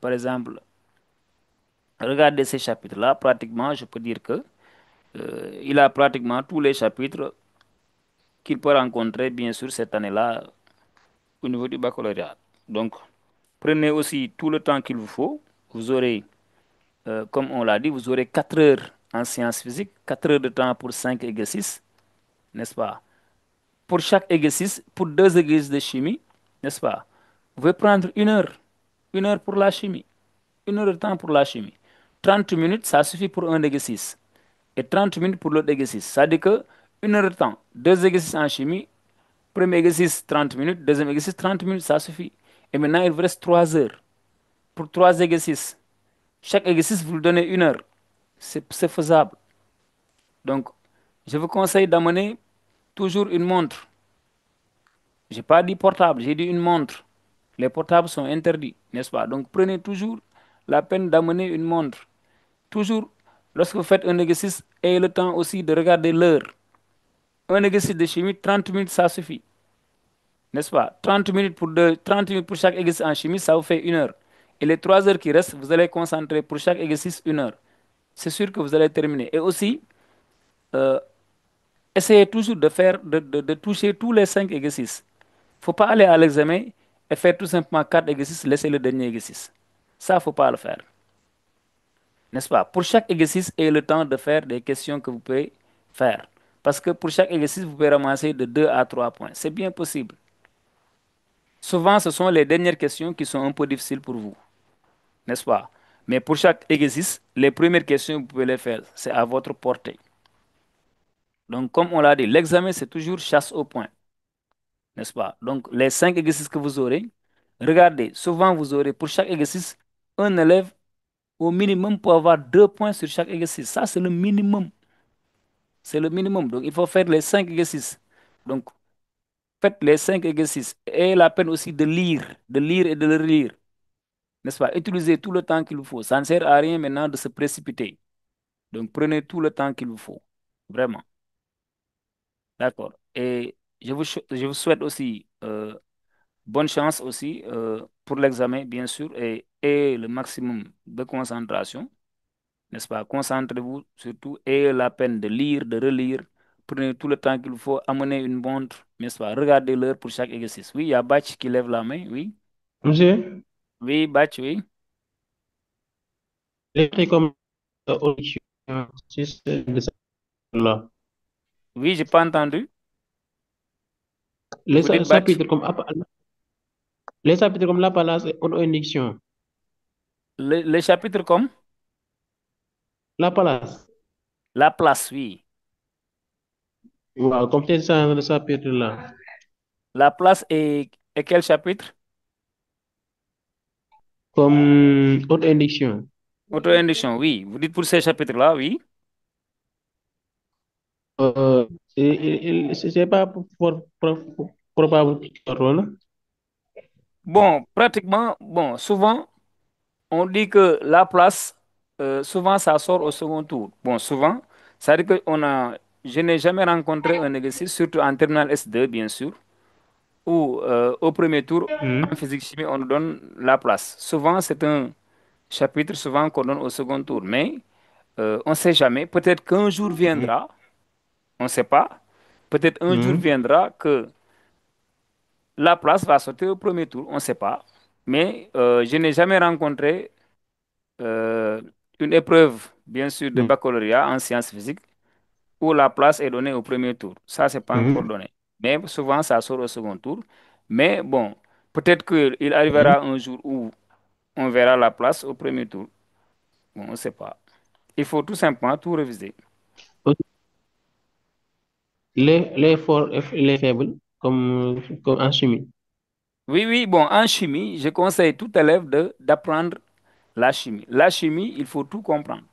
S1: par exemple, regarder ces chapitres-là, pratiquement, je peux dire que il a pratiquement tous les chapitres qu'il peut rencontrer, bien sûr, cette année-là au niveau du baccalauréat. Donc, prenez aussi tout le temps qu'il vous faut. Vous aurez, comme on l'a dit, vous aurez 4 heures en sciences physiques, 4 heures de temps pour 5 exercices, n'est-ce pas? Pour chaque exercice, pour 2 exercices de chimie, n'est-ce pas? Vous pouvez prendre une heure pour la chimie, une heure de temps pour la chimie. 30 minutes, ça suffit pour un exercice. Et 30 minutes pour l'autre exercice. Ça veut dire que une heure de temps, 2 exercices en chimie, premier exercice 30 minutes, deuxième exercice 30 minutes, ça suffit. Et maintenant, il vous reste 3 heures pour 3 exercices. Chaque exercice, vous le donnez une heure. C'est faisable. Donc, je vous conseille d'amener toujours une montre. Je n'ai pas dit portable, j'ai dit une montre. Les portables sont interdits, n'est-ce pas? Donc, prenez toujours la peine d'amener une montre. Toujours, lorsque vous faites un exercice, ayez le temps aussi de regarder l'heure. Un exercice de chimie, 30 minutes, ça suffit. N'est-ce pas? 30 minutes pour chaque exercice en chimie, ça vous fait une heure. Et les 3 heures qui restent, vous allez concentrer pour chaque exercice une heure. C'est sûr que vous allez terminer. Et aussi, euh, essayez toujours de faire, de toucher tous les 5 exercices. Il ne faut pas aller à l'examen et faire tout simplement 4 exercices, laisser le dernier exercice. Ça, il ne faut pas le faire. N'est-ce pas? Pour chaque exercice, ayez le temps de faire des questions que vous pouvez faire. Parce que pour chaque exercice, vous pouvez ramasser de 2 à 3 points. C'est bien possible. Souvent, ce sont les dernières questions qui sont un peu difficiles pour vous, n'est-ce pas? Mais pour chaque exercice, les premières questions, vous pouvez les faire. C'est à votre portée. Donc, comme on l'a dit, l'examen, c'est toujours chasse au point, n'est-ce pas? Donc, les 5 exercices que vous aurez, regardez, souvent, vous aurez pour chaque exercice, un élève au minimum pour avoir 2 points sur chaque exercice. Ça, c'est le minimum. C'est le minimum. Donc, il faut faire les 5 exercices. Donc, faites les 5 exercices. Et la peine aussi de lire et de le relire. N'est-ce pas? Utilisez tout le temps qu'il vous faut. Ça ne sert à rien maintenant de se précipiter. Donc, prenez tout le temps qu'il vous faut. Vraiment. D'accord. Et je vous souhaite aussi bonne chance aussi pour l'examen, bien sûr, et le maximum de concentration. N'est-ce pas? Concentrez-vous surtout et la peine de lire, de relire. Prenez tout le temps qu'il vous faut. Amener une montre, n'est-ce pas? Regardez l'heure pour chaque exercice. Oui, il y a Batch qui lève la main. Oui.
S4: Monsieur,
S1: Oui, Batch, oui.
S4: les prix comme audition, si c'est de ça, là.
S1: Oui, j'ai pas entendu.
S4: Les
S1: Vous dites Batch.
S4: chapitres comme les chapitres comme la palace et auto-induction.
S1: Les chapitres comme
S4: La palace,
S1: la place, oui.
S4: waaw, comme c'est ça, le chapitre là.
S1: La place et quel chapitre?
S4: Comme auto-induction.
S1: Auto-induction, oui. Vous dites pour ces chapitres-là, oui.
S4: C'est pas probable que rôle.
S1: Bon, pratiquement, bon, souvent, on dit que la place, souvent, ça sort au second tour. Bon, souvent, ça veut dire qu'on a je n'ai jamais rencontré un exercice, surtout en terminale S2, bien sûr, où au premier tour, en physique-chimie, on nous donne la place. Souvent, c'est un chapitre souvent qu'on donne au second tour, mais on ne sait jamais. Peut-être qu'un jour viendra, on ne sait pas. Peut-être un jour viendra que la place va sauter au premier tour, on ne sait pas. Mais je n'ai jamais rencontré euh, une épreuve, bien sûr, de baccalauréat en sciences physiques où la place est donnée au premier tour. Ça, c'est pas encore donné. Mais souvent, ça sort au second tour. Mais bon, peut-être qu'il arrivera un jour où on verra la place au premier tour. Bon, on ne sait pas. Il faut tout simplement tout réviser.
S4: Les forts et les faibles, comme en chimie.
S1: Oui, oui, bon, en chimie, je conseille tout élève d'apprendre la chimie. La chimie, il faut tout comprendre.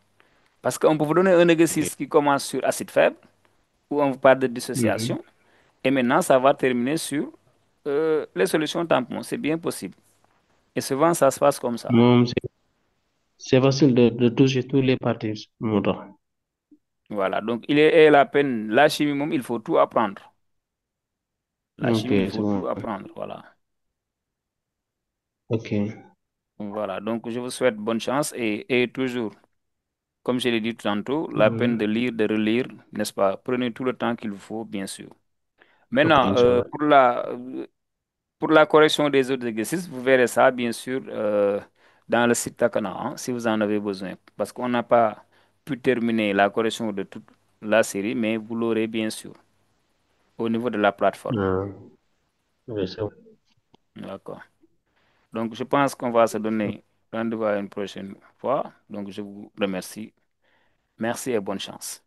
S1: Parce qu'on peut vous donner un exercice qui commence sur acide faible, où on vous parle de dissociation, et maintenant, ça va terminer sur les solutions tampons. C'est bien possible. Et souvent, ça se passe comme ça.
S4: Moom c'est facile de toucher tous les parties moo tax.
S1: Voilà, donc il est la peine, la chimie, même, il faut tout apprendre. La
S4: Ok,
S1: chimie, il
S4: c'est
S1: faut
S4: bon.
S1: tout apprendre. Voilà.
S4: Ok.
S1: Voilà, donc je vous souhaite bonne chance et toujours, comme je l'ai dit tantôt, la peine de lire, de relire, n'est-ce pas? Prenez tout le temps qu'il vous faut, bien sûr.
S4: Ok,
S1: Maintenant,
S4: Inch'Allah.
S1: pour la correction des autres exercices, vous verrez ça, bien sûr, dans le site Takana, hein, si vous en avez besoin. Parce qu'on n'a pas pu terminer la correction de toute la série, mais vous l'aurez, bien sûr, au niveau de la plateforme.
S4: Ah, oui, c'est bon.
S1: D'accord. Donc, je pense qu'on va se donner rendez-vous à une prochaine fois. Donc, je vous remercie. Merci et bonne chance.